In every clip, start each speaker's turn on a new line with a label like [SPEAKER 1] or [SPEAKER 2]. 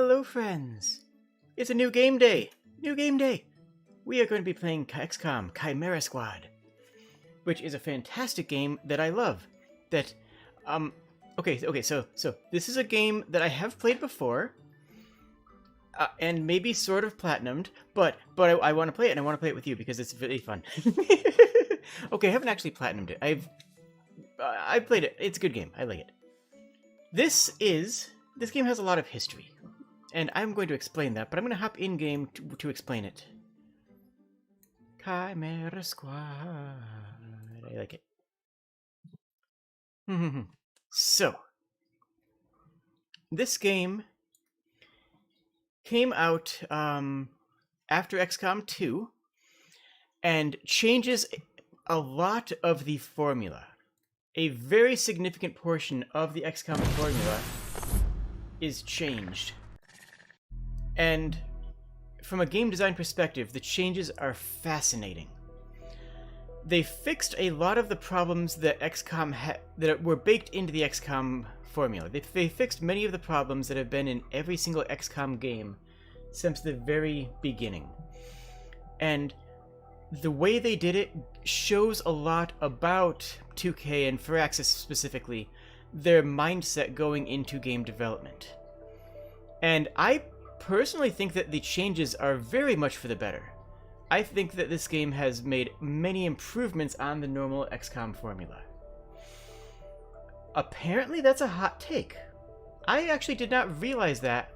[SPEAKER 1] Hello, friends! It's a new game day! New game day! We are going to be playing XCOM Chimera Squad, which is a fantastic game that I love. So this is a game that I have played before, and maybe sort of platinumed, but I want to play it, and I want to play it with you because it's really fun. Okay, I haven't actually platinumed it. I played it. It's a good game. I like it. This game has a lot of history, and I'm going to explain that, but I'm going to hop in game to explain it. Chimera Squad. I like it. So, this game came out after XCOM 2 and changes a lot of the formula. A very significant portion of the XCOM formula is changed. And from a game design perspective, the changes are fascinating. They fixed a lot of the problems that XCOM that were baked into the XCOM formula. They fixed many of the problems that have been in every single XCOM game since the very beginning. And the way they did it shows a lot about 2K and Firaxis specifically, their mindset going into game development. And I personally think that the changes are very much for the better. I think that this game has made many improvements on the normal XCOM formula. Apparently that's a hot take. I actually did not realize that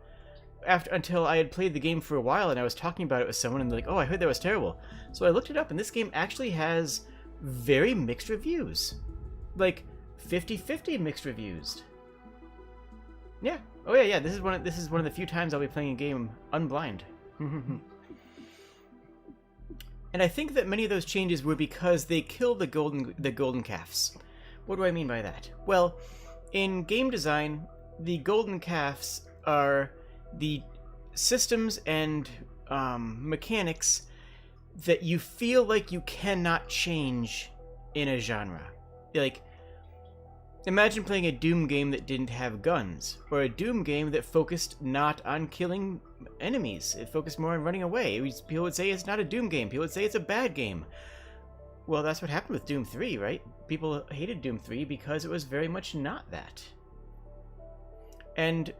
[SPEAKER 1] until I had played the game for a while and I was talking about it with someone and they're like, oh, I heard that was terrible. So I looked it up and this game actually has very mixed reviews. Like 50-50 mixed reviews. Yeah. Oh yeah. This is one of the few times I'll be playing a game unblind. And I think that many of those changes were because they killed the golden calves. What do I mean by that? Well, in game design, the golden calves are the systems and mechanics that you feel like you cannot change in a genre. Like, imagine playing a Doom game that didn't have guns, or a Doom game that focused not on killing enemies. It focused more on running away. People would say it's not a Doom game. People would say it's a bad game. Well, that's what happened with Doom 3, right? People hated Doom 3 because it was very much not that. And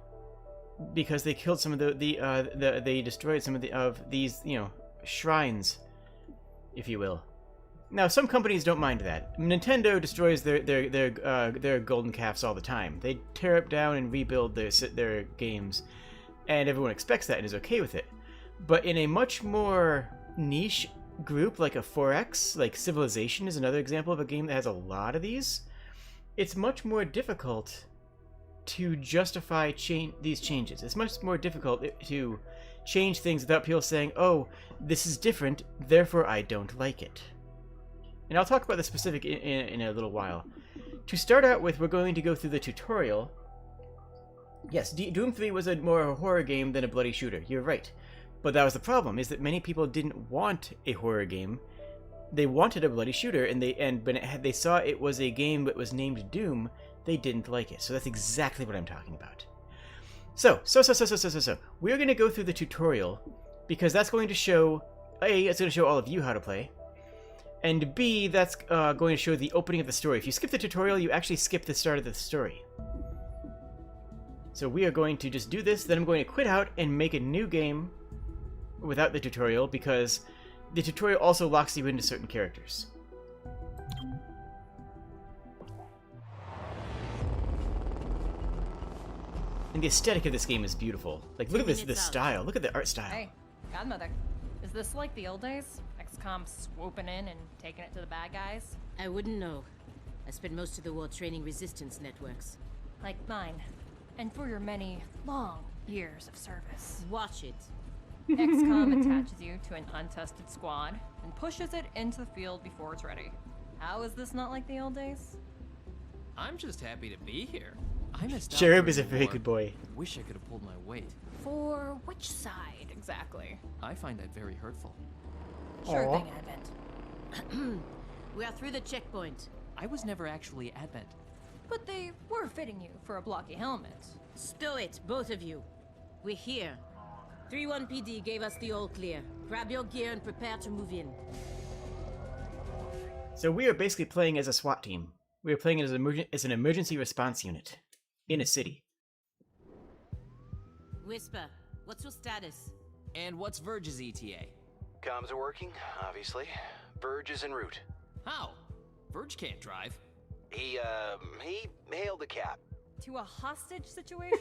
[SPEAKER 1] because they killed some of they destroyed some of these, shrines, if you will. Now, some companies don't mind that. Nintendo destroys their golden calves all the time. They tear up down and rebuild their games, and everyone expects that and is okay with it. But in a much more niche group like a 4X, like Civilization is another example of a game that has a lot of these, it's much more difficult to justify these changes. It's much more difficult to change things without people saying, oh, this is different, therefore I don't like it. And I'll talk about the specific in a little while. To start out with, we're going to go through the tutorial. Yes, Doom 3 was more a horror game than a bloody shooter. You're right. But that was the problem, is that many people didn't want a horror game. They wanted a bloody shooter, and when they saw it was a game that was named Doom, they didn't like it. So that's exactly what I'm talking about. So we're going to go through the tutorial, because that's going to show, A, it's going to show all of you how to play, and B, that's going to show the opening of the story. If you skip the tutorial, you actually skip the start of the story. So we are going to just do this, then I'm going to quit out and make a new game without the tutorial, because the tutorial also locks you into certain characters. And the aesthetic of this game is beautiful. Like, look at the style. Look at the art style.
[SPEAKER 2] Hey, Godmother. Is this like the old days? XCOM swooping in and taking it to the bad guys?
[SPEAKER 3] I wouldn't know. I spent most of the war training resistance networks.
[SPEAKER 2] Like mine. And for your many, long years of service.
[SPEAKER 3] Watch it.
[SPEAKER 2] XCOM attaches you to an untested squad and pushes it into the field before it's ready. How is this not like the old days?
[SPEAKER 4] I'm just happy to be here. I missed out.
[SPEAKER 1] Cherub is a very good boy.
[SPEAKER 4] Wish I could have pulled my weight.
[SPEAKER 2] For which side, exactly?
[SPEAKER 4] I find that very hurtful.
[SPEAKER 2] Sure thing, Advent.
[SPEAKER 3] We are through the checkpoint.
[SPEAKER 4] I was never actually Advent.
[SPEAKER 2] But they were fitting you for a blocky helmet.
[SPEAKER 3] Stow it, both of you. We're here. 3-1 PD gave us the all clear. Grab your gear and prepare to move in.
[SPEAKER 1] So we are basically playing as a SWAT team. We are playing as an emergency response unit in a city.
[SPEAKER 3] Whisper, what's your status?
[SPEAKER 4] And what's Verge's ETA?
[SPEAKER 5] Comms are working, obviously. Verge is en route.
[SPEAKER 4] How? Verge can't drive.
[SPEAKER 5] He hailed a cab.
[SPEAKER 2] To a hostage situation?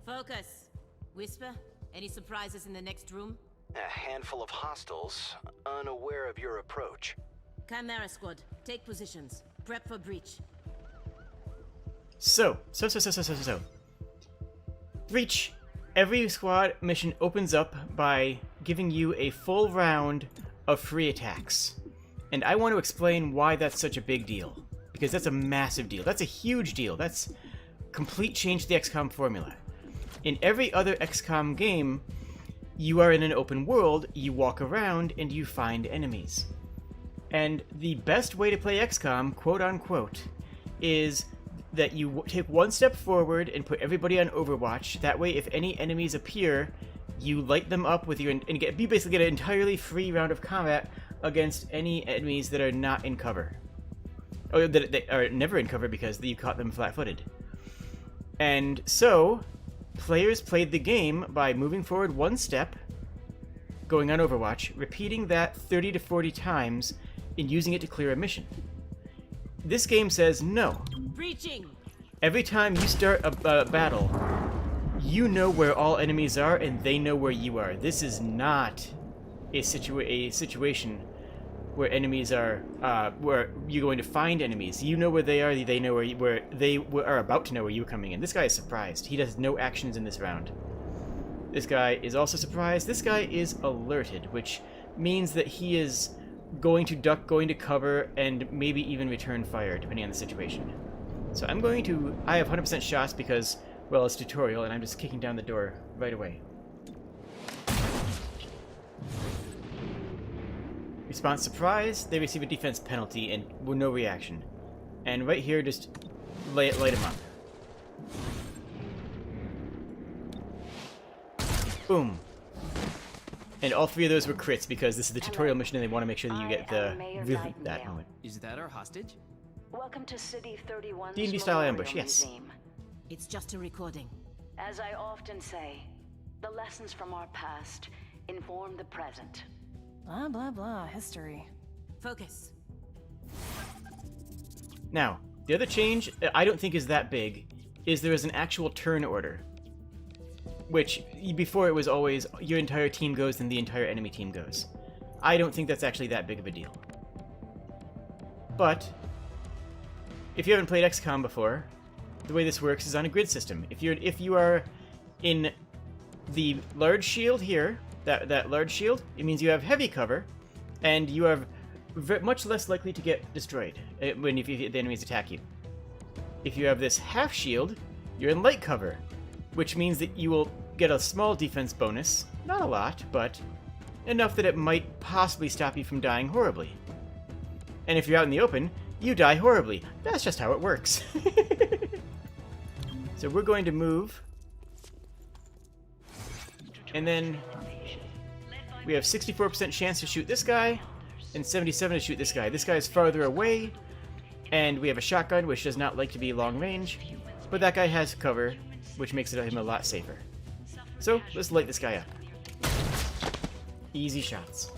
[SPEAKER 3] Focus. Whisper, any surprises in the next room?
[SPEAKER 5] A handful of hostiles, unaware of your approach.
[SPEAKER 3] Chimera squad, take positions. Prep for breach.
[SPEAKER 1] So. Breach. Every squad mission opens up by giving you a full round of free attacks. And I want to explain why that's such a big deal. Because that's a massive deal. That's a huge deal. That's complete change to the XCOM formula. In every other XCOM game, you are in an open world, you walk around, and you find enemies. And the best way to play XCOM, quote unquote, is that you take one step forward and put everybody on Overwatch. That way, if any enemies appear, you light them up with your... and you basically get an entirely free round of combat against any enemies that are not in cover. Or that they are never in cover because you caught them flat-footed. And so, players played the game by moving forward one step, going on Overwatch, repeating that 30 to 40 times, and using it to clear a mission. This game says no.
[SPEAKER 3] Breaching!
[SPEAKER 1] Every time you start a battle, you know where all enemies are and they know where you are. This is not a situation where enemies are, where you're going to find enemies. You know where they are, they know where they are about to know where you're coming in. This guy is surprised. He does no actions in this round. This guy is also surprised. This guy is alerted, which means that he is going to duck, going to cover, and maybe even return fire, depending on the situation. So I have 100% shots because, well, it's tutorial, and I'm just kicking down the door right away. Response surprise, they receive a defense penalty and no reaction. And right here, just light them up. Boom. And all three of those were crits because this is the tutorial mission and they want to make sure that you get the really that moment.
[SPEAKER 4] Is that our hostage?
[SPEAKER 6] Welcome to City 31's
[SPEAKER 1] D&D style
[SPEAKER 6] Memorial
[SPEAKER 1] ambush, yes.
[SPEAKER 6] Museum.
[SPEAKER 3] It's just a recording.
[SPEAKER 6] As I often say, the lessons from our past inform the present.
[SPEAKER 2] Blah, blah, blah. History.
[SPEAKER 3] Focus.
[SPEAKER 1] Now, the other change I don't think is that big is there is an actual turn order. Which, before it was always, your entire team goes, then the entire enemy team goes. I don't think that's actually that big of a deal. But, if you haven't played XCOM before, the way this works is on a grid system. If you are in the large shield here, that large shield, it means you have heavy cover, and you are much less likely to get destroyed if the enemies attack you. If you have this half shield, you're in light cover, which means that you will get a small defense bonus, not a lot, but enough that it might possibly stop you from dying horribly. And if you're out in the open, you die horribly. That's just how it works. So we're going to move, and then we have 64% chance to shoot this guy, and 77% to shoot this guy. This guy is farther away, and we have a shotgun, which does not like to be long range, but that guy has cover, which makes him a lot safer. So, let's light this guy up. Easy shots.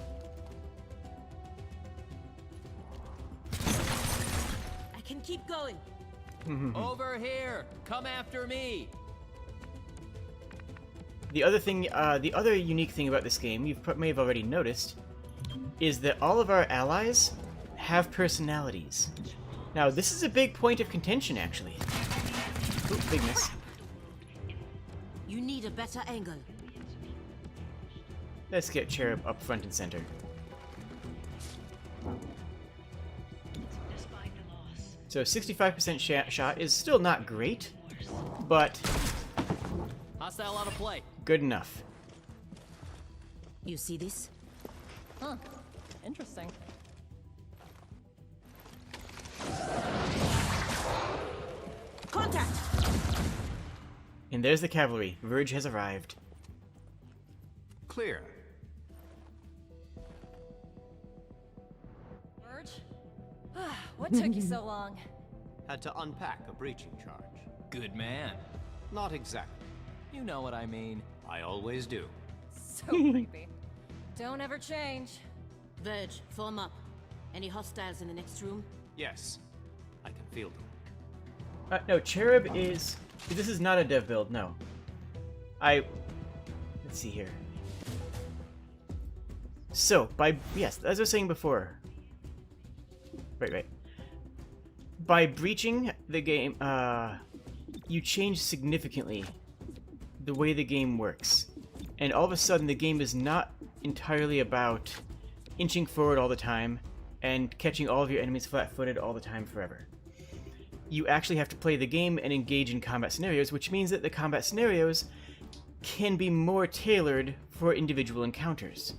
[SPEAKER 3] I can keep going.
[SPEAKER 4] Over here! Come after me!
[SPEAKER 1] The other unique thing about this game, you may have already noticed, is that all of our allies have personalities. Now, this is a big point of contention, actually. Ooh, big miss.
[SPEAKER 3] You need a better angle.
[SPEAKER 1] Let's get Cherub up front and center. So 65% shot is still not great, but
[SPEAKER 4] Hostile out of play.
[SPEAKER 1] good enough.
[SPEAKER 3] You see this?
[SPEAKER 2] Huh. Interesting.
[SPEAKER 3] Contact!
[SPEAKER 1] And there's the cavalry. Verge has arrived.
[SPEAKER 5] Clear.
[SPEAKER 2] Verge? What took you so long?
[SPEAKER 7] Had to unpack a breaching charge.
[SPEAKER 4] Good man.
[SPEAKER 7] Not exactly.
[SPEAKER 4] You know what I mean.
[SPEAKER 7] I always do.
[SPEAKER 2] So creepy. Don't ever change.
[SPEAKER 3] Verge, form up. Any hostiles in the next room?
[SPEAKER 7] Yes, I can feel them.
[SPEAKER 1] No, Cherub is... This is not a dev build, no. Let's see here. So, yes, as I was saying before... Right. By breaching the game, you change significantly the way the game works. And all of a sudden, the game is not entirely about inching forward all the time and catching all of your enemies flat-footed all the time forever. You actually have to play the game and engage in combat scenarios, which means that the combat scenarios can be more tailored for individual encounters.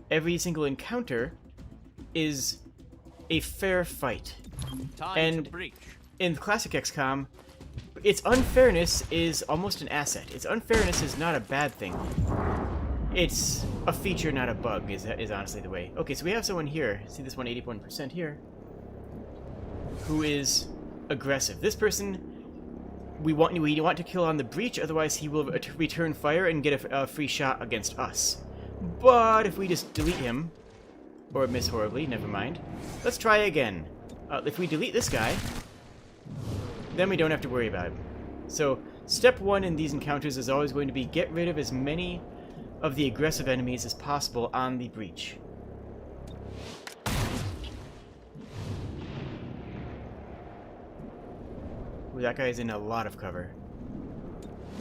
[SPEAKER 1] Every single encounter is a fair fight.
[SPEAKER 7] Time to breach.
[SPEAKER 1] In classic XCOM, its unfairness is almost an asset. Its unfairness is not a bad thing. It's a feature, not a bug, is honestly the way. Okay, so we have someone here, see this one 81% here, who is aggressive. This person, we want to kill on the breach, otherwise he will return fire and get a free shot against us. But if we just delete him, or miss horribly, never mind. Let's try again. If we delete this guy, then we don't have to worry about him. So, step one in these encounters is always going to be get rid of as many of the aggressive enemies as possible on the breach. Ooh, that guy's in a lot of cover.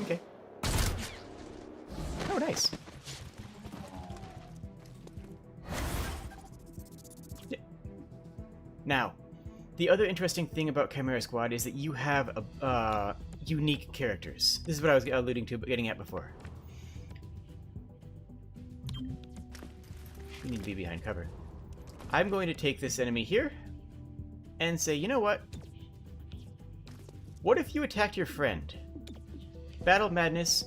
[SPEAKER 1] Okay. Oh, nice. Yeah. Now, the other interesting thing about Chimera Squad is that you have unique characters. This is what I was alluding to, but getting at before. We need to be behind cover. I'm going to take this enemy here and say, you know what? What if you attacked your friend? Battle Madness,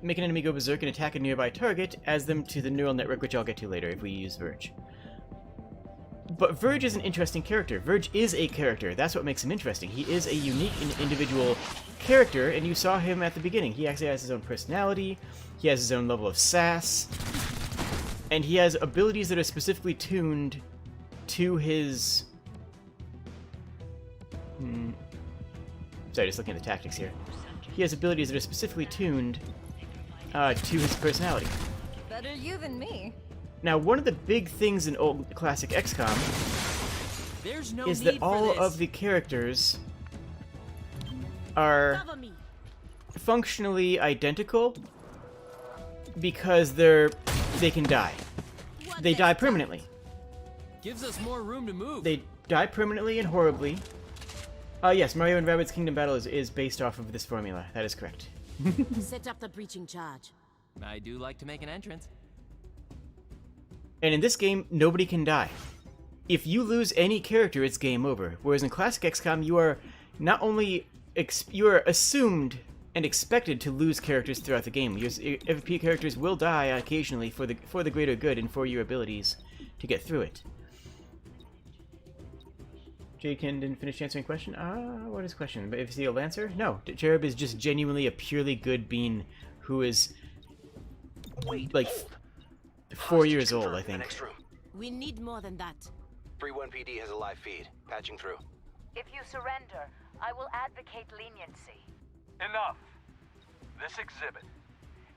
[SPEAKER 1] make an enemy go berserk and attack a nearby target, adds them to the neural network, which I'll get to later if we use Verge. But Verge is an interesting character. Verge is a character. That's what makes him interesting. He is a unique and individual character, and you saw him at the beginning. He actually has his own personality, he has his own level of sass, and he has abilities that are specifically tuned to his... Sorry, just looking at the tactics here. He has abilities that are specifically tuned to his personality.
[SPEAKER 2] Better you than me.
[SPEAKER 1] Now, one of the big things in old classic XCOM is that all of the characters are functionally identical because they can die. They die permanently.
[SPEAKER 4] Gives us more room to move.
[SPEAKER 1] They die permanently and horribly. Yes, Mario and Rabbids Kingdom Battle is based off of this formula. That is correct.
[SPEAKER 3] Set up the breaching charge.
[SPEAKER 4] I do like to make an entrance.
[SPEAKER 1] And in this game, nobody can die. If you lose any character, it's game over. Whereas in classic XCOM, you are not only you are assumed and expected to lose characters throughout the game. Your FP characters will die occasionally for the greater good and for your abilities to get through it. Jaykin didn't finish answering question. What is the question? But if you see a Lancer? No. Cherub is just genuinely a purely good being who is like 4 years old, I think.
[SPEAKER 5] Next room.
[SPEAKER 3] We need more than that.
[SPEAKER 5] 3-1 PD has a live feed. Patching through.
[SPEAKER 6] If you surrender, I will advocate leniency.
[SPEAKER 8] Enough. This exhibit,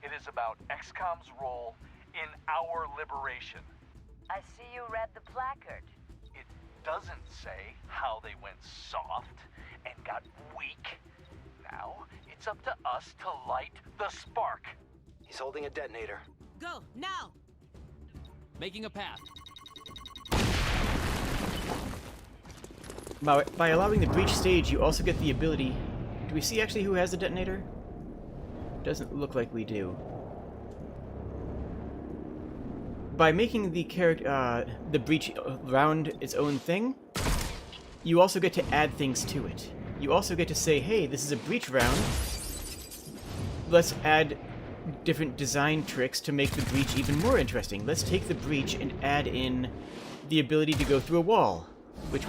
[SPEAKER 8] it is about XCOM's role in our liberation.
[SPEAKER 6] I see you read the placard.
[SPEAKER 8] It doesn't say how they went soft and got weak. Now, it's up to us to light the spark.
[SPEAKER 5] He's holding a detonator.
[SPEAKER 3] Go, now!
[SPEAKER 4] Making a path.
[SPEAKER 1] By allowing the breach stage, you also get the ability... Do we see actually who has the detonator? Doesn't look like we do. By making the breach round its own thing, you also get to add things to it. You also get to say, hey, this is a breach round, let's add different design tricks to make the breach even more interesting. Let's take the breach and add in the ability to go through a wall, which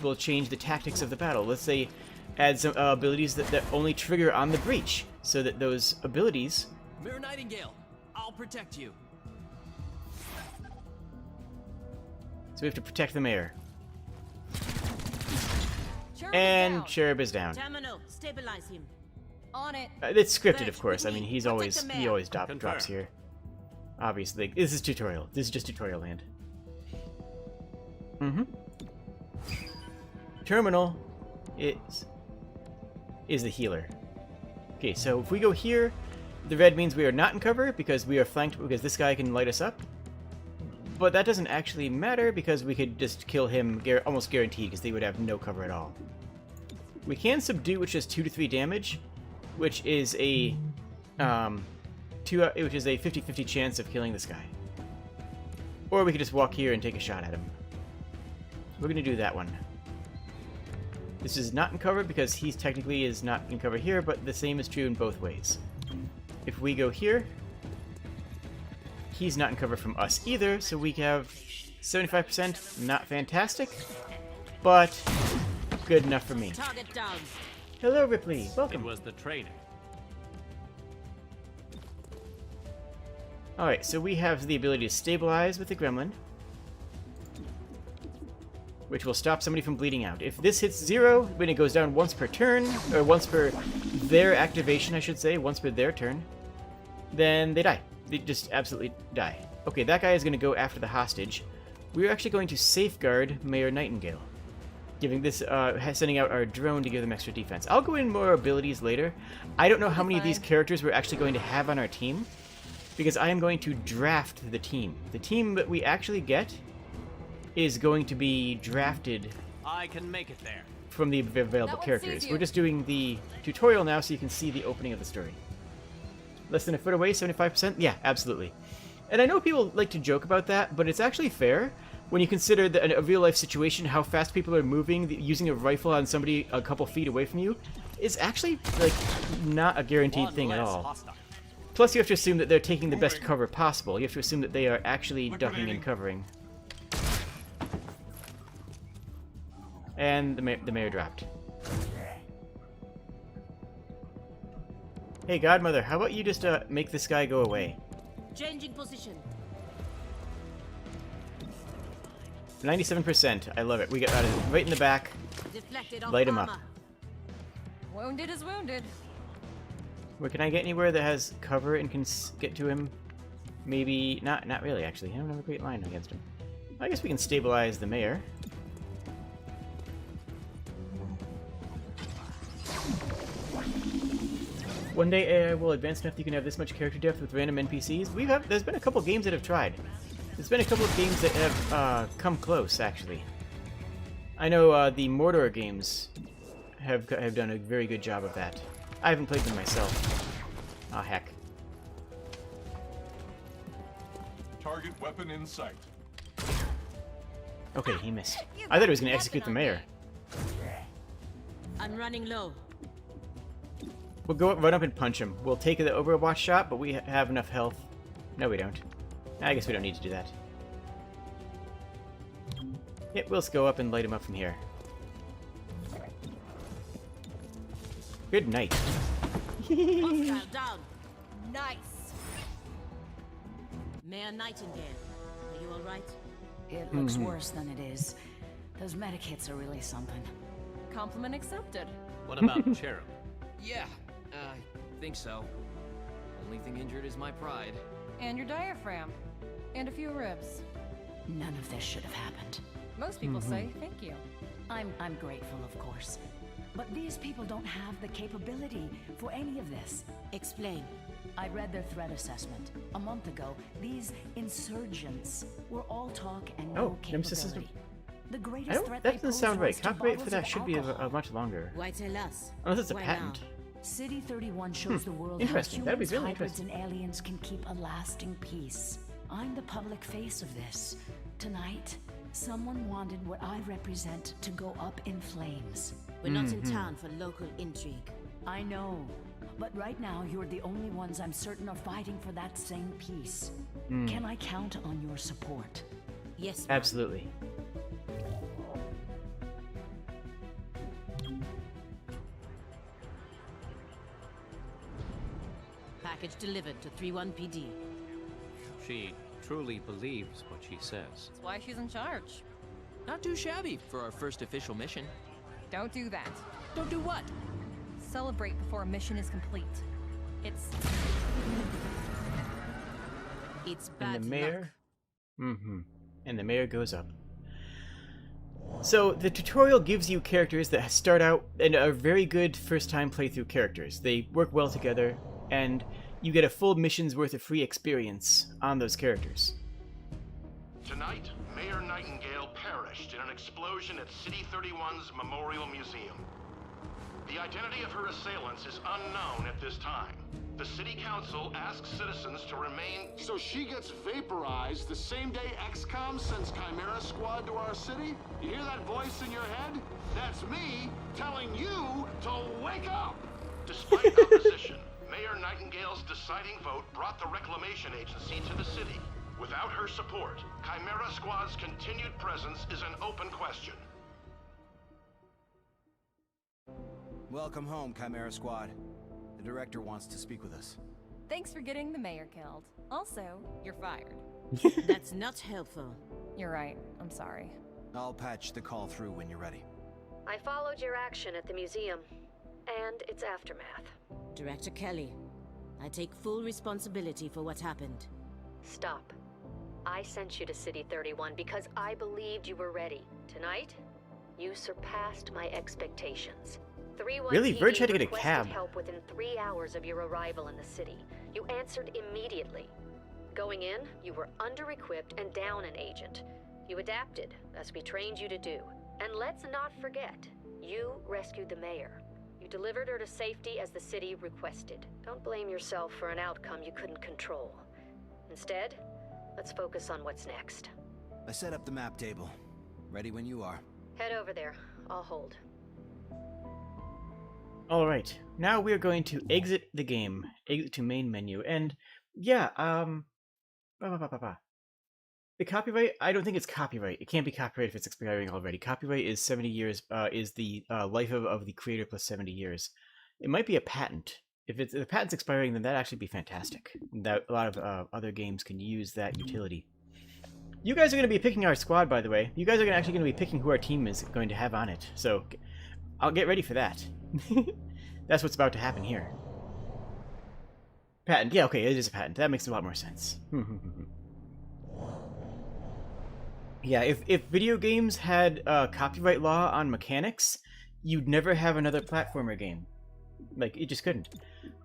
[SPEAKER 1] will change the tactics of the battle. Let's say add some abilities that only trigger on the breach, so that those abilities.
[SPEAKER 4] Mirror Nightingale, I'll protect you.
[SPEAKER 1] So we have to protect the mayor.
[SPEAKER 2] Cherub
[SPEAKER 1] And
[SPEAKER 2] down.
[SPEAKER 1] Cherub is down.
[SPEAKER 3] Terminal, stabilize him.
[SPEAKER 2] On it.
[SPEAKER 1] It's scripted, of
[SPEAKER 3] Birch,
[SPEAKER 1] course. I
[SPEAKER 3] with
[SPEAKER 1] mean,
[SPEAKER 3] me.
[SPEAKER 1] he
[SPEAKER 3] Protect
[SPEAKER 1] always
[SPEAKER 3] the mayor.
[SPEAKER 7] Confirm.
[SPEAKER 1] drops here. Obviously, this is tutorial. This is just tutorial land. Terminal is the healer. Okay, so if we go here, the red means we are not in cover because we are flanked because this guy can light us up. But that doesn't actually matter because we could just kill him almost guaranteed because they would have no cover at all. We can subdue, which does 2 to 3 damage, which is a 50-50 chance of killing this guy. Or we could just walk here and take a shot at him. We're gonna do that one. This is not in cover because he technically is not in cover here, but the same is true in both ways. If we go here, he's not in cover from us either, so we have 75%, not fantastic, but good enough for me.
[SPEAKER 3] Target down.
[SPEAKER 1] Hello, Ripley.
[SPEAKER 7] It
[SPEAKER 1] Welcome.
[SPEAKER 7] was the training.
[SPEAKER 1] Alright, so we have the ability to stabilize with the gremlin, which will stop somebody from bleeding out. If this hits 0, when it goes down once per turn, or once per their activation, I should say, once per their turn, then they die. They just absolutely die. Okay, that guy is going to go after the hostage. We're actually going to safeguard Mayor Nightingale, giving this, sending out our drone to give them extra defense. I'll go in more abilities later. I don't know how many of these characters we're actually going to have on our team, because I am going to draft the team. The team that we actually get is going to be drafted
[SPEAKER 7] I can make it there.
[SPEAKER 1] from the available
[SPEAKER 2] That one
[SPEAKER 1] characters.
[SPEAKER 2] sees you.
[SPEAKER 1] We're just doing the tutorial now so you can see the opening of the story. Less than a foot away, 75%? Yeah, absolutely. And I know people like to joke about that, but it's actually fair when you consider that in a real-life situation, how fast people are moving, using a rifle on somebody a couple feet away from you is actually, like, not a guaranteed
[SPEAKER 7] One
[SPEAKER 1] thing at
[SPEAKER 7] less
[SPEAKER 1] all.
[SPEAKER 7] hostile.
[SPEAKER 1] Plus, you have to assume that they're taking the best cover possible. You have to assume that they are actually ducking and covering. And the mayor dropped. Hey, Godmother, how about you just make this guy go away?
[SPEAKER 3] Changing position.
[SPEAKER 1] 97%. I love it. We got out of right in the back.
[SPEAKER 3] Deflected off
[SPEAKER 1] Light him up.
[SPEAKER 3] armor.
[SPEAKER 2] Wounded is wounded.
[SPEAKER 1] Where can I get anywhere that has cover and can get to him? Maybe not. Not really, actually. I don't have a great line against him. I guess we can stabilize the mayor. One day AI will advance enough that you can have this much character depth with random NPCs. There's been a couple games that have tried. There's been a couple of games that have come close, actually. I know the Mordor games have done a very good job of that. I haven't played them myself. Ah, heck.
[SPEAKER 9] Target weapon in sight.
[SPEAKER 1] Okay, he missed. I thought he was going to execute the mayor.
[SPEAKER 3] I'm running low.
[SPEAKER 1] We'll go run up and punch him. We'll take the Overwatch shot, but we have enough health. No, we don't. I guess we don't need to do that. Yep, we'll just go up and light him up from here. Good night.
[SPEAKER 3] Hostile down.
[SPEAKER 2] Nice.
[SPEAKER 3] Mayor Nightingale. Are you alright?
[SPEAKER 10] It looks worse than it is. Those medikits are really something.
[SPEAKER 2] Compliment accepted.
[SPEAKER 7] What about Cherub?
[SPEAKER 4] Yeah, I think so. Only thing injured is my pride.
[SPEAKER 2] And your diaphragm. And a few ribs.
[SPEAKER 10] None of this should have happened.
[SPEAKER 2] Most people say thank you.
[SPEAKER 10] I'm grateful, of course. But these people don't have the capability for any of this.
[SPEAKER 3] Explain.
[SPEAKER 10] I read their threat assessment. A month ago, these insurgents were all talk and no
[SPEAKER 1] Nemesis is
[SPEAKER 10] capability. The greatest threat
[SPEAKER 1] that
[SPEAKER 10] they
[SPEAKER 1] doesn't
[SPEAKER 10] posed
[SPEAKER 1] sound right.
[SPEAKER 10] was to
[SPEAKER 1] Copyright for
[SPEAKER 10] bottles
[SPEAKER 1] that
[SPEAKER 10] of
[SPEAKER 1] should be
[SPEAKER 10] alcohol.
[SPEAKER 1] a much longer.
[SPEAKER 3] Why tell us?
[SPEAKER 1] Unless it's a
[SPEAKER 3] Why
[SPEAKER 1] patent.
[SPEAKER 10] City 31 shows the world how
[SPEAKER 1] Interesting. That'd be
[SPEAKER 10] humans,
[SPEAKER 1] really
[SPEAKER 10] hybrids,
[SPEAKER 1] interesting.
[SPEAKER 10] and aliens can keep a lasting peace. I'm the public face of this. Tonight, someone wanted what I represent to go up in flames.
[SPEAKER 3] We're not in town for local intrigue.
[SPEAKER 10] I know, But right now, you're the only ones I'm certain are fighting for that same peace. Can I count on your support?
[SPEAKER 3] Yes, ma'am.
[SPEAKER 1] Absolutely.
[SPEAKER 3] Package delivered to 31 PD.
[SPEAKER 7] She truly believes what she says.
[SPEAKER 2] That's why she's in charge.
[SPEAKER 4] Not too shabby for our first official mission.
[SPEAKER 2] Don't do that.
[SPEAKER 4] Don't do what?
[SPEAKER 2] Celebrate before a mission is complete. It's
[SPEAKER 3] bad
[SPEAKER 1] And the
[SPEAKER 3] luck.
[SPEAKER 1] mayor? And the mayor goes up. So, the tutorial gives you characters that start out and are very good first-time playthrough characters. They work well together, and you get a full mission's worth of free experience on those characters.
[SPEAKER 11] Tonight, Mayor Nightingale perished in an explosion at City 31's Memorial Museum. The identity of her assailants is unknown at this time. The City Council asks citizens to remain...
[SPEAKER 12] So she gets vaporized the same day XCOM sends Chimera Squad to our city? You hear that voice in your head? That's me telling you to wake up!
[SPEAKER 11] Despite opposition, Mayor Nightingale's deciding vote brought the Reclamation Agency to the city. Without her support, Chimera Squad's continued presence is an open question.
[SPEAKER 13] Welcome home, Chimera Squad. The director wants to speak with us.
[SPEAKER 2] Thanks for getting the mayor killed. Also, you're fired.
[SPEAKER 3] That's not helpful.
[SPEAKER 2] You're right. I'm sorry.
[SPEAKER 13] I'll patch the call through when you're ready.
[SPEAKER 14] I followed your action at the museum, and its aftermath.
[SPEAKER 3] Director Kelly, I take full responsibility for what happened.
[SPEAKER 14] Stop. I sent you to City 31 because I believed you were ready. Tonight, you surpassed my expectations. 3-1
[SPEAKER 1] Really?
[SPEAKER 14] PD
[SPEAKER 1] Verge had to get a
[SPEAKER 14] requested
[SPEAKER 1] cab.
[SPEAKER 14] help within 3 hours of your arrival in the city. You answered immediately. Going in, you were under-equipped and down an agent. You adapted, as we trained you to do. And let's not forget, you rescued the mayor. You delivered her to safety as the city requested. Don't blame yourself for an outcome you couldn't control. Instead, let's focus on what's next.
[SPEAKER 13] I set up the map table. Ready when you are.
[SPEAKER 14] Head over there. I'll hold.
[SPEAKER 1] Alright, now we're going to exit the game. Exit to main menu. And, yeah, the copyright, I don't think it's copyright. It can't be copyright if it's expiring already. Copyright is 70 years, is the life of the creator plus 70 years. It might be a patent. If the patent's expiring, then that'd actually be fantastic. That a lot of other games can use that utility. You guys are going to be picking our squad, by the way. You guys are actually going to be picking who our team is going to have on it. So, I'll get ready for that. That's what's about to happen here. Patent. Yeah, okay, it is a patent. That makes a lot more sense. Yeah, if video games had copyright law on mechanics, you'd never have another platformer game. Like, it just couldn't.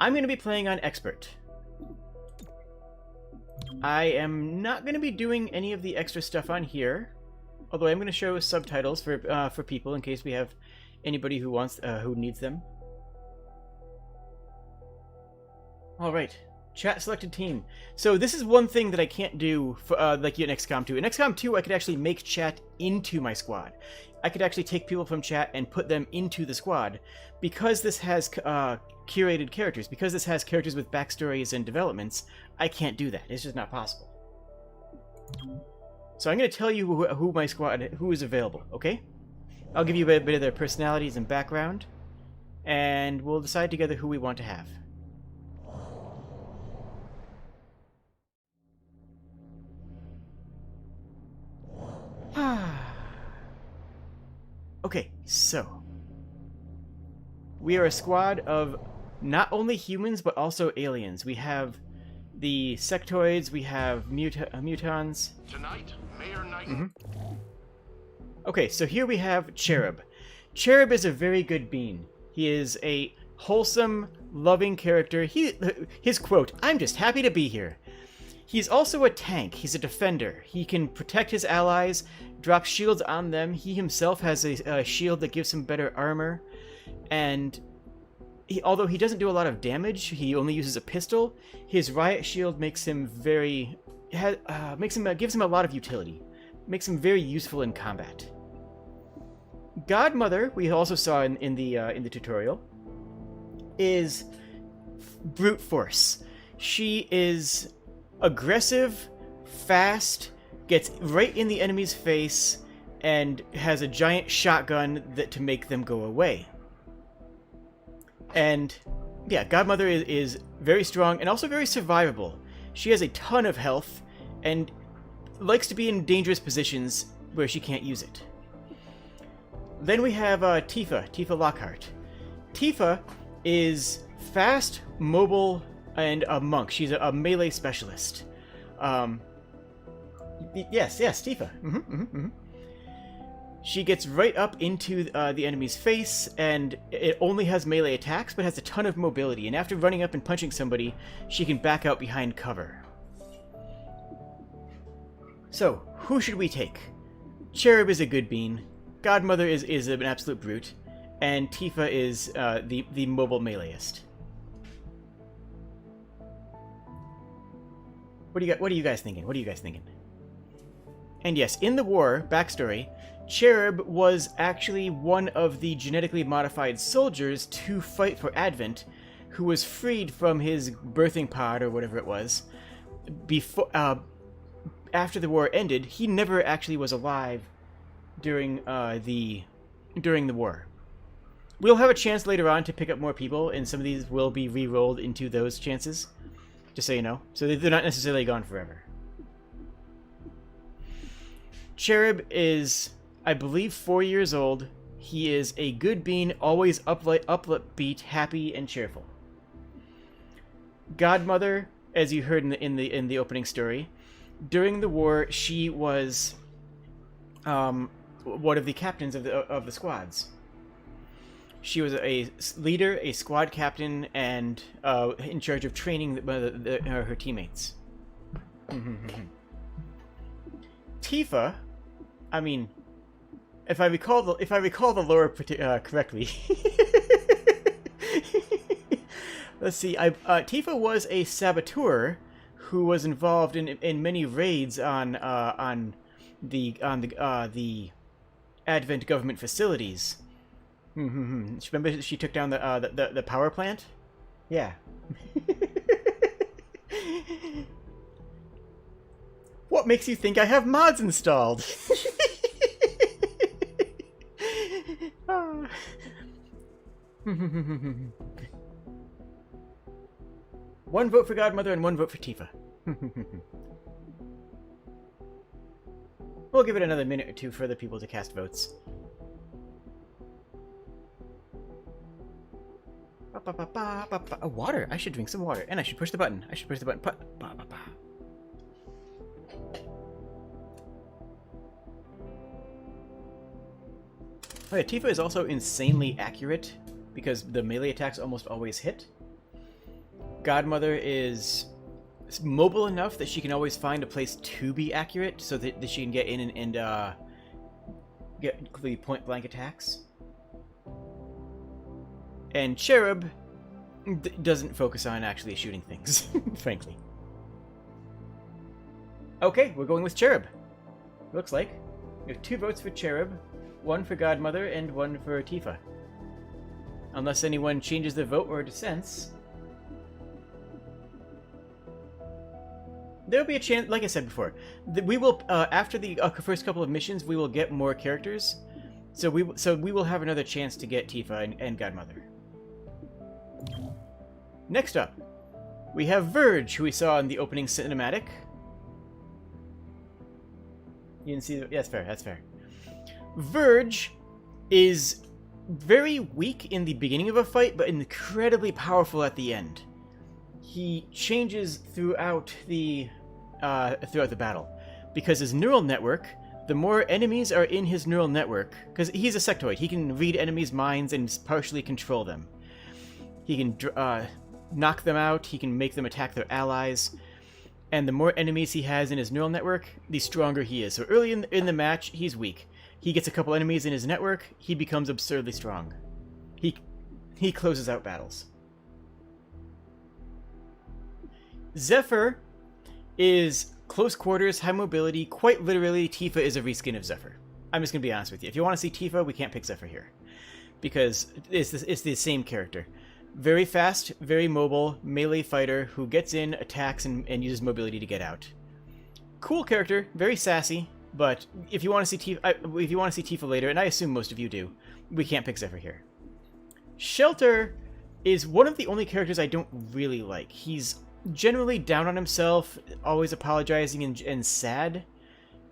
[SPEAKER 1] I'm going to be playing on Expert. I am not going to be doing any of the extra stuff on here, although I'm going to show subtitles for people in case we have anybody who wants who needs them. All right, chat selected team. So this is one thing that I can't do for like in XCOM 2. In XCOM 2, I could actually make chat into my squad. I could actually take people from chat and put them into the squad. Because this has curated characters, because this has characters with backstories and developments, I can't do that. It's just not possible. So I'm going to tell you who my squad, who is available, okay? I'll give you a bit of their personalities and background, and we'll decide together who we want to have. Okay, so we are a squad of not only humans but also aliens. We have the sectoids, we have mutons.
[SPEAKER 11] Tonight, Mayor Knight.
[SPEAKER 1] Okay, so here we have Cherub. Cherub is a very good being. He is a wholesome, loving character. His quote, "I'm just happy to be here." He's also a tank. He's a defender. He can protect his allies, drop shields on them. He himself has a shield that gives him better armor. And although he doesn't do a lot of damage, he only uses a pistol. His riot shield makes him gives him a lot of utility. Makes him very useful in combat. Godmother, we also saw in the tutorial, is brute force. She is aggressive, fast, gets right in the enemy's face, and has a giant shotgun to make them go away. And yeah, Godmother is very strong and also very survivable. She has a ton of health and likes to be in dangerous positions where she can't use it. Then we have Tifa Lockhart. Tifa is fast, mobile, and a monk. She's a melee specialist. Yes, Tifa. She gets right up into the enemy's face, and it only has melee attacks, but has a ton of mobility. And after running up and punching somebody, she can back out behind cover. So, who should we take? Cherub is a good bean. Godmother is an absolute brute. And Tifa is the mobile meleeist. What are you guys thinking? And yes, in the war, backstory, Cherub was actually one of the genetically modified soldiers to fight for Advent, who was freed from his birthing pod, or whatever it was, before, after the war ended. He never actually was alive during the war. We'll have a chance later on to pick up more people, and some of these will be re-rolled into those chances, just so you know. So they're not necessarily gone forever. Cherub is, I believe, 4 years old. He is a good bean, always upbeat, happy, and cheerful. Godmother, as you heard in the opening story, during the war, she was one of the captains of the squads. She was a leader, a squad captain, and in charge of training her teammates. Tifa, I mean, if I recall the lore correctly, let's see. Tifa was a saboteur who was involved in many raids on the Advent government facilities. Remember, she took down the power plant. Yeah. What makes you think I have mods installed? One vote for Godmother and one vote for Tifa. We'll give it another minute or two for other people to cast votes. Water! I should drink some water. And I should push the button. Oh yeah, Tifa is also insanely accurate, because the melee attacks almost always hit. Godmother is mobile enough that she can always find a place to be accurate, so that she can get in and get the point-blank attacks. And Cherub doesn't focus on actually shooting things, frankly. Okay, we're going with Cherub. Looks like. We have 2 votes for Cherub, 1 for Godmother, and 1 for Tifa. Unless anyone changes their vote or dissents. There'll be a chance, like I said before, that we will, after the first couple of missions, we will get more characters. So we will have another chance to get Tifa and Godmother. Next up, we have Verge, who we saw in the opening cinematic. You didn't see the... Yeah, that's fair. Verge is very weak in the beginning of a fight, but incredibly powerful at the end. He changes throughout the battle, because his neural network, the more enemies are in his neural network, because he's a sectoid, he can read enemies' minds and partially control them. He can knock them out, he can make them attack their allies, and the more enemies he has in his neural network, the stronger he is. So early in the match, he's weak. He gets a couple enemies in his network, he becomes absurdly strong. He closes out battles. Zephyr is close quarters, high mobility. Quite literally, Tifa is a reskin of Zephyr. I'm just going to be honest with you. If you want to see Tifa, we can't pick Zephyr here, because it's the same character. Very fast, very mobile, melee fighter who gets in, attacks, and uses mobility to get out. Cool character, very sassy, but if you want to see Tifa later, and I assume most of you do, we can't pick Zephyr here. Shelter is one of the only characters I don't really like. He's generally down on himself, always apologizing and sad,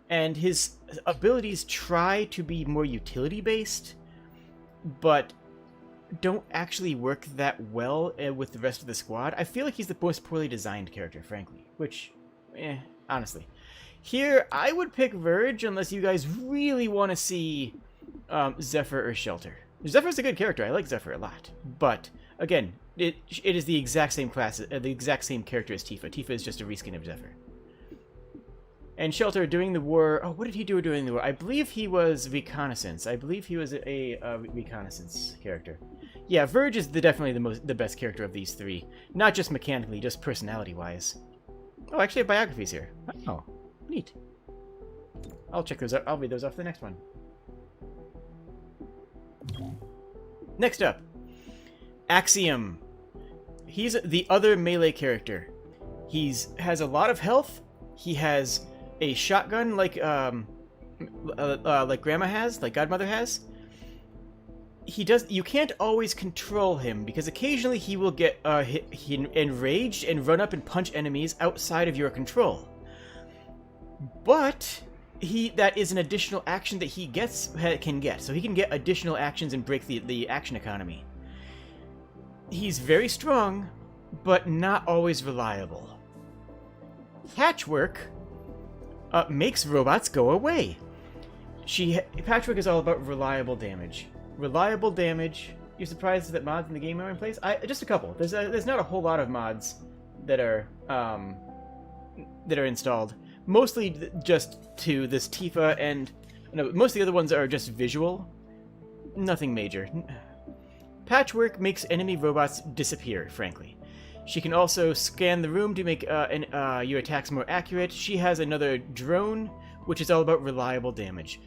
[SPEAKER 1] and his abilities try to be more utility-based, but don't actually work that well with the rest of the squad. I feel like he's the most poorly designed character, frankly, which, honestly. Here, I would pick Verge unless you guys really want to see Zephyr or Shelter. Zephyr's a good character. I like Zephyr a lot, but again, it is the exact same class, the exact same character as Tifa. Tifa is just a reskin of Zephyr. And Shelter, during the war... Oh, what did he do during the war? I believe he was reconnaissance. I believe he was a reconnaissance character. Yeah, Verge is definitely the best character of these three. Not just mechanically, just personality-wise. Oh, actually, I have biographies here. Oh, neat. I'll check those out. I'll read those off the next one. Next up, Axiom. He's the other melee character. He has a lot of health. He has a shotgun like Grandma has, like Godmother has. You can't always control him because occasionally he will get enraged and run up and punch enemies outside of your control. But that is an additional action that he can get. So he can get additional actions and break the action economy. He's very strong, but not always reliable. Patchwork makes robots go away. Patchwork is all about reliable damage. Reliable damage. You're surprised that mods in the game are in place? Just a couple. There's not a whole lot of mods that are installed. Mostly just to this Tifa and most of the other ones are just visual. Nothing major. Patchwork makes enemy robots disappear, frankly. She can also scan the room to make your attacks more accurate. She has another drone, which is all about reliable damage.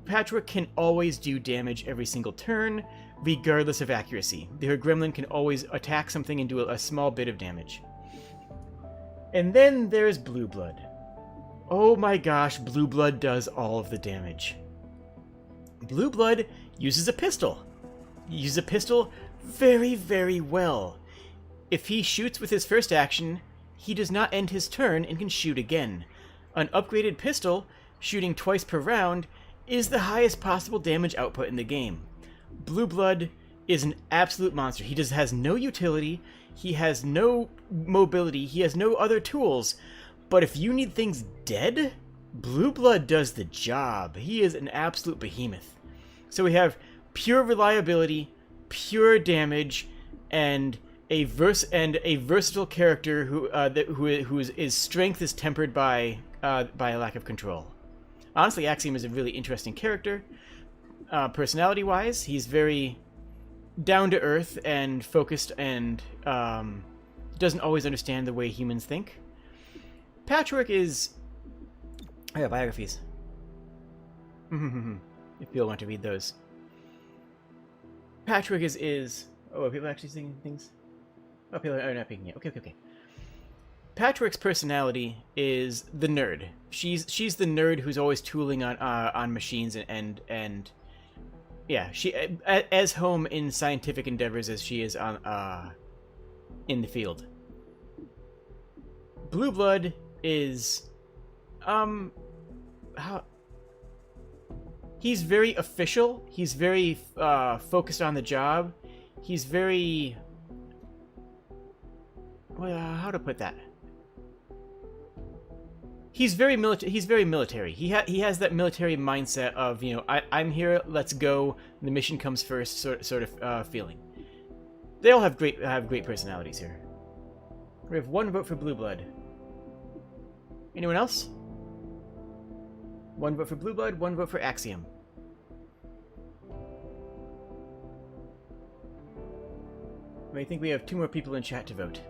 [SPEAKER 1] Patchwork can always do damage every single turn, regardless of accuracy. Her gremlin can always attack something and do a small bit of damage. And then there's Blue Blood. Oh my gosh, Blue Blood does all of the damage. Blue Blood uses a pistol. He uses a pistol very, very well. If he shoots with his first action, he does not end his turn and can shoot again. An upgraded pistol, shooting twice per round, is the highest possible damage output in the game. Blue Blood is an absolute monster. He just has no utility, he has no mobility, he has no other tools, but if you need things dead, Blue Blood does the job. He is an absolute behemoth. So we have pure reliability, pure damage, and a versatile character whose strength is tempered by a lack of control. Honestly, Axiom is a really interesting character. Personality-wise, he's very down-to-earth and focused and doesn't always understand the way humans think. Patchwork is... Oh yeah, biographies. If people want to read those. Patchwork is... Oh, are people actually saying things? Oh, people are not picking it. Okay. Patchwork's personality is the nerd. She's the nerd who's always tooling on machines and yeah, she as home in scientific endeavors as she is on in the field. Blue Blood is he's very official. He's very focused on the job. He's very... Well, how to put that? He's very military. He has that military mindset of, I'm here, let's go, the mission comes first sort of feeling. They all have great personalities here. We have one vote for Blue Blood. Anyone else? One vote for Blue Blood, one vote for Axiom. I think we have 2 more people in chat to vote.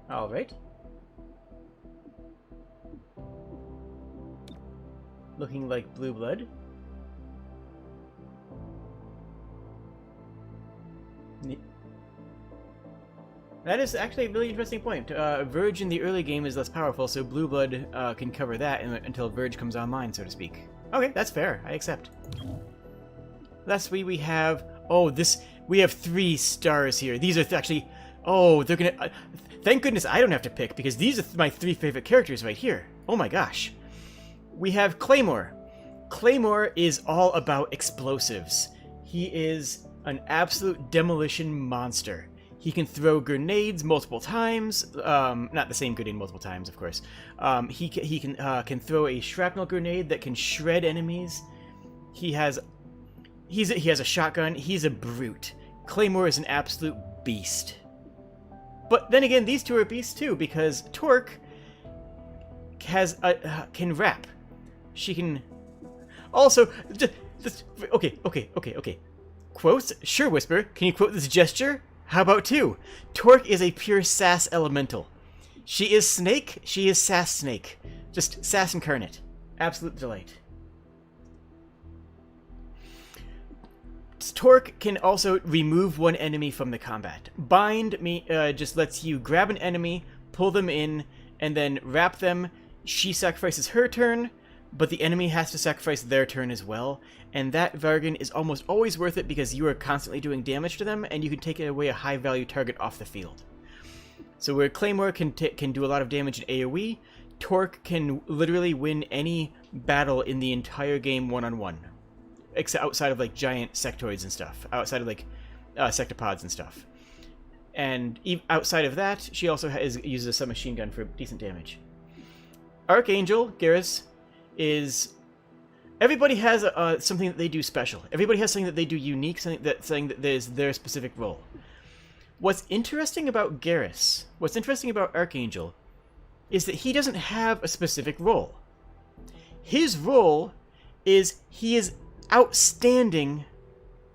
[SPEAKER 1] Alright. Looking like Blue Blood. Blue Blood. Blue Blood That is actually a really interesting point. Verge in the early game is less powerful, so Blue Blood can cover that until Verge comes online, so to speak. Okay, that's fair. I accept. Lastly, we have... Oh, we have 3 stars here. These are actually... Oh, they're gonna... thank goodness I don't have to pick, because these are my 3 favorite characters right here. Oh my gosh. We have Claymore. Claymore is all about explosives. He is an absolute demolition monster. He can throw grenades multiple times. Not the same grenade multiple times, of course. He can throw a shrapnel grenade that can shred enemies. He has a shotgun. He's a brute. Claymore is an absolute beast. But then again, these two are beasts too, because Torque can rap. She can also okay. Quotes? Sure, Whisper. Can you quote this gesture? How about 2? Torque is a pure sass elemental. She is Snake. She is Sass Snake. Just sass incarnate. Absolute delight. Torque can also remove one enemy from the combat. Bind just lets you grab an enemy, pull them in, and then wrap them. She sacrifices her turn, but the enemy has to sacrifice their turn as well. And that bargain is almost always worth it because you are constantly doing damage to them, and you can take away a high-value target off the field. So where Claymore can do a lot of damage in AoE, Torque can literally win any battle in the entire game one-on-one. Except outside of, like, giant sectoids and stuff. Outside of, like, sectopods and stuff. And outside of that, she also uses a submachine gun for decent damage. Archangel Garris is... Everybody has something that they do special. Everybody has something that they do unique, something that is their specific role. What's interesting about Garris, what's interesting about Archangel, is that he doesn't have a specific role. His role is he is outstanding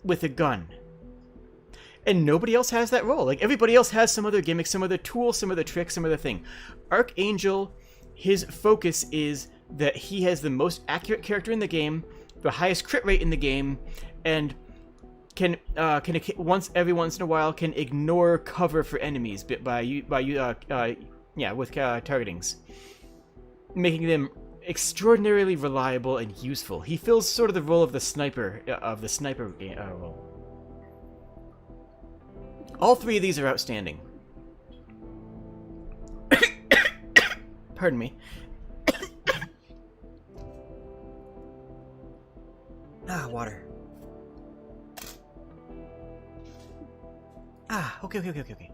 [SPEAKER 1] with a gun. And nobody else has that role. Like, everybody else has some other gimmick, some other tool, some other trick, some other thing. Archangel, his focus is that he has the most accurate character in the game, the highest crit rate in the game, and can every once in a while can ignore cover for enemies with targetings, making them extraordinarily reliable and useful. He fills sort of the role of the sniper role. All 3 of these are outstanding. Pardon me. Water. Okay.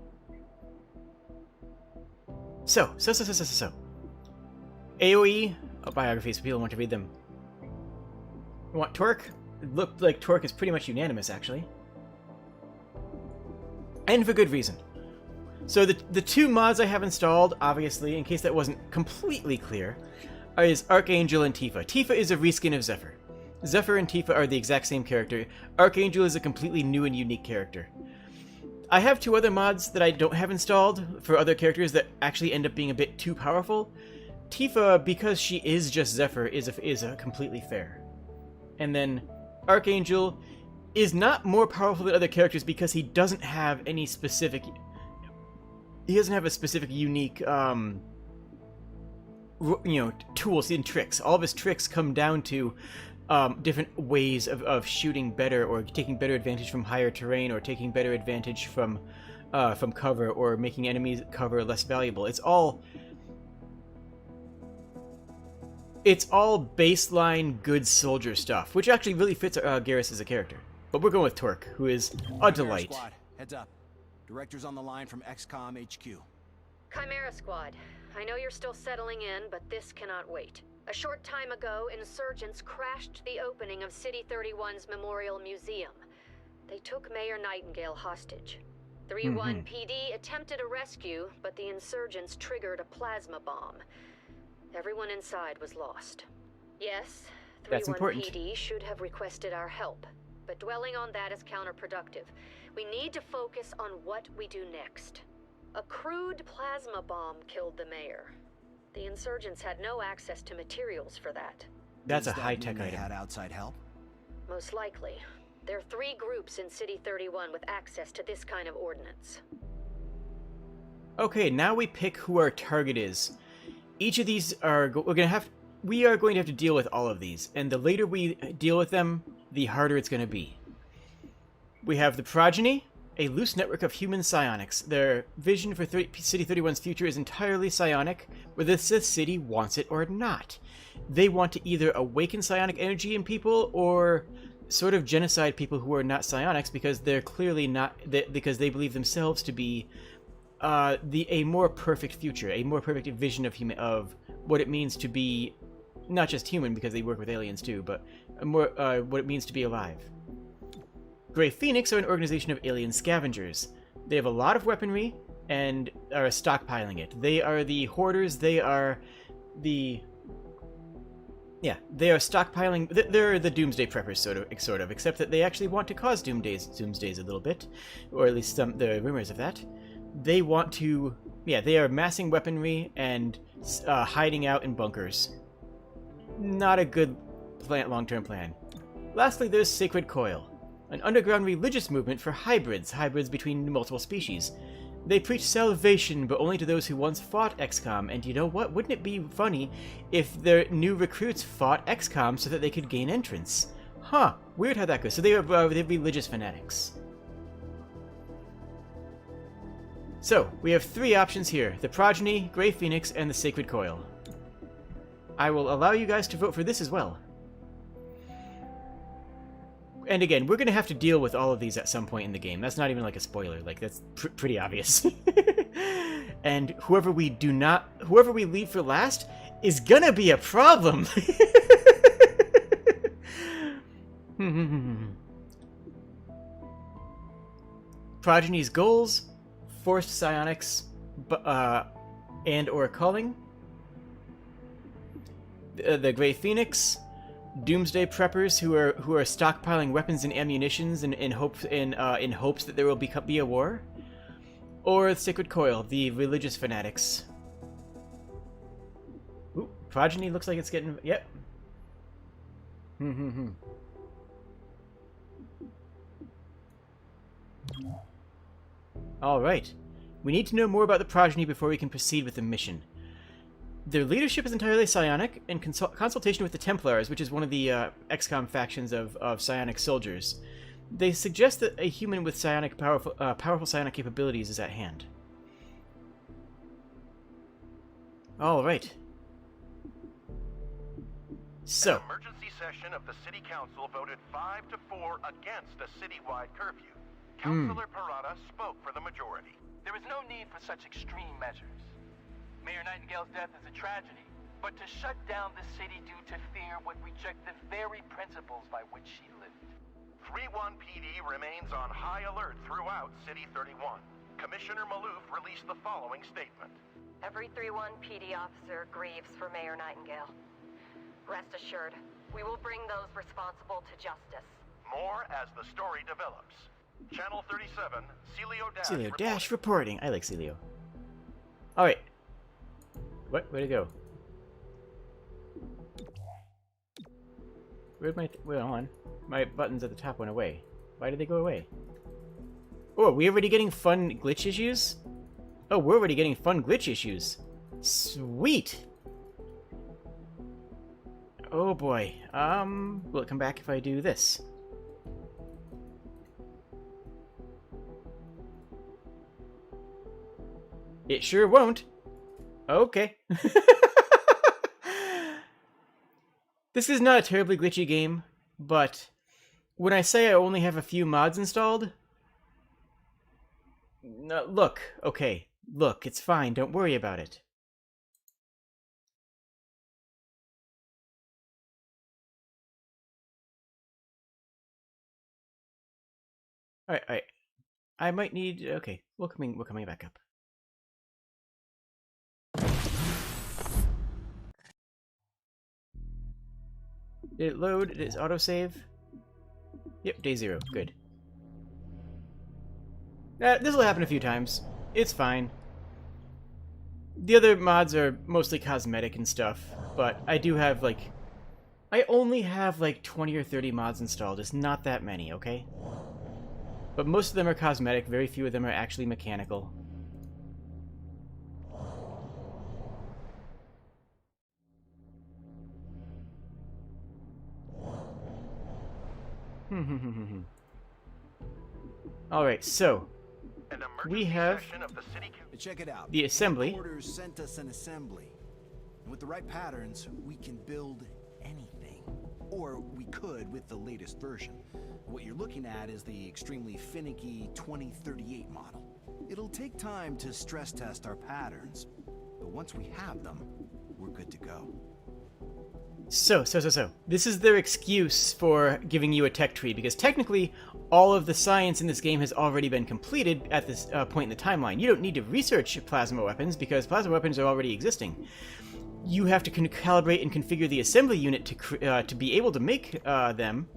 [SPEAKER 1] So. AoE biographies for people who want to read them. You want Torque? It looked like Torque is pretty much unanimous, actually. And for good reason. So the 2 mods I have installed, obviously, in case that wasn't completely clear, is Archangel and Tifa. Tifa is a reskin of Zephyr. Zephyr and Tifa are the exact same character. Archangel is a completely new and unique character. I have 2 other mods that I don't have installed for other characters that actually end up being a bit too powerful. Tifa, because she is just Zephyr, is completely fair. And then Archangel is not more powerful than other characters because he doesn't have any specific... He doesn't have a specific unique, tools and tricks. All of his tricks come down to different ways of shooting better, or taking better advantage from higher terrain, or taking better advantage from cover, or making enemies' cover less valuable. It's all baseline good soldier stuff, which actually really fits Garris as a character. But we're going with Torque, who is a delight.
[SPEAKER 13] Squad, heads up. Director's on the line from XCOM HQ.
[SPEAKER 14] Chimera Squad, I know you're still settling in, but this cannot wait. A short time ago, insurgents crashed the opening of City 31's Memorial Museum. They took Mayor Nightingale hostage. 3-1 PD attempted a rescue, but the insurgents triggered a plasma bomb. Everyone inside was lost. Yes, 3-1 PD should have requested our help, but dwelling on that is counterproductive. We need to focus on what we do next. A crude plasma bomb killed the mayor. The insurgents had no access to materials for that.
[SPEAKER 1] That's a high-tech item.
[SPEAKER 13] They had outside help?
[SPEAKER 14] Most likely. There are 3 groups in City 31 with access to this kind of ordnance.
[SPEAKER 1] Okay, now we pick who our target is. Each of these are we are going to have to deal with all of these, and the later we deal with them, the harder it's going to be. We have the Progeny, a loose network of human psionics. Their vision for City 31's future is entirely psionic, whether the city wants it or not. They want to either awaken psionic energy in people or sort of genocide people who are not psionics because they're clearly not, because they believe themselves to be a more perfect future, a more perfect vision of what it means to be not just human, because they work with aliens too, but more what it means to be alive. Grey Phoenix are an organization of alien scavengers. They have a lot of weaponry and are stockpiling it. They are the hoarders. They are stockpiling. They're the doomsday preppers, sort of, except that they actually want to cause doomsdays a little bit, or at least the rumors of that. They want to, they are amassing weaponry and hiding out in bunkers. Not a good long-term plan. Lastly, there's Sacred Coil, an underground religious movement for hybrids between multiple species. They preach salvation, but only to those who once fought XCOM, and you know what? Wouldn't it be funny if their new recruits fought XCOM so that they could gain entrance? Huh, weird how that goes. So they're religious fanatics. So, we have 3 options here: the Progeny, Grey Phoenix, and the Sacred Coil. I will allow you guys to vote for this as well. And again, we're going to have to deal with all of these at some point in the game. That's not even like a spoiler. Like, that's pretty obvious. And whoever we leave for last is going to be a problem. Progeny's goals: forced psionics and or culling. The Grey Phoenix: doomsday preppers who are stockpiling weapons and ammunitions in hopes that there will be a war. Or the Sacred Coil, the religious fanatics. Ooh, Progeny looks like it's getting... Yep. Alright. We need to know more about the Progeny before we can proceed with the mission. Their leadership is entirely psionic, and consultation with the Templars, which is one of the XCOM factions of psionic soldiers. They suggest that a human with powerful psionic capabilities is at hand. Alright. So.
[SPEAKER 11] An emergency session of the City Council voted 5-4 against a citywide curfew. Councilor Parada spoke for the majority.
[SPEAKER 8] There is no need for such extreme measures. Mayor Nightingale's death is a tragedy, but to shut down the city due to fear would reject the very principles by which she lived.
[SPEAKER 11] 3-1 PD remains on high alert throughout City 31. Commissioner Maloof released the following statement.
[SPEAKER 14] Every 3-1 PD officer grieves for Mayor Nightingale. Rest assured, we will bring those responsible to justice.
[SPEAKER 11] More as the story develops. Channel 37,
[SPEAKER 1] Celio Dash reporting. I like Celio. Alright. What? Where'd it go? Where'd my... Wait, hold on. My buttons at the top went away. Why did they go away? Oh, are we already getting fun glitch issues? Oh, we're already getting fun glitch issues. Sweet! Oh boy. Will it come back if I do this? It sure won't. Okay. This is not a terribly glitchy game, but when I say I only have a few mods installed... No, look, okay. Look, it's fine. Don't worry about it. Alright. I might need... Okay, we're coming back up. Did it load? Did it autosave? Yep, day 0. Good. This will happen a few times. It's fine. The other mods are mostly cosmetic and stuff, but I do have, like... I only have like 20 or 30 mods installed. It's not that many, okay? But most of them are cosmetic. Very few of them are actually mechanical. Alright, so we have
[SPEAKER 13] Check it out.
[SPEAKER 1] the assembly.
[SPEAKER 13] Headquarters sent us an assembly. And with the right patterns, we can build anything. Or we could with the latest version. What you're looking at is the extremely finicky 2038 model. It'll take time to stress test our patterns, but once we have them, we're good to go.
[SPEAKER 1] So. This is their excuse for giving you a tech tree, because technically, all of the science in this game has already been completed at this point in the timeline. You don't need to research plasma weapons, because plasma weapons are already existing. You have to calibrate and configure the assembly unit to be able to make them.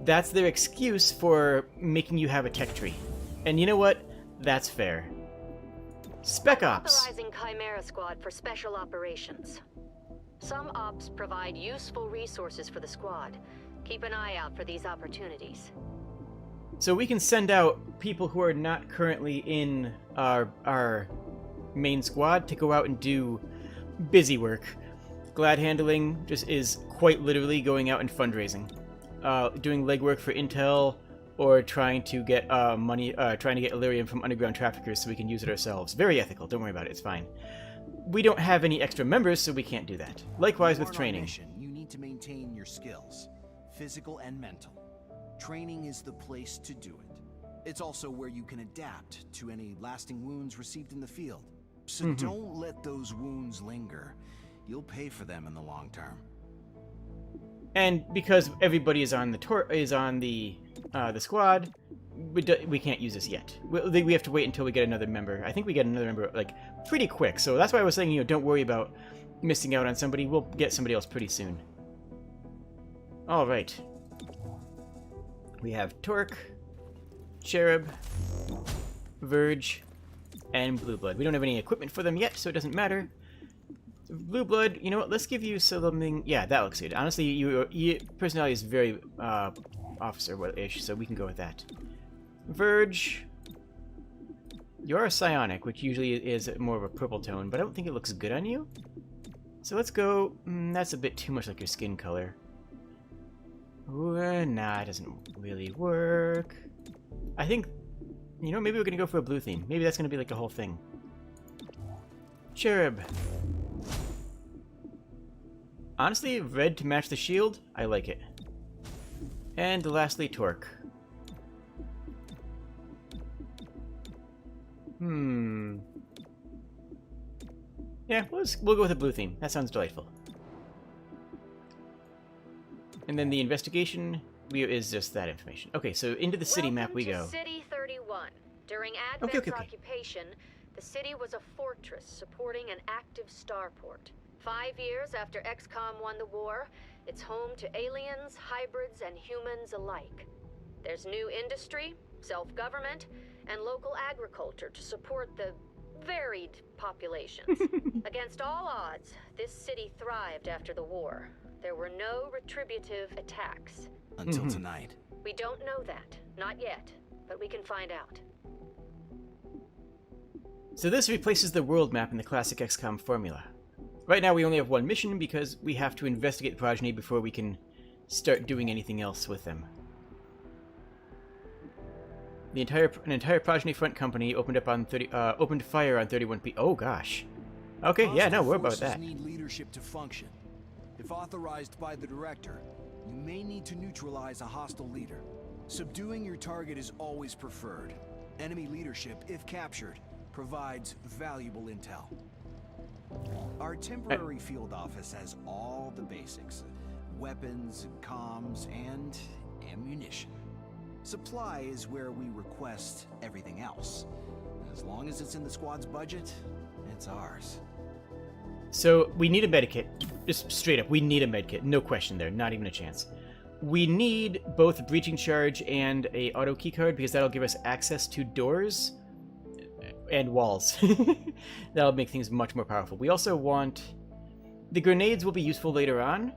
[SPEAKER 1] That's their excuse for making you have a tech tree. And you know what? That's fair. Spec Ops.
[SPEAKER 14] Authorizing Chimera Squad for special operations. Some ops provide useful resources for the squad. Keep an eye out for these opportunities.
[SPEAKER 1] So we can send out people who are not currently in our main squad to go out and do busy work. Glad handling just is quite literally going out and fundraising. Doing legwork for intel, or trying to get money, trying to get Illyrium from underground traffickers so we can use it ourselves. Very ethical, don't worry about it, it's fine. We don't have any extra members, so we can't do that. Likewise with training.
[SPEAKER 13] You need to maintain your skills, physical and mental. Training is the place to do it. It's also where you can adapt to any lasting wounds received in the field. So don't let those wounds linger. You'll pay for them in the long term.
[SPEAKER 1] And because everybody is on the squad, we can't use this yet. We have to wait until we get another member. I think we get another member like pretty quick. So that's why I was saying, don't worry about missing out on somebody. We'll get somebody else pretty soon. All right. We have Torque, Cherub, Verge, and Blue Blood. We don't have any equipment for them yet, so it doesn't matter. Blue Blood, you know what? Let's give you something. Yeah, that looks good. Honestly, your personality is very officer-ish, so we can go with that. Verge, you're a psionic, which usually is more of a purple tone, but I don't think it looks good on you. So let's go. That's a bit too much like your skin color. Ooh, nah, it doesn't really work. I think, maybe we're gonna go for a blue theme. Maybe that's gonna be like the whole thing. Cherub. Honestly, red to match the shield, I like it. And lastly, Torque. Yeah, we'll go with a blue theme. That sounds delightful. And then the investigation is just that information. Okay, so into the city map we go.
[SPEAKER 14] City 31. During Advent's occupation, the city was a fortress supporting an active starport. 5 years after XCOM won the war, it's home to aliens, hybrids, and humans alike. There's new industry, self-government, and local agriculture to support the varied populations. Against all odds, this city thrived after the war. There were no retributive attacks.
[SPEAKER 13] Until tonight.
[SPEAKER 14] We don't know that. Not yet. But we can find out.
[SPEAKER 1] So this replaces the world map in the classic XCOM formula. Right now we only have one mission because we have to investigate the progeny before we can start doing anything else with them. An entire progeny front company opened fire on 31P. Oh gosh. Okay, yeah, no, we're about that.
[SPEAKER 13] Need leadership to function. If authorized by the director, you may need to neutralize a hostile leader. Subduing your target is always preferred. Enemy leadership, if captured, provides valuable intel. Our temporary field office has all the basics. Weapons, comms, and ammunition. Supply is where we request everything else. As long as it's in the squad's budget, it's ours.
[SPEAKER 1] So, we need a medikit. Just straight up, we need a medkit. No question there, not even a chance. We need both a breaching charge and a auto keycard because that'll give us access to doors and walls. That'll make things much more powerful. We also want... The grenades will be useful later on,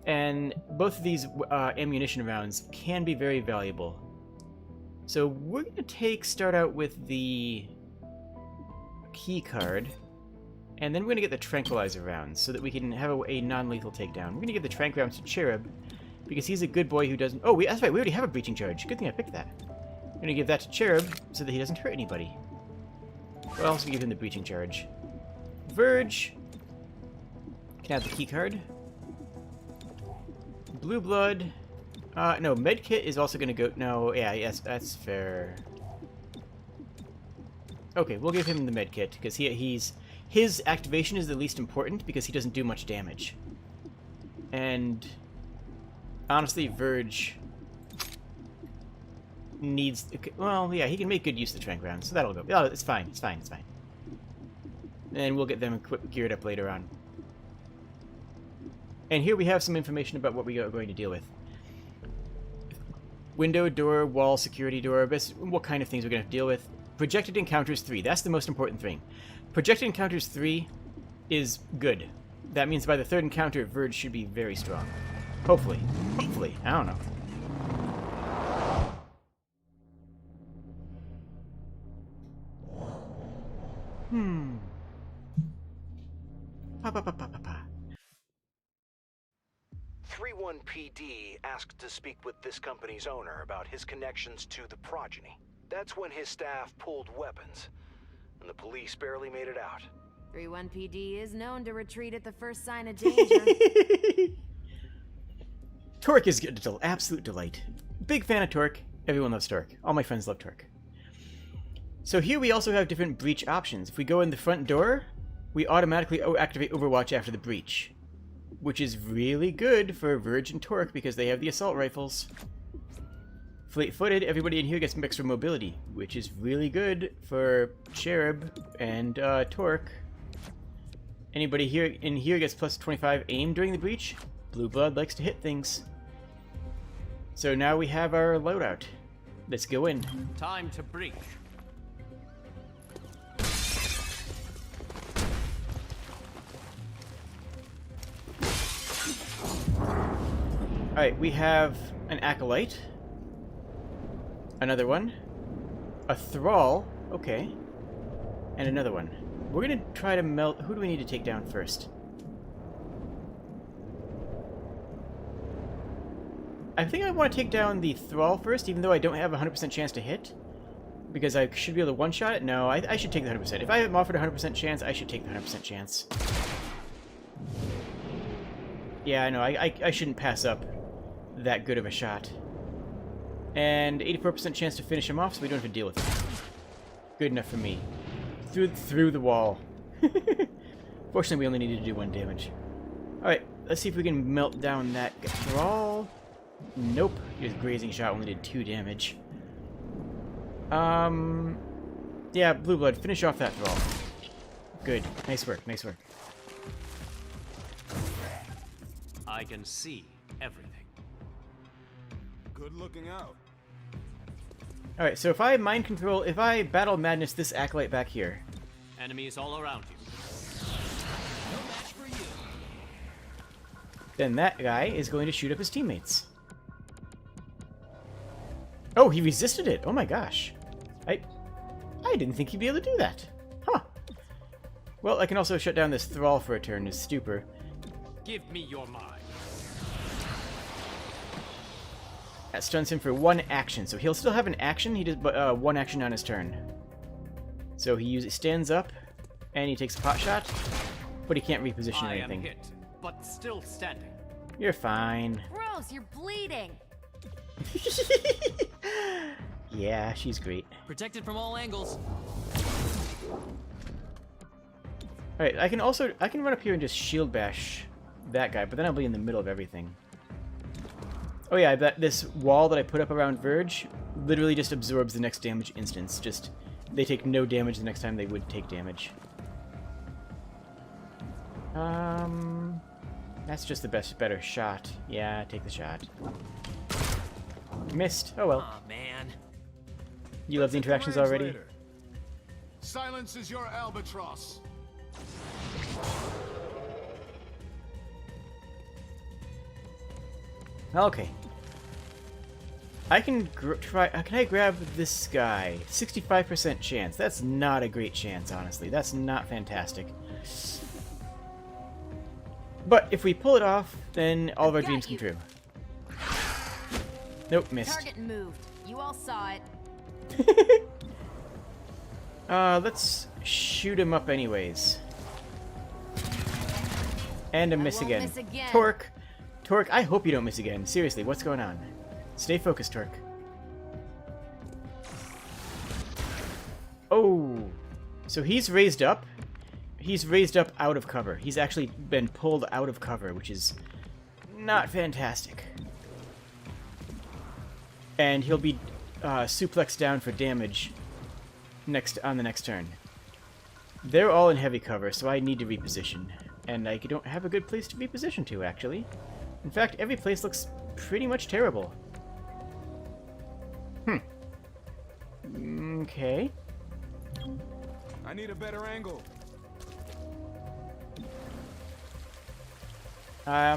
[SPEAKER 1] And both of these ammunition rounds can be very valuable. So we're going to start out with the key card, and then we're going to get the tranquilizer rounds so that we can have a non-lethal takedown. We're going to give the tranq rounds to Cherub because he's a good boy who doesn't... Oh, that's right, we already have a breaching charge. Good thing I picked that. I'm going to give that to Cherub so that he doesn't hurt anybody. We'll also give him the breaching charge. Verge can have the key card. Blue blood. No, medkit is also going to go... No, yeah, yes, that's fair. Okay, we'll give him the medkit because his activation is the least important because he doesn't do much damage. And honestly, Verge needs... Well, yeah, he can make good use of the tranq round, so that'll go. Oh, it's fine, it's fine, it's fine. And we'll get them geared up later on. And here we have some information about what we are going to deal with. Window, door, wall, security door, what kind of things we're going to have to deal with. Projected encounters 3, that's the most important thing. Projected encounters 3 is good. That means by the third encounter, Verge should be very strong. Hopefully. Hopefully. I don't know. Pa.
[SPEAKER 5] 3-1 PD asked to speak with this company's owner about his connections to the progeny. That's when his staff pulled weapons, and the police barely made it out.
[SPEAKER 3] 3-1 PD is known to retreat at the first sign of danger.
[SPEAKER 1] Torque is an absolute delight. Big fan of Torque. Everyone loves Torque. All my friends love Torque. So here we also have different breach options. If we go in the front door, we automatically activate Overwatch after the breach, which is really good for Verge and Torque because they have the assault rifles. Fleet-footed, everybody in here gets some extra mobility, which is really good for Cherub and Torque. Anybody here in here gets plus 25 aim during the breach. Blue blood likes to hit things. So now we have our loadout. Let's go in.
[SPEAKER 7] Time to breach.
[SPEAKER 1] Alright, we have an Acolyte. Another one. A Thrall. Okay. And another one. We're gonna try to melt... Who do we need to take down first? I think I want to take down the Thrall first, even though I don't have a 100% chance to hit. Because I should be able to one-shot it? No, I should take the 100%. If I am offered a 100% chance, I should take the 100% chance. Yeah, I know. I shouldn't pass up that good of a shot. And 84% chance to finish him off, so we don't have to deal with it. Good enough for me. Through the wall. Fortunately, we only needed to do 1 damage. Alright, let's see if we can melt down that Thrall. Nope. His grazing shot only did 2 damage. Yeah, Blue Blood, finish off that Thrall. Good. Nice work, nice work.
[SPEAKER 7] I can see everything.
[SPEAKER 13] Good looking out.
[SPEAKER 1] Alright, so if I mind control, if I battle madness this Acolyte back here.
[SPEAKER 7] Enemies all around you. No match for you.
[SPEAKER 1] Then that guy is going to shoot up his teammates. Oh, he resisted it. Oh my gosh. I didn't think he'd be able to do that. Huh. Well, I can also shut down this Thrall for a turn, this Stupor.
[SPEAKER 7] Give me your mind.
[SPEAKER 1] That stuns him for 1 action, so he'll still have an action. He does 1 action on his turn. So he stands up, and he takes a pot shot, but he can't reposition or anything.
[SPEAKER 7] I am hit, but still standing.
[SPEAKER 1] You're fine.
[SPEAKER 3] Gross, you're bleeding.
[SPEAKER 1] Yeah, she's great.
[SPEAKER 4] Protected from all angles.
[SPEAKER 1] Alright, I can run up here and just shield bash that guy, but then I'll be in the middle of everything. Oh yeah, this wall that I put up around Verge literally just absorbs the next damage instance. Just, they take no damage the next time they would take damage. That's just the better shot. Yeah, take the shot. Missed. Oh well.
[SPEAKER 4] Aw, man.
[SPEAKER 1] You love the interactions already?
[SPEAKER 12] Silence is your albatross.
[SPEAKER 1] Okay. I can try. Can I grab this guy? 65% chance. That's not a great chance, honestly. That's not fantastic. But if we pull it off, then all of our dreams come true. Nope, missed.
[SPEAKER 15] Target moved. You all saw it.
[SPEAKER 1] Let's shoot him up anyways. And a miss again. Torque! Torque, I hope you don't miss again. Seriously, what's going on? Stay focused, Torque. Oh! So he's raised up. He's raised up out of cover. He's actually been pulled out of cover, which is not fantastic. And he'll be suplexed down for damage on the next turn. They're all in heavy cover, so I need to reposition. And I don't have a good place to reposition to, actually. In fact, every place looks pretty much terrible. Okay.
[SPEAKER 16] I need a better angle.
[SPEAKER 1] I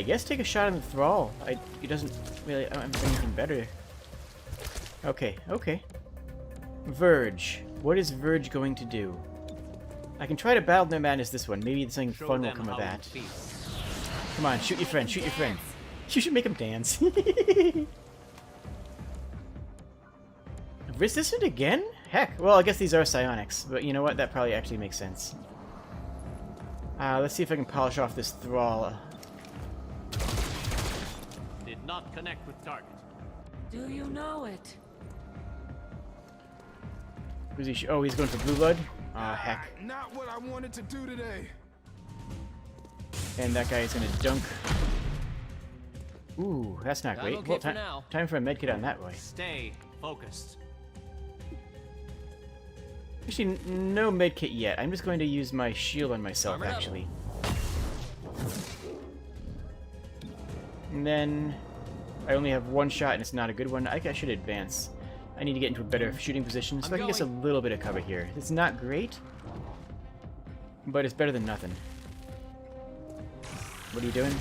[SPEAKER 1] guess take a shot on the Thrall. He doesn't really. I don't have anything better. Okay, okay. Verge. What is Verge going to do? I can try to battle their madness this one. Maybe something fun will come of that. Come on, shoot your friend, shoot your friend. You should make him dance. Resistant again? Heck, well, I guess these are psionics, but you know what? That probably actually makes sense. Let's see if I can polish off this Thrall.
[SPEAKER 7] Did not connect with target.
[SPEAKER 3] Do you know it?
[SPEAKER 1] Who's he? Oh, he's going for blue blood? Ah, heck.
[SPEAKER 16] Not what I wanted to do today.
[SPEAKER 1] And that guy is gonna dunk. Ooh, that's not great.
[SPEAKER 4] Okay
[SPEAKER 1] Well, time for a medkit on that way.
[SPEAKER 7] Stay focused.
[SPEAKER 1] Actually, no medkit yet. I'm just going to use my shield on myself, actually. And then I only have one shot, and it's not a good one. I think I should advance. I need to get into a better shooting position, so I can get a little bit of cover here. It's not great, but it's better than nothing. What are you doing?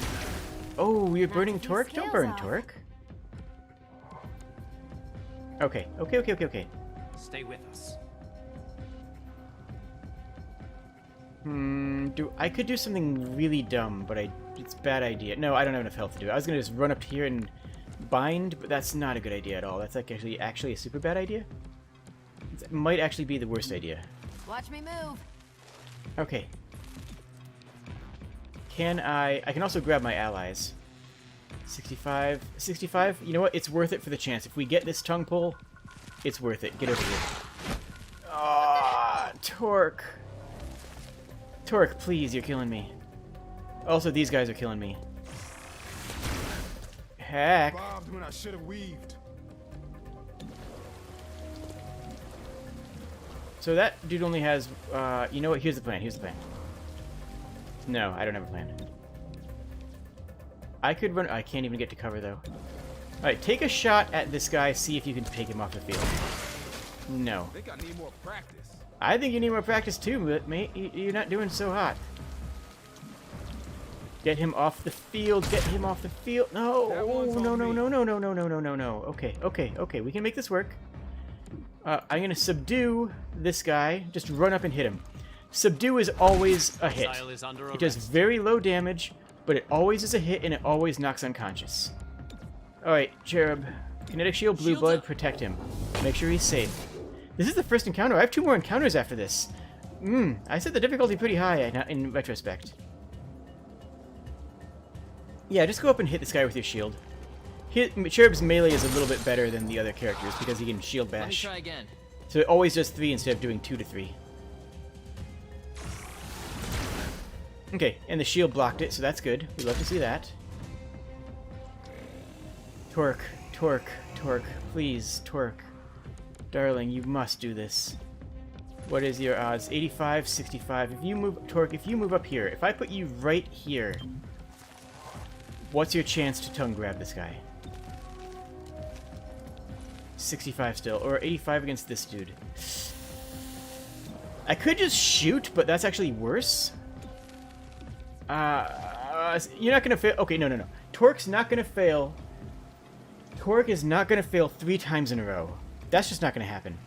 [SPEAKER 1] Oh, you're burning Torque? Don't burn Torque. Okay, okay, okay, okay, okay.
[SPEAKER 7] Stay with us.
[SPEAKER 1] I could do something really dumb, but it's a bad idea. No, I don't have enough health to do it. I was gonna just run up here and bind, but that's not a good idea at all. That's like actually a super bad idea. It might actually be the worst idea.
[SPEAKER 15] Watch me move.
[SPEAKER 1] Okay. I can also grab my allies. 65. 65? You know what? It's worth it for the chance. If we get this tongue pull, it's worth it. Get over here. Ah, Torque. Torque, please, you're killing me. Also, these guys are killing me. Heck.
[SPEAKER 16] Bobbed when I should have weaved.
[SPEAKER 1] So that dude only has, you know what? Here's the plan. Here's the plan. No, I don't have a plan. I could run. I can't even get to cover, though. Alright, take a shot at this guy. See if you can take him off the field. No.
[SPEAKER 16] I think I need more practice.
[SPEAKER 1] I think you need more practice, too, but mate, you're not doing so hot. Get him off the field. Get him off the field. No. Oh, no, no, no, no, no, no, no, no, no, no. Okay, okay, okay. We can make this work. I'm going to subdue this guy. Just run up and hit him. Subdue is always a hit. It does very low damage, but it always is a hit, and it always knocks unconscious. Alright, Cherub. Kinetic Shield, Blue Blood, protect him. Make sure he's safe. This is the first encounter. I have 2 more encounters after this. I set the difficulty pretty high in retrospect. Yeah, just go up and hit this guy with your shield. Cherub's melee is a little bit better than the other characters because he can shield bash.
[SPEAKER 4] Let me try again.
[SPEAKER 1] So it always does 3 instead of doing 2 to 3. Okay, and the shield blocked it, so that's good. We love to see that. Torque, Torque, Torque. Please, Torque. Darling, you must do this. What is your odds? 85, 65. If you move, Torque, if you move up here, if I put you right here, what's your chance to tongue grab this guy? 65 still, or 85 against this dude. I could just shoot, but that's actually worse. You're not gonna fail. Okay, no, no, no. Torque's not gonna fail. Torque is not gonna fail 3 times in a row. That's just not gonna happen.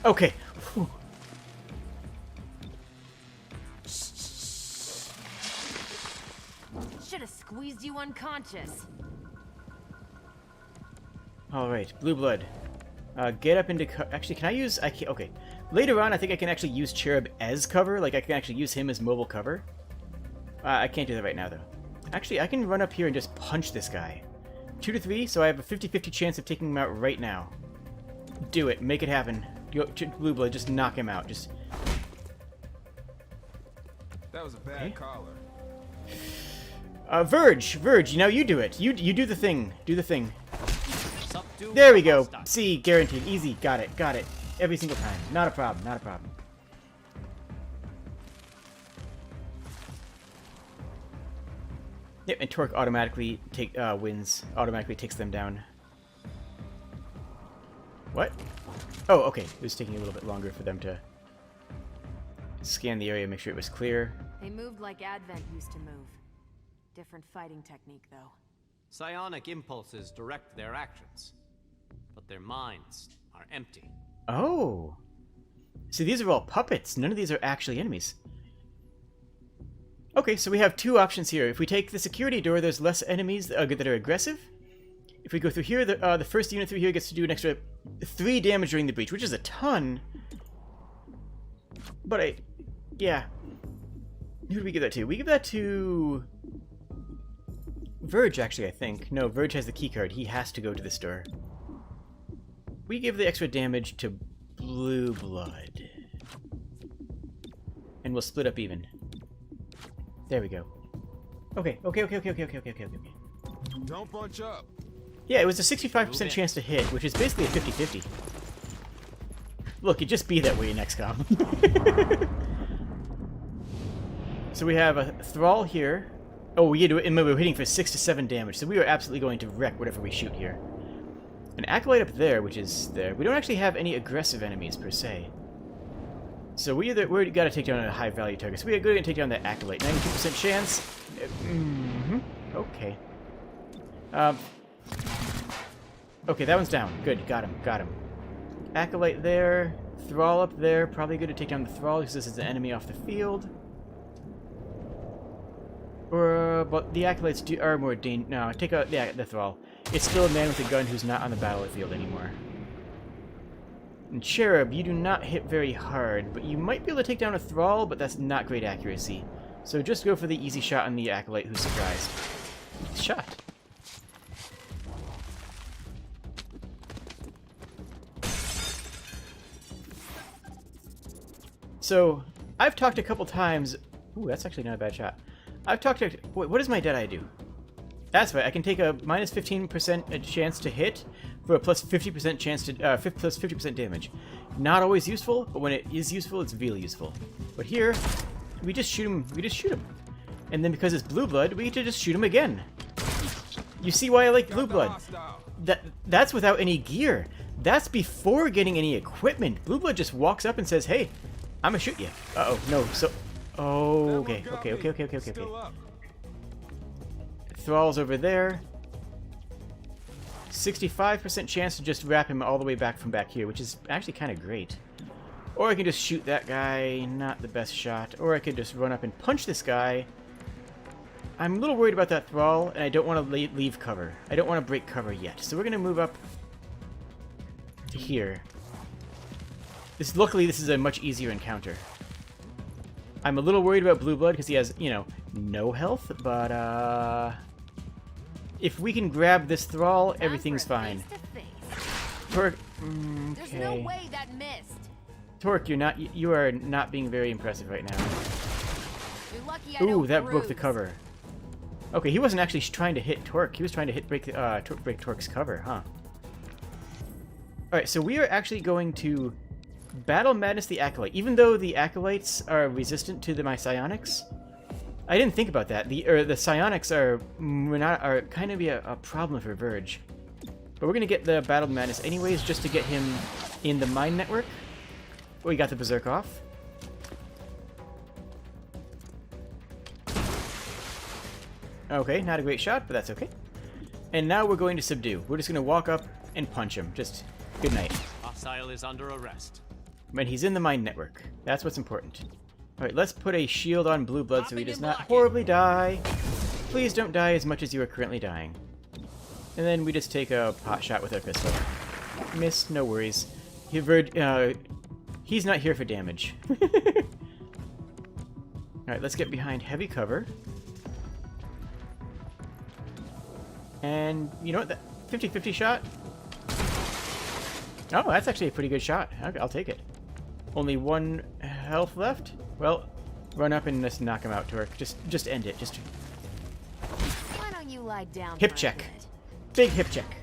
[SPEAKER 1] Okay. Whew.
[SPEAKER 15] Should have squeezed you unconscious.
[SPEAKER 1] Alright, blue blood. Get up into... Actually, can I use... Okay. Later on, I think I can actually use Cherub as cover. Like, I can actually use him as mobile cover. I can't do that right now, though. Actually, I can run up here and just punch this guy. 2 to 3, so I have a 50-50 chance of taking him out right now. Do it. Make it happen. Blue blood, just knock him out. Just...
[SPEAKER 16] That was a bad collar.
[SPEAKER 1] Verge, you know, you do it. You do the thing. Do the thing. There we go. See, guaranteed. Easy. Got it. Got it. Every single time. Not a problem. Not a problem. Yep, and Torque automatically wins. Automatically takes them down. What? Oh, okay. It was taking a little bit longer for them to scan the area, make sure it was clear.
[SPEAKER 15] They moved like Advent used to move. Different fighting technique, though.
[SPEAKER 7] Psionic impulses direct their actions, but their minds are empty.
[SPEAKER 1] Oh. See, these are all puppets. None of these are actually enemies. Okay, so we have 2 options here. If we take the security door, there's less enemies that are aggressive. If we go through here, the first unit through here gets to do an extra 3 damage during the breach, which is a ton. But yeah. Who do we give that to? We give that to... Verge, actually, I think. No, Verge has the keycard. He has to go to this door. We give the extra damage to Blue Blood. And we'll split up even. There we go. Okay.
[SPEAKER 16] Don't bunch up.
[SPEAKER 1] Yeah, it was a 65% chance to hit, which is basically a 50-50. Look, it just be that way in XCOM. So we have a Thrall here. Oh, we were hitting for 6 to 7 damage, so we are absolutely going to wreck whatever we shoot here. An Acolyte up there, which is there. We don't actually have any aggressive enemies, per se. So we're got to take down a high-value target. So we're going to take down that Acolyte. 92% chance. Okay. Okay, that one's down. Good, got him. Acolyte there. Thrall up there. Probably good to take down the Thrall, because this is an enemy off the field. But the Acolytes are more dangerous. No, take out the Thrall. It's still a man with a gun who's not on the battlefield anymore. And Cherub, you do not hit very hard, but you might be able to take down a Thrall, but that's not great accuracy. So just go for the easy shot on the Acolyte who's surprised. Shot. So, I've talked a couple times... Ooh, that's actually not a bad shot. I've talked to... Wait, what does my Deadeye do? That's right, I can take a minus 15% chance to hit for a plus 50% chance to... plus 50% damage. Not always useful, but when it is useful, it's really useful. But here, we just shoot him. And then because it's Blue Blood, we get to just shoot him again. You see why I like Blue Blood? That's without any gear. That's before getting any equipment. Blue Blood just walks up and says, hey, I'm gonna shoot you. Uh-oh, no, so... Okay. Thrall's over there. 65% chance to just wrap him all the way back from back here, which is actually kind of great. Or I can just shoot that guy, not the best shot. Or I could just run up and punch this guy. I'm a little worried about that Thrall, and I don't want to leave cover. I don't want to break cover yet. So we're going to move up to here. Luckily, this is a much easier encounter. I'm a little worried about Blue Blood because he has, you know, no health, but, if we can grab this Thrall, everything's fine. Torque,
[SPEAKER 15] There's no way that missed.
[SPEAKER 1] Torque, you are not being very impressive right now.
[SPEAKER 15] You're lucky I
[SPEAKER 1] Ooh, that broke the cover. Okay, he wasn't actually trying to hit Torque. He was trying to break Torque's cover, huh? Alright, so we are actually going to Battle Madness the Acolyte. Even though the Acolytes are resistant to my psionics, I didn't think about that. The psionics are kind of a problem for Verge. But we're gonna get the Battle Madness anyways, just to get him in the mine network. We got the Berserk off. Okay, not a great shot, but that's okay. And now we're going to subdue. We're just going to walk up and punch him. Just good night.
[SPEAKER 7] Hostile is under arrest.
[SPEAKER 1] But he's in the mine network. That's what's important. Alright, let's put a shield on Blue Blood so he does not horribly die. Please don't die as much as you are currently dying. And then we just take a pot shot with our pistol. Miss, no worries. He's not here for damage. Alright, let's get behind heavy cover. And, you know what, that 50-50 shot? Oh, that's actually a pretty good shot. I'll take it. Only 1 health left? Well, run up and just knock him out, Torque. Just end it. Just
[SPEAKER 15] Why don't you lie down?
[SPEAKER 1] hip check. Big hip check.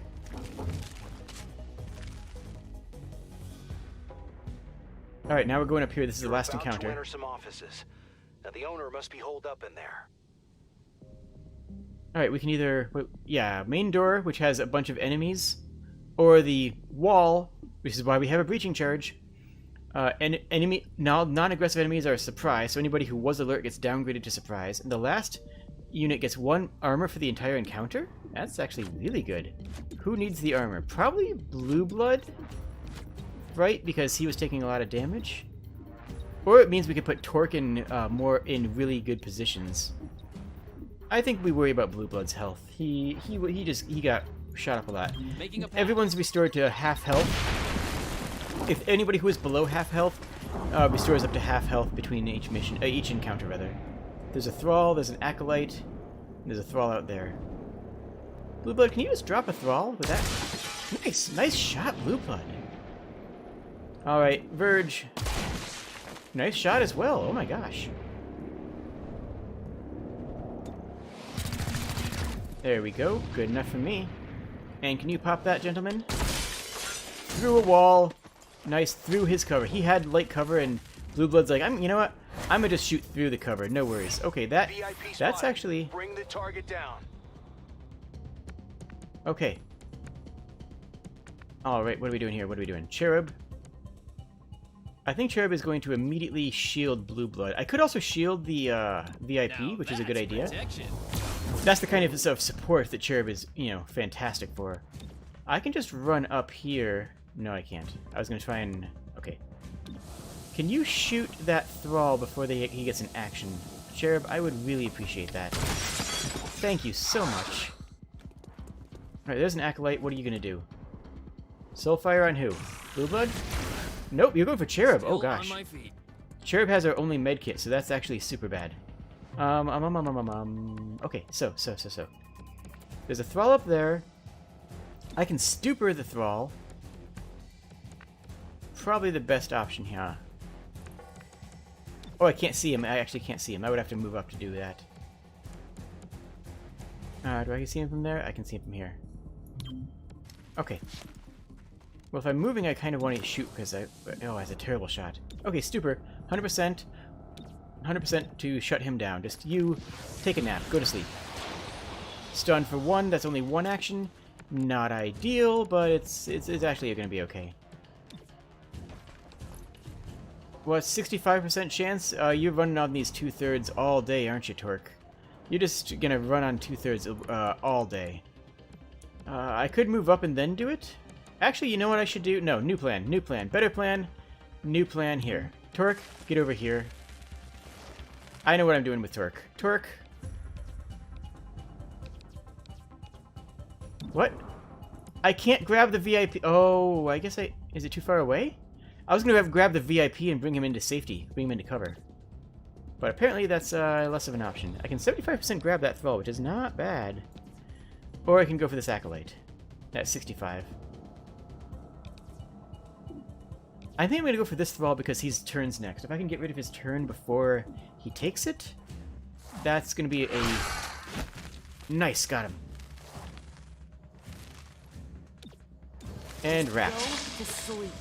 [SPEAKER 1] Alright, now we're going up here. This is the last encounter.
[SPEAKER 5] To enter some offices. Now the owner must be holed up in there.
[SPEAKER 1] Alright, we can either... Yeah, main door, which has a bunch of enemies, or the wall, which is why we have a breaching charge. Non-aggressive enemies are a surprise, so anybody who was alert gets downgraded to surprise. And the last unit gets 1 armor for the entire encounter? That's actually really good. Who needs the armor? Probably Blue Blood, right? Because he was taking a lot of damage. Or it means we could put Torque in more in really good positions. I think we worry about Blue Blood's health. He got shot up a lot. Everyone's restored to half health. If anybody who is below half health restores up to half health between each encounter rather. There's a Thrall, there's an Acolyte, and there's a Thrall out there. Blue Blood, can you just drop a Thrall with that? Nice shot, Blue Blood. Alright, Verge. Nice shot as well, oh my gosh. There we go, good enough for me. And can you pop that, gentleman? Through a wall. Nice, through his cover. He had light cover, and Blue Blood's like, you know what? I'm gonna just shoot through the cover, no worries. Okay, that's actually...
[SPEAKER 5] Bring the target down.
[SPEAKER 1] Okay. Alright, what are we doing here? What are we doing? Cherub. I think Cherub is going to immediately shield Blue Blood. I could also shield the VIP, which is a good idea. That's the kind of support that Cherub is, fantastic for. I can just run up here. No, I can't. I was going to try and... Okay. Can you shoot that Thrall before he gets an action? Cherub, I would really appreciate that. Thank you so much. Alright, there's an Acolyte. What are you going to do? Soulfire on who? Blue Blood? Nope, you're going for Cherub. Oh, gosh. Cherub has our only medkit, so that's actually super bad. Okay, so. There's a Thrall up there. I can stupor the Thrall. Probably the best option here. Oh, I can't see him. I actually can't see him. I would have to move up to do that. Do I see him from there? I can see him from here. Okay. Well, if I'm moving, I kind of want to shoot because that's a terrible shot. Okay, stupor. 100%. 100% to shut him down. Just you take a nap. Go to sleep. Stun for 1. That's only 1 action. Not ideal, but it's actually going to be okay. Well, 65% chance? You're running on these 2/3 all day, aren't you, Torque? You're just going to run on 2/3 all day. I could move up and then do it. Actually, you know what I should do? No, new plan. Better plan. New plan here. Torque, get over here. I know what I'm doing with Torque. Torque. What? I can't grab the VIP. Oh, I guess is it too far away? I was going to grab the VIP and bring him into safety. Bring him into cover. But apparently that's less of an option. I can 75% grab that Thrall, which is not bad. Or I can go for this Acolyte. That's 65. I think I'm going to go for this Thrall because his turn's next. If I can get rid of his turn before he takes it, that's going to be a... Nice, got him. And wrap.
[SPEAKER 15] Go to sleep.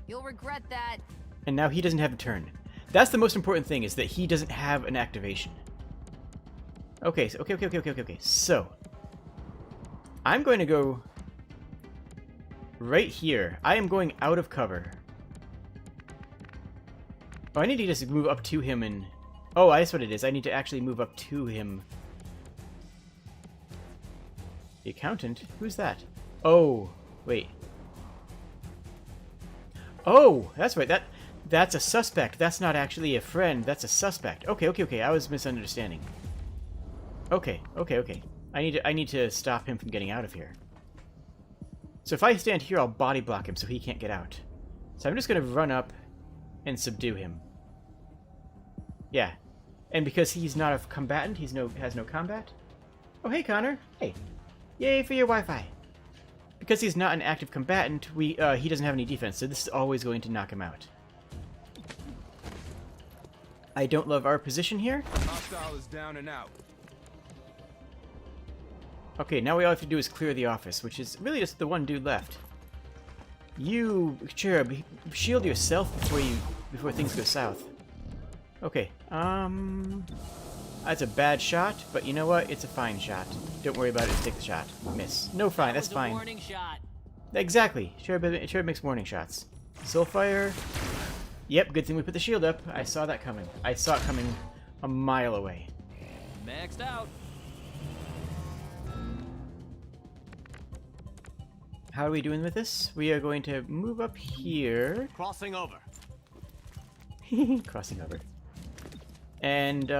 [SPEAKER 15] You'll regret that.
[SPEAKER 1] And now he doesn't have a turn. That's the most important thing, is that he doesn't have an activation. Okay, okay. So, I'm going to go right here. I am going out of cover. Oh, I need to just move up to him and... Oh, that's what it is. I need to actually move up to him The accountant? Who's that? Oh, wait. Oh, that's right. That's a suspect. That's not actually a friend. That's a suspect. Okay. I was misunderstanding. Okay. I need to stop him from getting out of here. So if I stand here, I'll body block him so he can't get out. So I'm just going to run up and subdue him. Yeah. And because he's not a combatant, has no combat. Oh, hey, Connor. Hey. Yay for your Wi-Fi. Because he's not an active combatant, he doesn't have any defense, so this is always going to knock him out. I don't love our position here.
[SPEAKER 16] Hostile is down and out.
[SPEAKER 1] Okay, now all we have to do is clear the office, which is really just the one dude left. You, Cherub, shield yourself before things go south. Okay, that's a bad shot, but you know what? It's a fine shot. Don't worry about it. Just take the shot. Miss. No, fine. That's fine.
[SPEAKER 4] Warning shot.
[SPEAKER 1] Exactly. Cherub makes warning shots. Soulfire. Yep, good thing we put the shield up. I saw that coming. I saw it coming a mile away.
[SPEAKER 4] Maxed out.
[SPEAKER 1] How are we doing with this? We are going to move up here.
[SPEAKER 7] Crossing over.
[SPEAKER 1] Crossing over. And,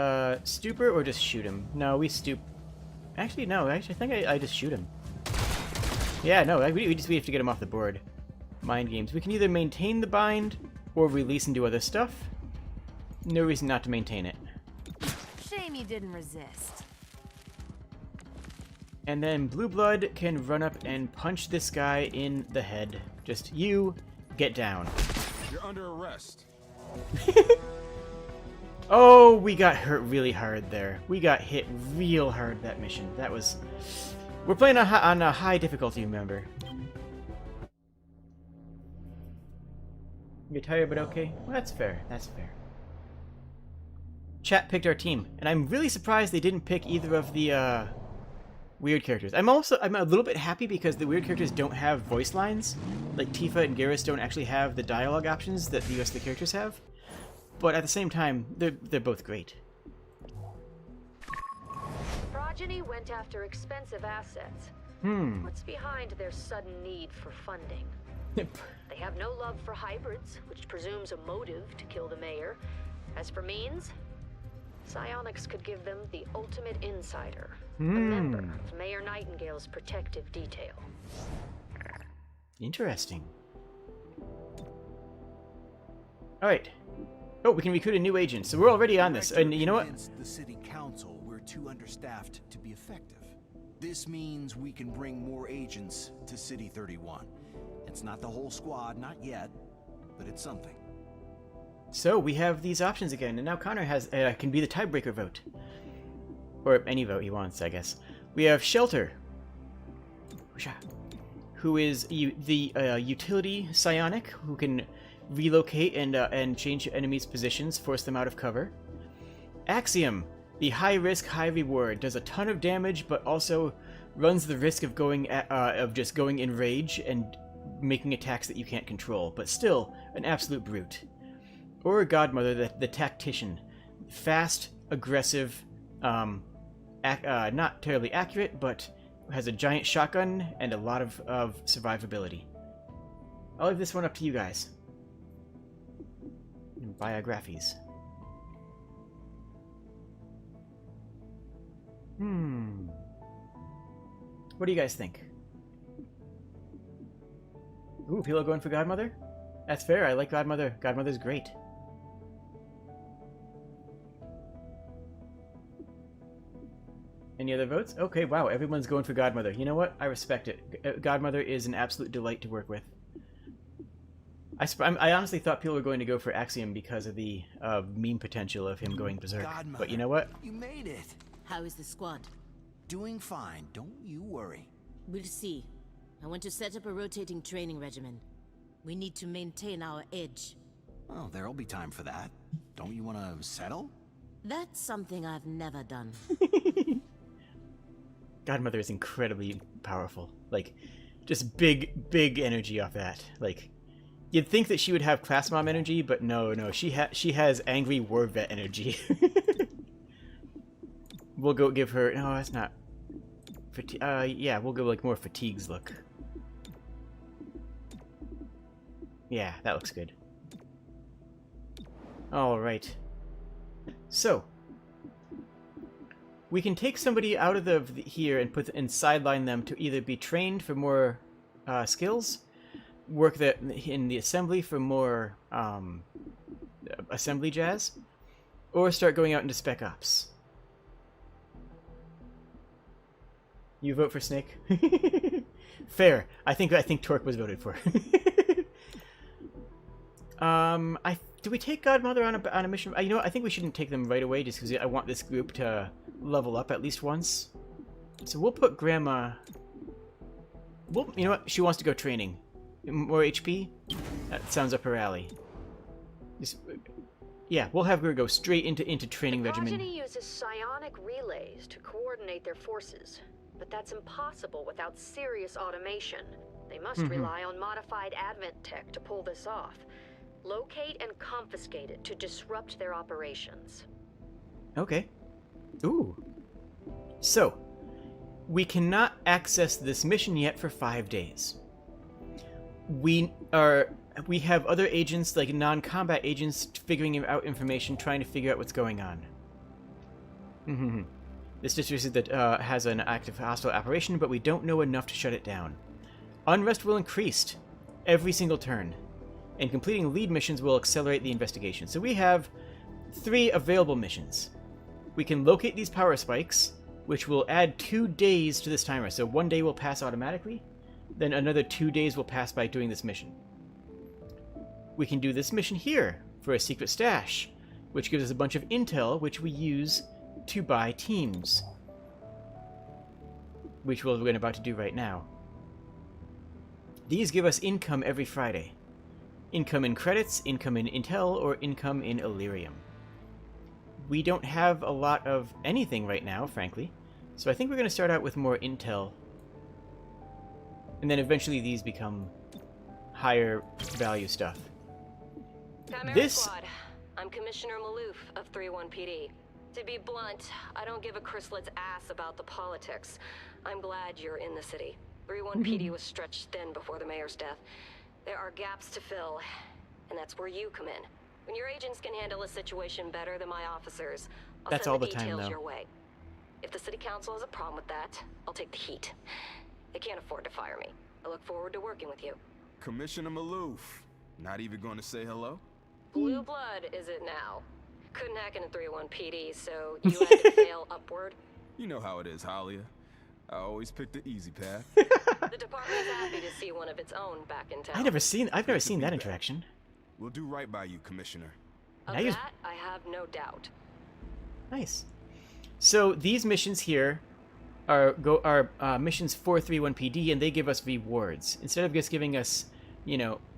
[SPEAKER 1] stupor or just shoot him? No, we stoop. Actually, no. I think I just shoot him. Yeah, no. We have to get him off the board. Mind games. We can either maintain the bind or release and do other stuff. No reason not to maintain it.
[SPEAKER 15] Shame you didn't resist.
[SPEAKER 1] And then Blue Blood can run up and punch this guy in the head. Just you get down.
[SPEAKER 16] You're under arrest.
[SPEAKER 1] Oh, we got hurt really hard there. We got hit real hard that mission. That was... We're playing on a high difficulty, remember. You're tired, but okay? Well, that's fair. That's fair. Chat picked our team, and I'm really surprised they didn't pick either of the, weird characters. I'm a little bit happy because the weird characters don't have voice lines. Like, Tifa and Garris don't actually have the dialogue options that the rest of the characters have. But at the same time, they're both great.
[SPEAKER 14] Progeny went after expensive assets. What's behind their sudden need for funding? They have no love for hybrids, which presumes a motive to kill the mayor. As for means, psionics could give them the ultimate insider, a member of Mayor Nightingale's protective detail.
[SPEAKER 1] Interesting. Alright. Oh, we can recruit a new agent, so we're already on this. And you know what?
[SPEAKER 13] The city council, we're too understaffed to be effective. This means we can bring more agents to City 31. It's not the whole squad, not yet, but it's something.
[SPEAKER 1] So we have these options again, and now Connor has can be the tiebreaker vote. Or any vote he wants, I guess. We have Shelter, who is the utility psionic, who can relocate and change enemies' positions, force them out of cover. Axiom, the high risk, high reward, does a ton of damage, but also runs the risk of just going in rage and making attacks that you can't control, but still an absolute brute. Or Godmother, the tactician, fast, aggressive, not terribly accurate, but has a giant shotgun and a lot of survivability. I'll leave this one up to you guys. Biographies. What do you guys think? Ooh, people are going for Godmother? That's fair, I like Godmother. Godmother's great. Any other votes? Okay, wow, everyone's going for Godmother. You know what? I respect it. Godmother is an absolute delight to work with. I honestly thought people were going to go for Axiom because of the meme potential of him going berserk.
[SPEAKER 13] Godmother,
[SPEAKER 1] but you know what?
[SPEAKER 13] You made it.
[SPEAKER 3] How is the squad?
[SPEAKER 13] Doing fine. Don't you worry.
[SPEAKER 3] We'll see. I want to set up a rotating training regimen. We need to maintain our edge.
[SPEAKER 13] Well, there'll be time for that. Don't you want to settle?
[SPEAKER 3] That's something I've never done.
[SPEAKER 1] Godmother is incredibly powerful. Like, just big energy off that. Like, you'd think that she would have class mom energy, but no, she has angry war vet energy. We'll go give her... No, that's not... yeah, we'll go like more fatigues look. Yeah, that looks good. Alright. So, we can take somebody out of here and sideline them to either be trained for more skills, work in the assembly for more assembly jazz, or start going out into Spec Ops. You vote for Snake? Fair. I think Torque was voted for. Do we take Godmother on a mission? You know what, I think we shouldn't take them right away just because I want this group to level up at least once. So we'll put Grandma... you know what? She wants to go training. More HP? That sounds up her alley. Yeah, we'll have her go straight into training regimen.
[SPEAKER 14] The progeny uses psionic relays to coordinate their forces, but that's impossible without serious automation. They must rely on modified advent tech to pull this off. Locate and confiscate it to disrupt their operations. Okay.
[SPEAKER 1] Ooh. So, we cannot access this mission yet for 5 days. We have other agents, like non-combat agents, figuring out information, trying to figure out what's going on. This district that has an active hostile operation, but we don't know enough to shut it down. Unrest will increase every single turn, and completing lead missions will accelerate the investigation. So we have 3 available missions. We can locate these power spikes, which will add 2 days to this timer. So 1 day will pass automatically, then another 2 days will pass by doing this mission. We can do this mission here for a secret stash, which gives us a bunch of intel, which we use to buy teams, which we're about to do right now. These give us income every Friday. Income in credits, income in intel, or income in Illyrium. We don't have a lot of anything right now, frankly, so I think we're going to start out with more intel, and then eventually these become higher value stuff.
[SPEAKER 14] Chimera Squad, I'm Commissioner Maloof of 31 PD. To be blunt, I don't give a Chryslet's ass about the politics. I'm glad you're in the city. 31 PD was stretched thin before the mayor's death. There are gaps to fill, and that's where you come in. When your agents can handle a situation better than my officers, I'll
[SPEAKER 1] That's
[SPEAKER 14] send
[SPEAKER 1] all
[SPEAKER 14] the
[SPEAKER 1] the time,
[SPEAKER 14] details
[SPEAKER 1] though.
[SPEAKER 14] your way. If the city council has a problem with that, I'll take the heat. They can't afford to fire me. I look forward to working with you.
[SPEAKER 16] Commissioner Maloof. Not even going to say hello?
[SPEAKER 14] Blue blood, is it now? Couldn't hack into 31 PD, so you had to fail upward.
[SPEAKER 16] You know how it is, Halia. I always pick the easy path.
[SPEAKER 14] The department's happy to see one of its own back in town.
[SPEAKER 1] I've never seen that interaction.
[SPEAKER 16] We'll do right by you, Commissioner.
[SPEAKER 14] Of that, I have no doubt.
[SPEAKER 1] Nice. So these missions here are missions for 31 PD, and they give us rewards instead of just giving us,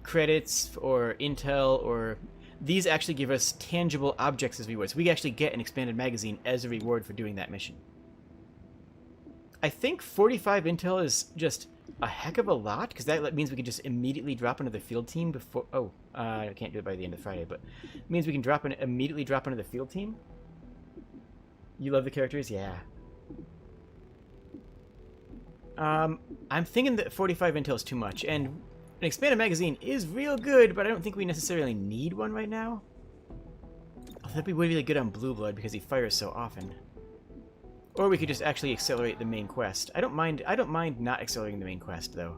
[SPEAKER 1] credits or intel. Or these actually give us tangible objects as rewards. We actually get an expanded magazine as a reward for doing that mission. I think 45 intel is just a heck of a lot, because that means we can just immediately drop into the field team before... Oh, I can't do it by the end of Friday, but it means we can immediately drop into the field team. You love the characters? Yeah. I'm thinking that 45 intel is too much, and an expanded magazine is real good, but I don't think we necessarily need one right now. Although that'd be really good on Blue Blood, because he fires so often. Or we could just actually accelerate the main quest. I don't mind not accelerating the main quest, though.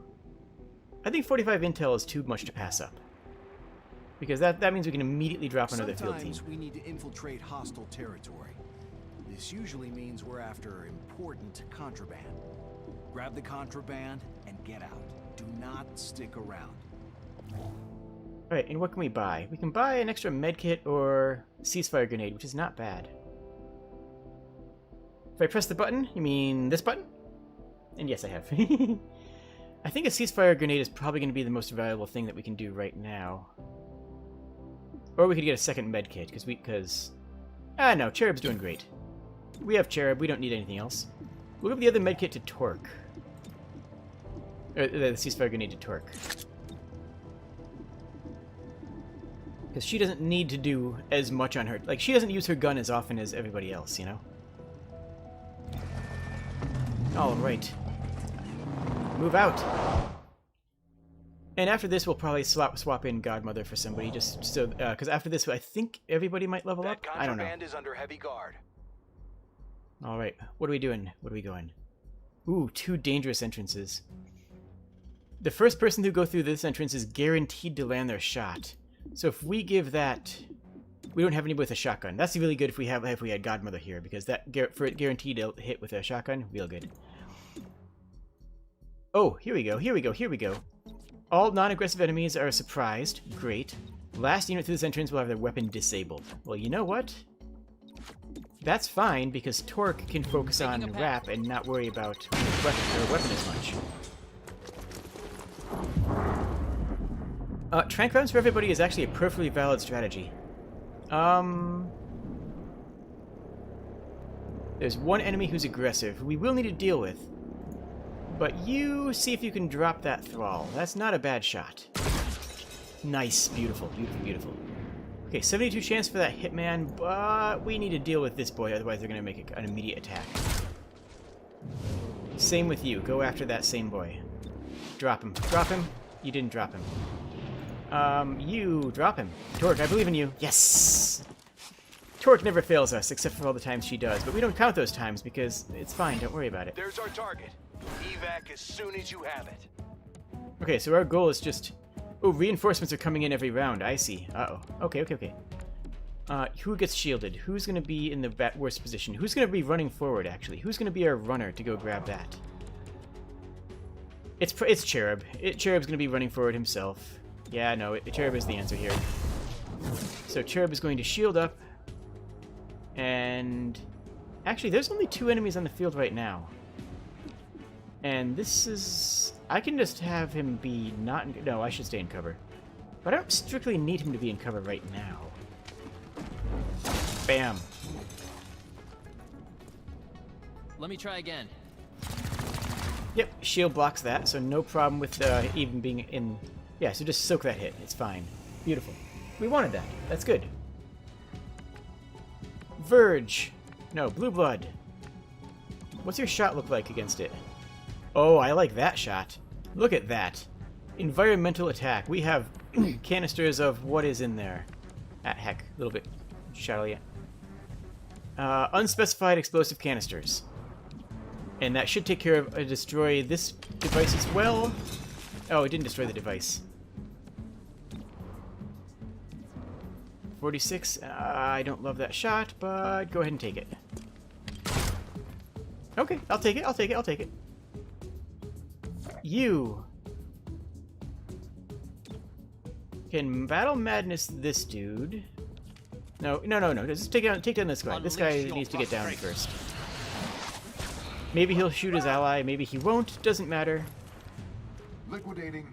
[SPEAKER 1] I think 45 intel is too much to pass up, because that means we can immediately drop into the field team.
[SPEAKER 13] Sometimes we need to infiltrate hostile territory. This usually means we're after important contraband. Grab the contraband and get out. Do not stick around.
[SPEAKER 1] Alright, and what can we buy? We can buy an extra medkit or ceasefire grenade, which is not bad. If I press the button, you mean this button? And yes, I have. I think a ceasefire grenade is probably going to be the most valuable thing that we can do right now. Or we could get a second medkit, because... no, Cherub's doing great. We have Cherub, we don't need anything else. We'll give the other medkit to Torque. Or the ceasefire grenade to Torque. Because she doesn't need to do as much on her... Like, she doesn't use her gun as often as everybody else, All right. Move out. And after this, we'll probably swap in Godmother for somebody, just so because after this, I think everybody might level up. I don't know.
[SPEAKER 5] Contraband is under heavy guard.
[SPEAKER 1] All right, what are we doing? What are we going? Ooh, 2 dangerous entrances. The first person who go through this entrance is guaranteed to land their shot. So if we give that, we don't have anybody with a shotgun. That's really good if we had Godmother here, because that for guaranteed to hit with a shotgun, real good. Oh, here we go. Here we go. Here we go. All non-aggressive enemies are surprised. Great. Last unit through this entrance will have their weapon disabled. Well, you know what? That's fine, because Torque can focus on Rap and not worry about weapon as much. Trank rounds for everybody is actually a perfectly valid strategy. There's one enemy who's aggressive, who we will need to deal with. But you see if you can drop that thrall. That's not a bad shot. Nice. Beautiful, beautiful, beautiful. Okay, 72 chance for that hitman, but we need to deal with this boy, otherwise they're going to make an immediate attack. Same with you. Go after that same boy. Drop him. Drop him. You didn't drop him. You drop him. Torque, I believe in you. Yes! Torque never fails us, except for all the times she does, but we don't count those times because it's fine, don't worry about it.
[SPEAKER 5] There's our target. Evac as soon as you have it.
[SPEAKER 1] Okay, so our goal is just... Oh, reinforcements are coming in every round. I see. Uh-oh. Okay, okay, okay. Who gets shielded? Who's going to be in the worst position? Who's going to be running forward, actually? Who's going to be our runner to go grab that? It's Cherub. Cherub's going to be running forward himself. Yeah, no, Cherub is the answer here. So Cherub is going to shield up. And... Actually, there's only 2 enemies on the field right now. And this is... I can just have him be not in... No, I should stay in cover. But I don't strictly need him to be in cover right now. Bam.
[SPEAKER 4] Let me try again.
[SPEAKER 1] Yep, shield blocks that, so no problem with even being in... Yeah, so just soak that hit. It's fine. Beautiful. We wanted that. That's good. Verge. No, Blue Blood. What's your shot look like against it? Oh, I like that shot. Look at that. Environmental attack. We have canisters of what is in there. Ah, heck. A little bit shadowy. Unspecified explosive canisters. And that should take care of destroy this device as well. Oh, it didn't destroy the device. 46. I don't love that shot, but go ahead and take it. Okay, I'll take it. I'll take it. I'll take it. You can battle madness this dude. No. Just take down this guy. This guy needs to get down first. Maybe he'll shoot his ally. Maybe he won't. Doesn't matter.
[SPEAKER 9] Liquidating.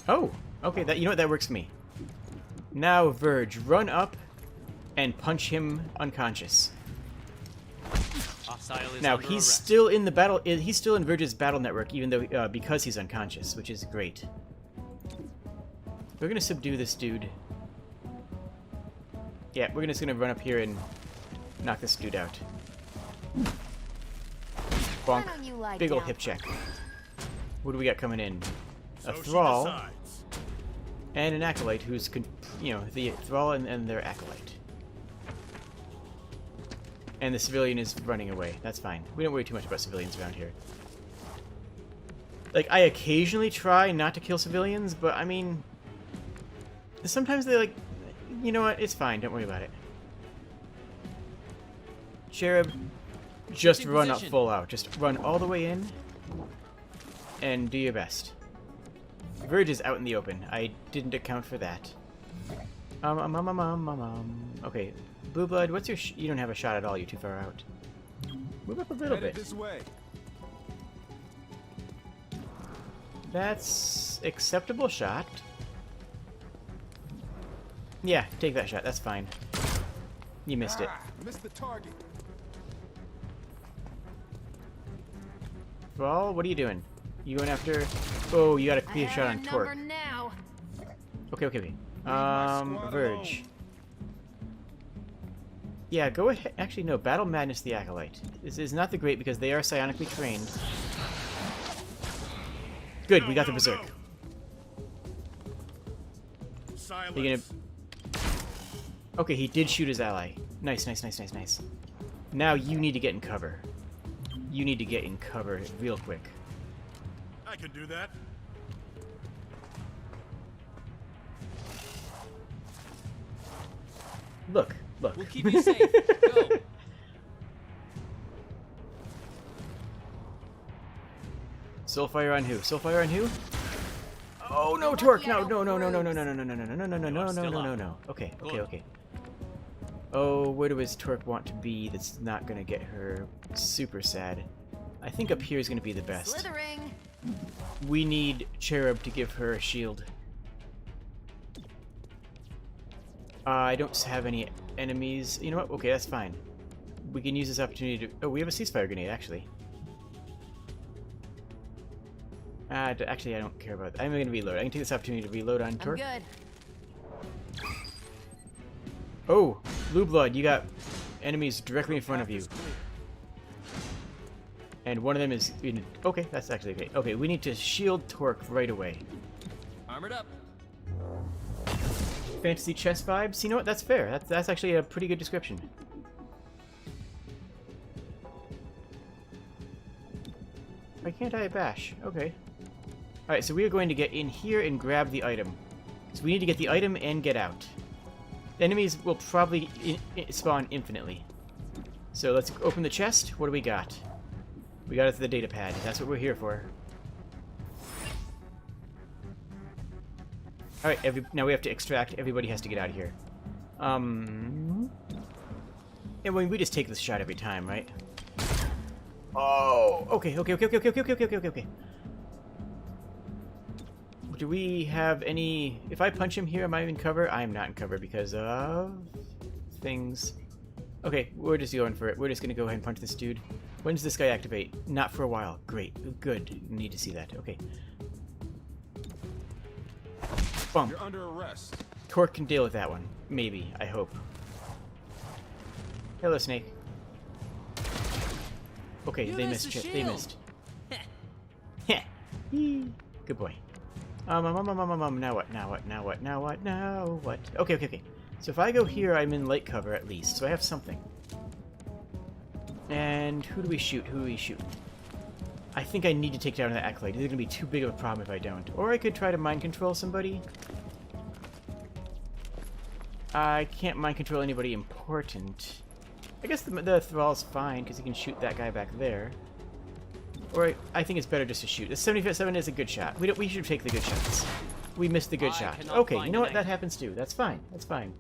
[SPEAKER 1] Oh, okay. You know what? That works for me. Now, Verge, run up and punch him unconscious. Now he's still in the battle. He's still in Verge's battle network, even though because he's unconscious, which is great. We're gonna subdue this dude. Yeah, we're just gonna run up here and knock this dude out. Bonk. Big ol' hip check. What do we got coming in? A thrall and an acolyte, who's the thrall and their acolyte. And the civilian is running away. That's fine. We don't worry too much about civilians around here. Like, I occasionally try not to kill civilians, but I mean... Sometimes they like... You know what? It's fine. Don't worry about it. Cherub, just run up full out. Just run all the way in. And do your best. Verge is out in the open. I didn't account for that. Okay. Blue Blood, what's your you don't have a shot at all, you're too far out. Move up a little bit.
[SPEAKER 16] This way.
[SPEAKER 1] That's acceptable shot. Yeah, take that shot, that's fine. You missed it.
[SPEAKER 16] Missed the target.
[SPEAKER 1] Thrall, what are you doing? You going after... Oh, you got a clear shot on Torque. Okay. Verge. Yeah, go ahead. Actually, no. Battle Madness the Acolyte. This is not the great because they are psionically trained. Good, we got the Berserk. You're gonna... Okay, he did shoot his ally. Nice, nice, nice, nice, nice. Now you need to get in cover. You need to get in cover real quick.
[SPEAKER 17] I can do that.
[SPEAKER 1] Look, look.
[SPEAKER 4] We'll keep you safe. Go.
[SPEAKER 1] Soulfire on who? Soulfire on who? Oh no, Torque! No, no, no, no, no, no, no, no, no, no, no, no, no, no, no, no, no, no, no. Okay, okay, okay. Oh, where does Torque want to be that's not gonna get her super sad? I think up here is gonna be the best.
[SPEAKER 15] Slithering.
[SPEAKER 1] We need Cherub to give her a shield. I don't have any enemies. You know what? Okay, that's fine. We can use this opportunity to... Oh, we have a ceasefire grenade, actually. Actually, I don't care about that. I'm going to reload. I can take this opportunity to reload on Torque.
[SPEAKER 15] I'm good.
[SPEAKER 1] Oh, Blue Blood, you got enemies directly in front of you. And one of them is... Okay, that's actually okay. Okay, we need to shield Torque right away.
[SPEAKER 4] Armored up.
[SPEAKER 1] Fantasy chess vibes? You know what? That's fair. That's actually a pretty good description. Why can't I bash? Okay. Alright, so we are going to get in here and grab the item. So we need to get the item and get out. The enemies will probably spawn infinitely. So let's open the chest. What do we got? We got it to the data pad. That's what we're here for. Alright, now we have to extract. Everybody has to get out of here. And we just take this shot every time, right? Oh, okay. Do we have any... If I punch him here, am I in cover? I am not in cover because of... things. Okay, we're just going for it. We're just going to go ahead and punch this dude. When does this guy activate? Not for a while. Great. Good. Need to see that. Okay. Bump.
[SPEAKER 16] You're under arrest.
[SPEAKER 1] Torque can deal with that one. Maybe. I hope. Hello, Snake. Okay, they missed. They missed. Heh. Good boy. Now what? Okay. So if I go here, I'm in light cover at least, so I have something. And who do we shoot? I think I need to take down the Acolyte. It's gonna be too big of a problem if I don't. Or I could try to mind control somebody. I can't mind control anybody important. I guess the Thrall's fine, because he can shoot that guy back there. Or I think it's better just to shoot. The 77 is a good shot. We should take the good shots. We missed the good shot. Okay, you know what? That happens too. That's fine. That's fine.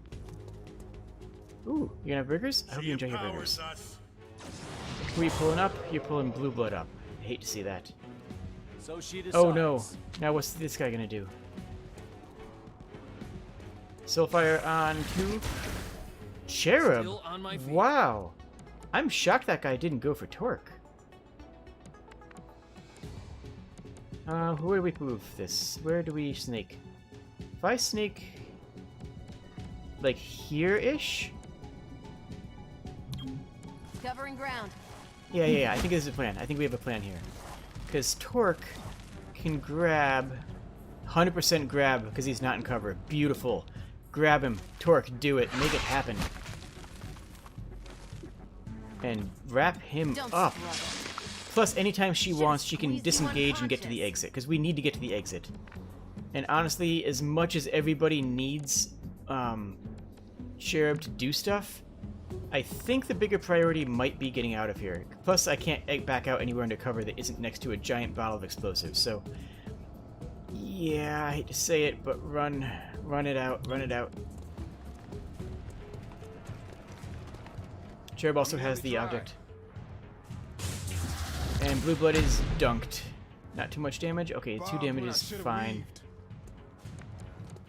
[SPEAKER 1] Ooh, you gonna have burgers? I hope you enjoy your burgers. Who are you pulling up? You're pulling Blue Blood up. I hate to see that.
[SPEAKER 7] So she decides.
[SPEAKER 1] Oh no. Now what's this guy gonna do? Soulfire on two. Cherub?
[SPEAKER 4] Still on my feet.
[SPEAKER 1] Wow. I'm shocked that guy didn't go for Torque. Where do we move this? Where do we snake? If I snake... like here-ish?
[SPEAKER 15] Covering ground.
[SPEAKER 1] Yeah, I think this is a plan. I think we have a plan here. Because Torque can grab... 100% grab because he's not in cover. Beautiful. Grab him. Torque, do it. Make it happen. And wrap him up. Plus, anytime she wants, she can disengage and get to the exit, because we need to get to the exit. And honestly, as much as everybody needs Cherub to do stuff, I think the bigger priority might be getting out of here. Plus, I can't back out anywhere under cover that isn't next to a giant bottle of explosives, so... Yeah, I hate to say it, but run it out. Cherub also has the object. And Blue Blood is dunked. Not too much damage? Okay, 2 damage is fine.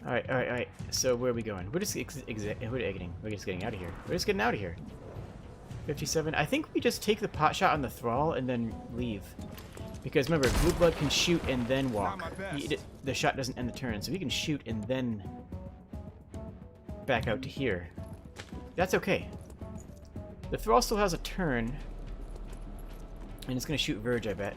[SPEAKER 1] Alright. So where are we going? We're just exiting. We're just getting out of here. We're just getting out of here. 57. I think we just take the pot shot on the Thrall and then leave. Because remember, Blue Blood can shoot and then walk. The shot doesn't end the turn, so he can shoot and then back out to here. That's okay. The Thrall still has a turn. And it's gonna shoot Verge, I bet.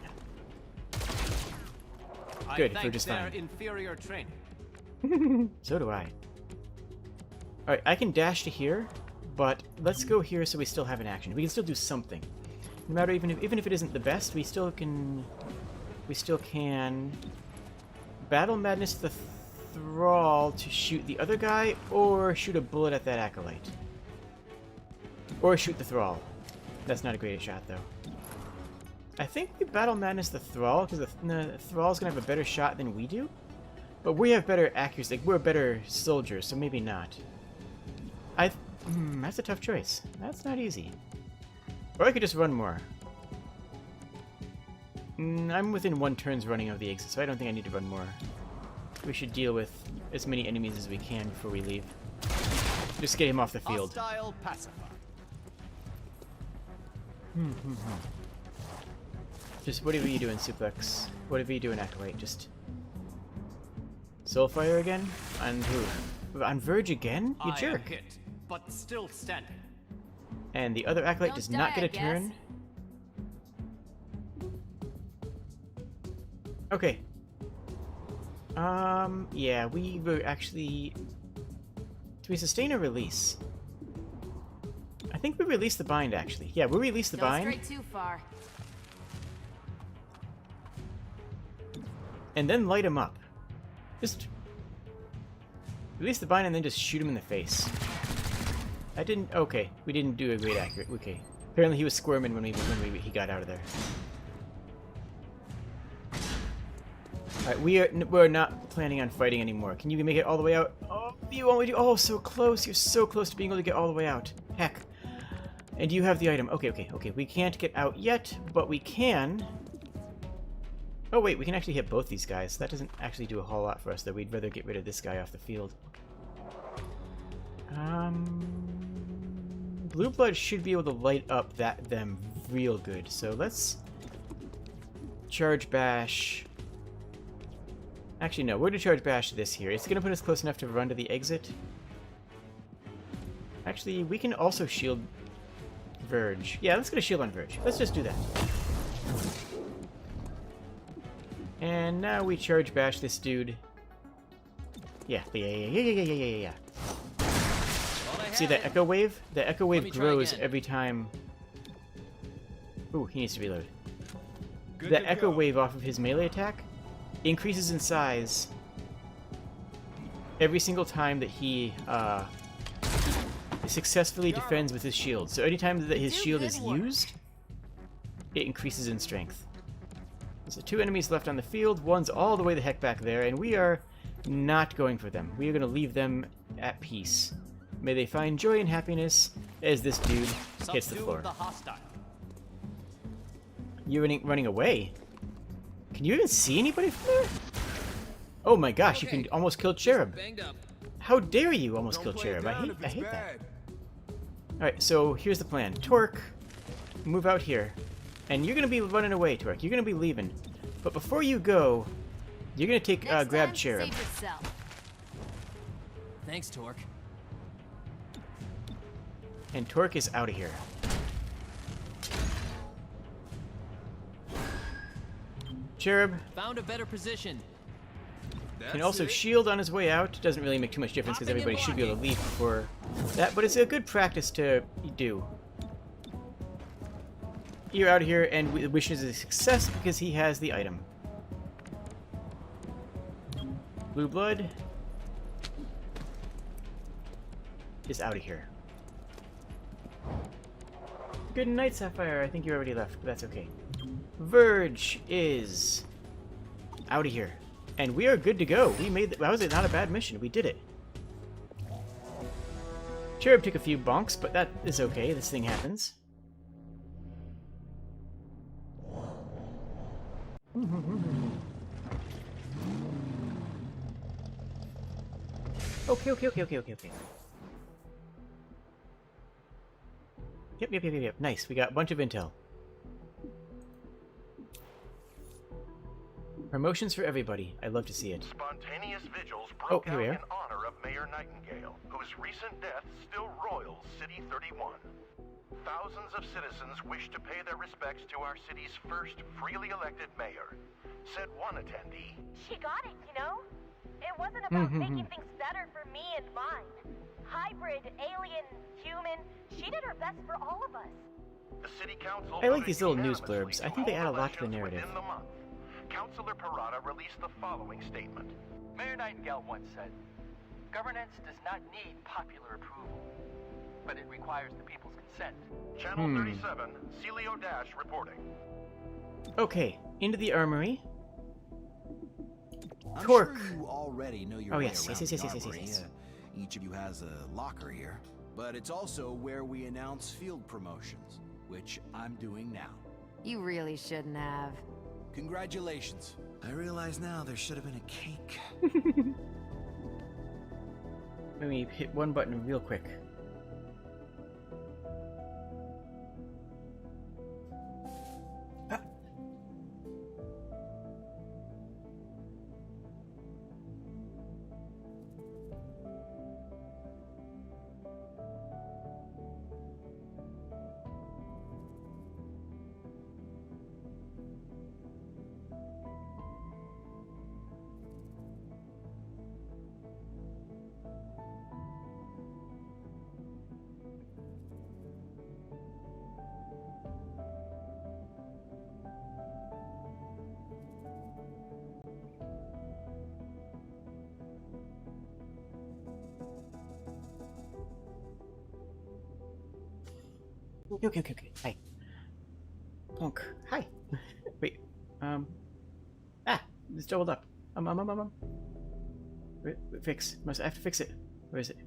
[SPEAKER 1] Good, Verge is fine.
[SPEAKER 7] Inferior training.
[SPEAKER 1] So do I. Alright, I can dash to here, but let's go here so we still have an action. We can still do something. No matter even if it isn't the best, we still can Battle Madness the Thrall to shoot the other guy, or shoot a bullet at that Acolyte. Or shoot the Thrall. That's not a great shot, though. I think we Battle Madness the Thrall, because the Thrall's going to have a better shot than we do. But we have better accuracy. Like, we're better soldiers, so maybe not. That's a tough choice. That's not easy. Or I could just run more. I'm within 1 turn's running of the exit, so I don't think I need to run more. We should deal with as many enemies as we can before we leave. Just get him off the field.
[SPEAKER 7] Hostile pacifier.
[SPEAKER 1] Just whatever you do in Suplex. Whatever you do in Acolyte, just... Soulfire again? On who? On Verge again? You jerk.
[SPEAKER 7] Hit, but still standing.
[SPEAKER 1] And the other Acolyte does not get a turn. Okay. Yeah, we were actually... Do we sustain or release? I think we release the bind, actually. Yeah, we'll release the bind.
[SPEAKER 15] Don't stray too far.
[SPEAKER 1] And then light him up. Just... Release the bind and then just shoot him in the face. I didn't... Okay, we didn't do a great accurate... Okay. Apparently he was squirming when he got out of there. Alright, we're not planning on fighting anymore. Can you make it all the way out? Oh, you only do... Oh, so close. You're so close to being able to get all the way out. Heck. And you have the item. Okay. We can't get out yet, but we can... Oh, wait, we can actually hit both these guys. That doesn't actually do a whole lot for us, though. We'd rather get rid of this guy off the field. Blue Blood should be able to light up them real good. So let's... Charge Bash... Actually, no. We're going to Charge Bash this here. It's going to put us close enough to run to the exit. Actually, we can also shield Verge. Yeah, let's get a shield on Verge. Let's just do that. And now we Charge Bash this dude. Yeah. See that Echo Wave? The Echo Wave grows every time... Ooh, he needs to reload. The Echo Wave off of his melee attack increases in size every single time that he successfully defends with his shield. So anytime that his shield is used, it increases in strength. So 2 enemies left on the field, one's all the way the heck back there, and we are not going for them. We are going to leave them at peace. May they find joy and happiness as this dude hits the floor. You're running away? Can you even see anybody from there? Oh my gosh, you can almost kill Cherub. How dare you almost kill Cherub? I hate that. Alright, so here's the plan. Torque, move out here. And you're going to be running away, Torque. You're going to be leaving. But before you go, you're going to take grab Cherub.
[SPEAKER 4] Thanks, Torque.
[SPEAKER 1] And Torque is out of here. Cherub
[SPEAKER 4] Found a better position.
[SPEAKER 1] can also shield on his way out. Doesn't really make too much difference because everybody should be able to leave before that, but it's a good practice to do. You're out of here and wishes a success because he has the item. Blue Blood is out of here. Good night, Sapphire. I think you already left, but that's okay. Verge is out of here. And we are good to go. We made that was not a bad mission. We did it. Cherub took a few bonks, but that is okay. This thing happens. Okay. Yep. Nice. We got a bunch of intel. Promotions for everybody. I love to see it.
[SPEAKER 11] Spontaneous vigils broke
[SPEAKER 1] here
[SPEAKER 11] out
[SPEAKER 1] we
[SPEAKER 11] in
[SPEAKER 1] are.
[SPEAKER 11] honor of Mayor Nightingale, whose recent death still roils City 31. Thousands of citizens wish to pay their respects to our city's first freely elected mayor, said one attendee.
[SPEAKER 18] She got it, you know? It wasn't about making things better for me and mine. Hybrid, alien, human, she did her best for all of us.
[SPEAKER 11] The city council
[SPEAKER 1] I like these little news blurbs. I think they add a lot to the narrative.
[SPEAKER 11] within the month. Councilor Parada released the following statement.
[SPEAKER 8] Mayor Nightingale once said, governance does not need popular approval, but it requires the people's consent.
[SPEAKER 11] Channel 37, Celio Dash reporting.
[SPEAKER 1] Okay, into the armory.
[SPEAKER 13] I'm
[SPEAKER 1] Torque.
[SPEAKER 13] sure you already know your
[SPEAKER 1] Oh,
[SPEAKER 13] way
[SPEAKER 1] yes,
[SPEAKER 13] around
[SPEAKER 1] yes,
[SPEAKER 13] the
[SPEAKER 1] yes, yes, yes,
[SPEAKER 13] armory.
[SPEAKER 1] yes.
[SPEAKER 13] Each of you has a locker here, but it's also where we announce field promotions, which I'm doing now.
[SPEAKER 15] You really shouldn't have.
[SPEAKER 13] Congratulations. I realize now there should have been a cake.
[SPEAKER 1] Let me hit one button real quick. Okay. Hi. Plonk. Hi. Wait. It's doubled up. Wait, fix. I have to fix it. Where is it?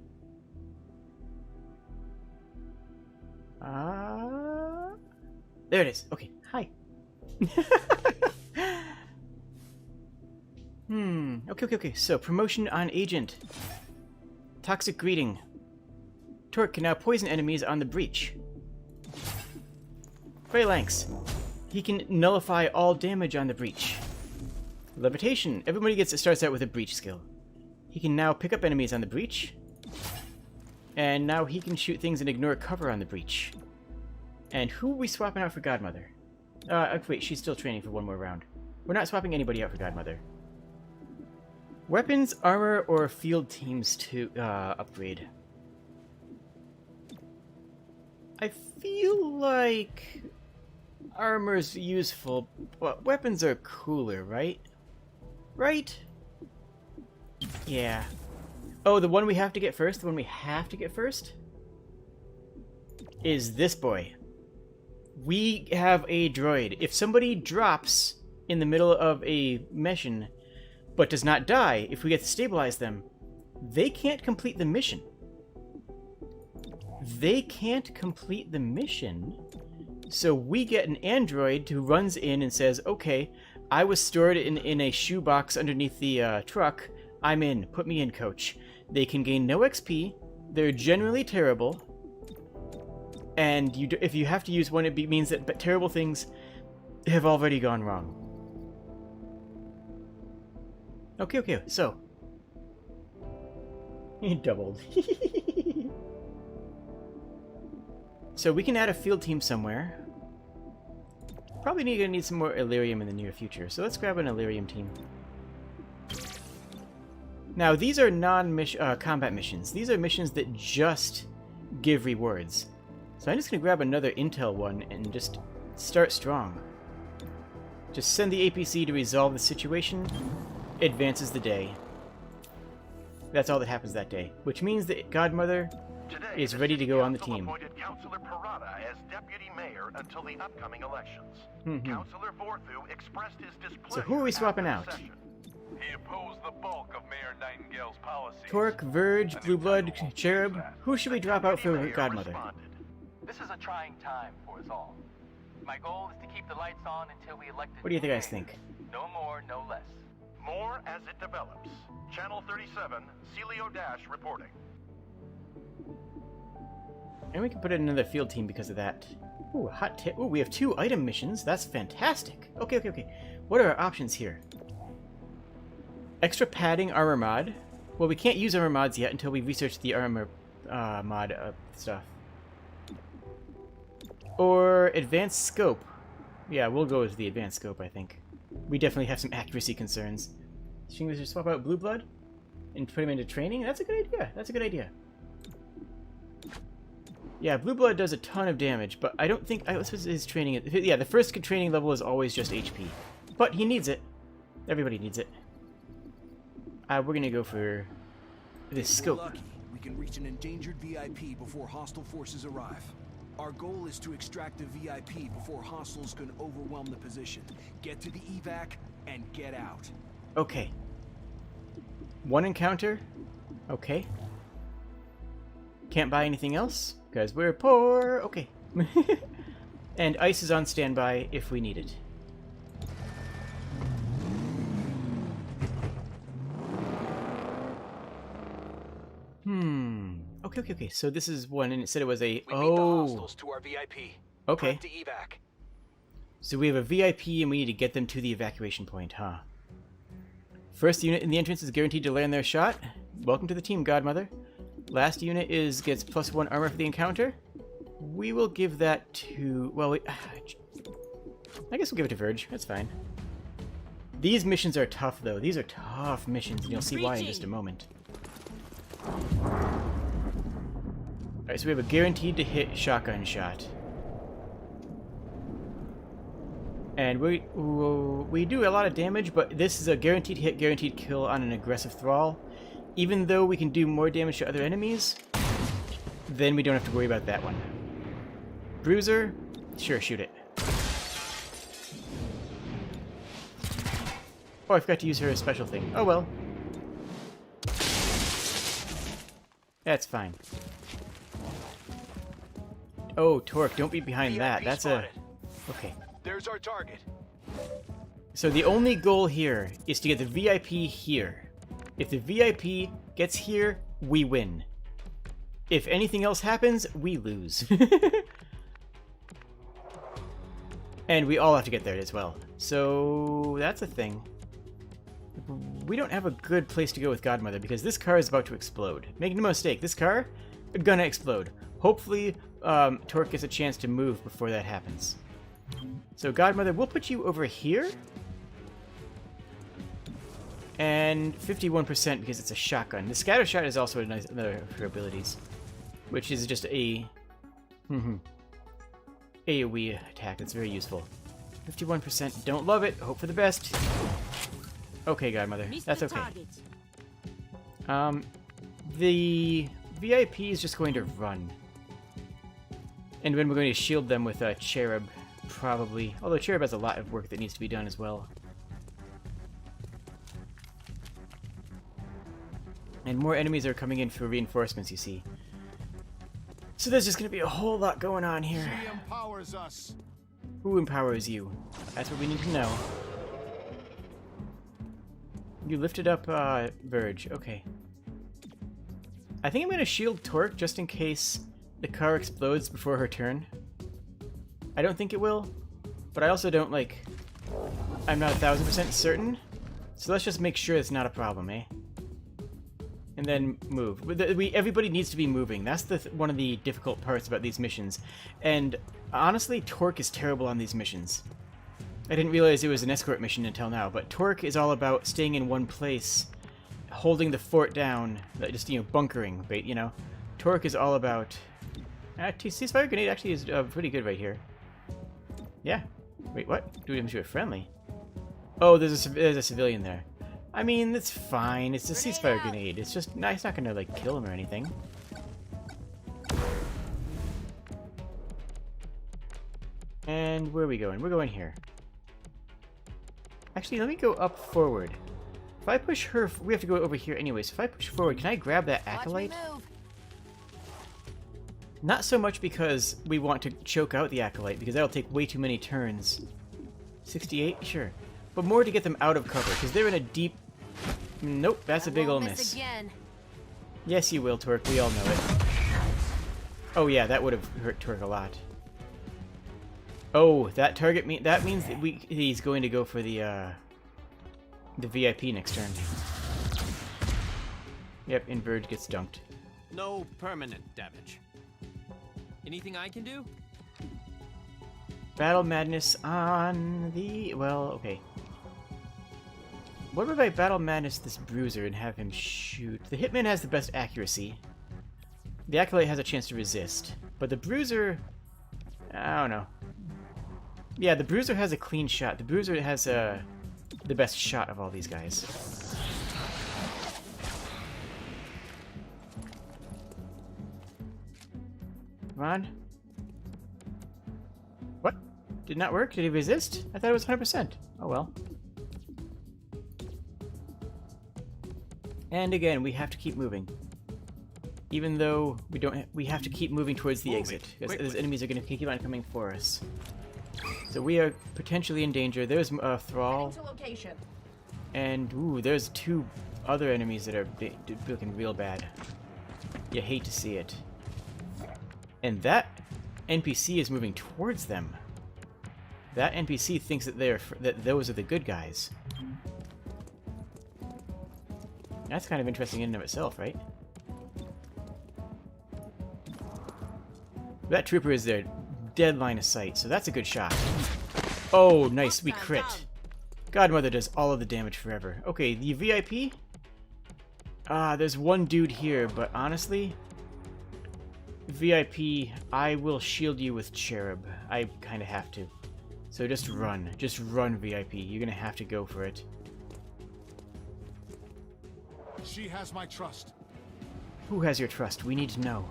[SPEAKER 1] There it is. Okay. Hi. Okay. So, promotion on agent. Toxic greeting. Torque can now poison enemies on the breach. Phalanx. He can nullify all damage on the breach. Levitation. Everybody starts out with a breach skill. He can now pick up enemies on the breach. And now he can shoot things and ignore cover on the breach. And who are we swapping out for Godmother? Wait, she's still training for one more round. We're not swapping anybody out for Godmother. Weapons, armor, or field teams to upgrade. I feel like armor's useful, but weapons are cooler, right? Right? Yeah. Oh, the one we have to get first? The one we have to get first? Is this boy. We have a droid. If somebody drops in the middle of a mission, but does not die, if we get to stabilize them, they can't complete the mission. They can't complete the mission, so we get an android who runs in and says, okay, I was stored in a shoebox underneath the truck. I'm in. Put me in, coach. They can gain no XP. They're generally terrible. And if you have to use one, it means that terrible things have already gone wrong. Okay, so. He doubled. So we can add a field team somewhere. Probably gonna need some more Illyrium in the near future, so let's grab an Illyrium team. Now, these are non-combat missions. These are missions that just give rewards. So I'm just gonna grab another intel one and just start strong. Just send the APC to resolve the situation, advances the day. That's all that happens that day, which means that Godmother is ready to go on the team.
[SPEAKER 11] Appointed Councilor Parada as deputy mayor until the upcoming elections. Councilor Vorthu expressed his displeasure.
[SPEAKER 1] So who are we swapping out?
[SPEAKER 17] He opposed the bulk of Mayor Nightingale's policies.
[SPEAKER 1] Torque, Verge, Blue Blood, Cherub. Who should we drop out for Godmother?
[SPEAKER 8] This is a trying time for us all. My goal is to keep the lights on until we elect.
[SPEAKER 1] What do you guys think?
[SPEAKER 8] No more, no less.
[SPEAKER 11] More as it develops. Channel 37, Celio Dash reporting.
[SPEAKER 1] And we can put in another field team because of that. Ooh, hot tip. Ooh, we have 2 item missions. That's fantastic. Okay. What are our options here? Extra padding armor mod. Well, we can't use armor mods yet until we research the armor mod stuff. Or advanced scope. Yeah, we'll go with the advanced scope, I think. We definitely have some accuracy concerns. Should we just swap out Blue Blood and put him into training? That's a good idea. That's a good idea. Yeah, Blue Blood does a ton of damage, but I don't think... What's his training? Yeah, the first training level is always just HP. But he needs it. Everybody needs it. We're gonna go for this scope.
[SPEAKER 13] We're lucky. We can reach an endangered VIP before hostile forces arrive. Our goal is to extract the VIP before hostiles can overwhelm the position. Get to the evac and get out.
[SPEAKER 1] Okay. One encounter. Okay. Can't buy anything else because we're poor. Okay. And ice is on standby if we need it. Okay. So this is one, and it said it was a...
[SPEAKER 5] We beat the hostiles to our VIP.
[SPEAKER 1] Okay.
[SPEAKER 5] Time to evac.
[SPEAKER 1] So we have a VIP, and we need to get them to the evacuation point, huh? First unit in the entrance is guaranteed to land their shot. Welcome to the team, Godmother. Last unit gets +1 armor for the encounter. We will give that to... Well, I guess we'll give it to Verge. That's fine. These missions are tough, though. These are tough missions, and you'll see why in just a moment. Alright, so we have a guaranteed to hit shotgun shot. And we do a lot of damage, but this is a guaranteed hit, guaranteed kill on an aggressive thrall. Even though we can do more damage to other enemies, then we don't have to worry about that one. Bruiser? Sure, shoot it. Oh, I forgot to use her special thing. Oh well. That's fine. Oh, Torque, don't be behind that. That's a... Okay.
[SPEAKER 5] There's our target.
[SPEAKER 1] So the only goal here is to get the VIP here. If the VIP gets here, we win. If anything else happens, we lose. And we all have to get there as well. So that's a thing. We don't have a good place to go with Godmother because this car is about to explode. Make no mistake, this car gonna explode. Hopefully, Torque gets a chance to move before that happens. So Godmother, we'll put you over here. And 51% because it's a shotgun. The scatter shot is also another of her abilities, which is just a AoE attack that's very useful. 51%, don't love it, hope for the best. Okay, Godmother, that's okay. The VIP is just going to run. And then we're going to shield them with a Cherub, probably. Although Cherub has a lot of work that needs to be done as well. And more enemies are coming in for reinforcements, you see. So there's just going to be a whole lot going on here.
[SPEAKER 12] She empowers us.
[SPEAKER 1] Who empowers you? That's what we need to know. You lifted up Verge. Okay. I think I'm going to shield Torque just in case the car explodes before her turn. I don't think it will, but I also don't, like... I'm not 1000% certain. So let's just make sure it's not a problem, eh? And then move. Everybody needs to be moving. That's one of the difficult parts about these missions. And honestly, Torque is terrible on these missions. I didn't realize it was an escort mission until now, but Torque is all about staying in one place, holding the fort down, just, you know, bunkering, but, you know. Torque is all about... Ceasefire Grenade actually is pretty good right here. Yeah. Wait, what? Do we have to shoot a friendly? Oh, there's a civilian there. I mean, it's fine. It's a ceasefire grenade. It's just... No, it's not gonna, like, kill him or anything. And where are we going? We're going here. Actually, let me go up forward. If I push her... We have to go over here anyway, so if I push forward, can I grab that Acolyte? Not so much because we want to choke out the Acolyte, because that'll take way too many turns. 68? Sure. But more to get them out of cover, because they're in a deep... Nope, that's a big ol' miss.
[SPEAKER 3] Again.
[SPEAKER 1] Yes, you will, Torque. We all know it. Oh yeah, that would have hurt Torque a lot. Oh, that target that means that he's going to go for the VIP next turn. Yep, and Verge gets dunked.
[SPEAKER 7] No permanent damage.
[SPEAKER 4] Anything I can do?
[SPEAKER 1] Battle Madness on the... Well, okay. What if I Battle Madness this Bruiser and have him shoot? The Hitman has the best accuracy. The Acolyte has a chance to resist. But the Bruiser... I don't know. Yeah, the Bruiser has a clean shot. The Bruiser has the best shot of all these guys. Come on. What? Did not work? Did he resist? I thought it was 100%. Oh well. And again, we have to keep moving. Even though we don't, we have to keep moving towards the exit, because those enemies are going to keep on coming for us. So we are potentially in danger. There's Thrall, and ooh, there's 2 other enemies that are looking real bad. You hate to see it. And that NPC is moving towards them. That NPC thinks that those are the good guys. That's kind of interesting in and of itself, right? That trooper is their dead line of sight, so that's a good shot. Oh, nice, we crit. Godmother does all of the damage forever. Okay, the VIP? There's one dude here, but honestly... VIP, I will shield you with Cherub. I kind of have to. So just run. Just run, VIP. You're gonna have to go for it.
[SPEAKER 12] She has my trust.
[SPEAKER 1] Who has your trust? We need to know.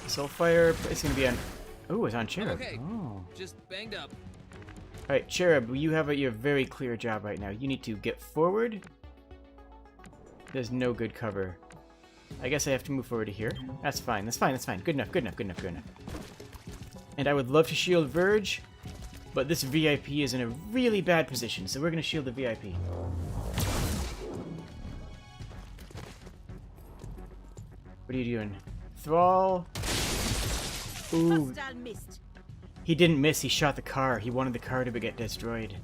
[SPEAKER 1] Soulfire, it's gonna be on... Oh, it's on Cherub.
[SPEAKER 4] Okay,
[SPEAKER 1] oh.
[SPEAKER 4] Just banged up.
[SPEAKER 1] Alright, Cherub, you have your very clear job right now. You need to get forward. There's no good cover. I guess I have to move forward to here. That's fine, that's fine, that's fine. Good enough, good enough, good enough, good enough. And I would love to shield Verge, but this VIP is in a really bad position, so we're gonna shield the VIP. What are you doing? Thrall. Ooh. He didn't miss, he shot the car. He wanted the car to get destroyed.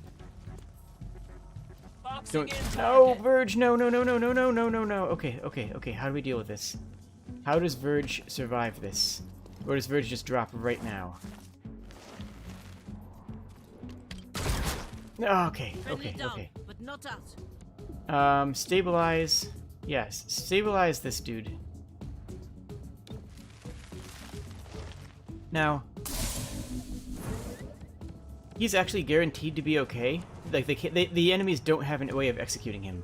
[SPEAKER 1] Don't... No, Verge, no, no, no, no, no, no, no, no, no. Okay, okay, okay, how do we deal with this? How does Verge survive this? Or does Verge just drop right now? Okay, okay, okay.
[SPEAKER 3] But not out.
[SPEAKER 1] Stabilize. Yes, stabilize this dude. Now, he's actually guaranteed to be okay. Like the enemies don't have a way of executing him.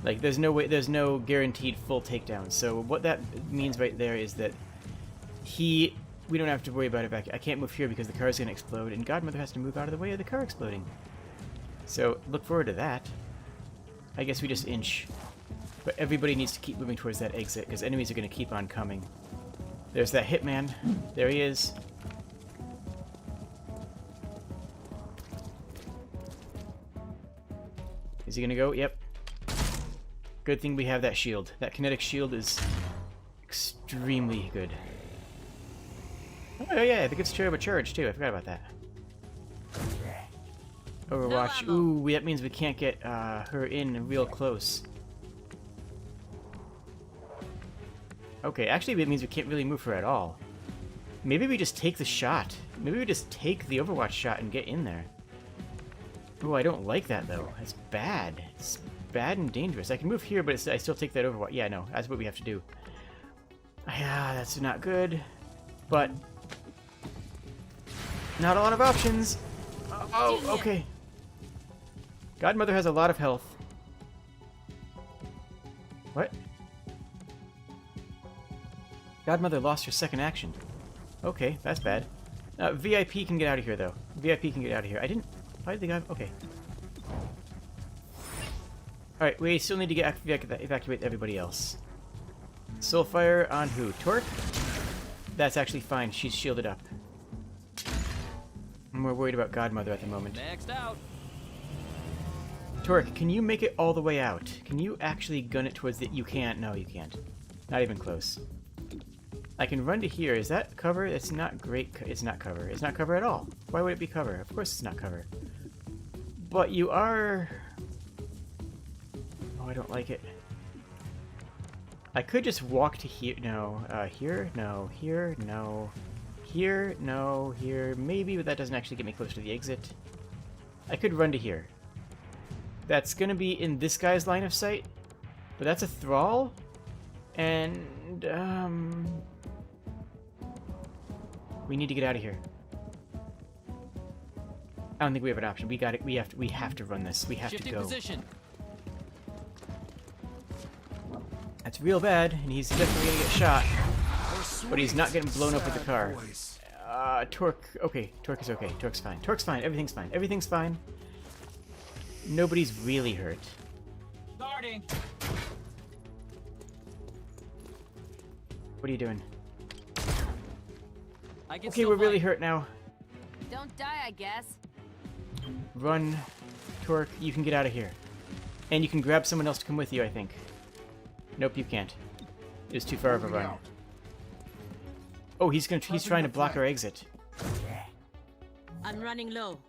[SPEAKER 1] Like there's no way, there's no guaranteed full takedown. So what that means right there is that we don't have to worry about it. I can't move here because the car is going to explode, and Godmother has to move out of the way of the car exploding. So look forward to that. I guess we just inch, but everybody needs to keep moving towards that exit because enemies are going to keep on coming. There's that hitman. There he is. Is he gonna go? Yep. Good thing we have that shield. That kinetic shield is extremely good. Oh yeah, it gives Cherub a charge too. I forgot about that. Overwatch. Ooh, that means we can't get her in real close. Okay, actually it means we can't really move her at all. Maybe we just take the shot. Maybe we just take the Overwatch shot and get in there. Oh, I don't like that though. That's bad. It's bad and dangerous. I can move here, but I still take that Overwatch. Yeah, no, that's what we have to do. Yeah, that's not good. But not a lot of options. Oh, okay. Godmother has a lot of health. What? Godmother lost her second action. Okay, that's bad. VIP can get out of here, though. VIP can get out of here. I didn't... Why did the guy... Okay. Alright, we still need to evacuate everybody else. Soulfire on who? Torque? That's actually fine. She's shielded up. I'm more worried about Godmother at the moment.
[SPEAKER 4] Next out.
[SPEAKER 1] Torque, can you make it all the way out? Can you actually gun it towards the... You can't. No, you can't. Not even close. I can run to here. Is that cover? It's not great. It's not cover. It's not cover at all. Why would it be cover? Of course it's not cover. But you are... Oh, I don't like it. I could just walk to here. No. Here? No. Here? No. Here? No. Here? Maybe, but that doesn't actually get me close to the exit. I could run to here. That's gonna be in this guy's line of sight. But that's a thrall. And, we need to get out of here. I don't think we have an option. We got it. We have to run this. We have to go.
[SPEAKER 4] Position.
[SPEAKER 1] That's real bad, and he's definitely gonna get shot. But he's not getting blown up with the car. Torque. Okay, Torque is okay. Torque's fine. Torque's fine. Everything's fine. Everything's fine. Nobody's really hurt.
[SPEAKER 4] Starting.
[SPEAKER 1] What are you doing?
[SPEAKER 4] Okay,
[SPEAKER 1] we're really hurt now.
[SPEAKER 15] Don't die, I guess.
[SPEAKER 1] Run, Torque. You can get out of here. And you can grab someone else to come with you, I think. Nope, you can't. It's too far of a run. Oh, he's trying to block our exit.
[SPEAKER 3] I'm running low.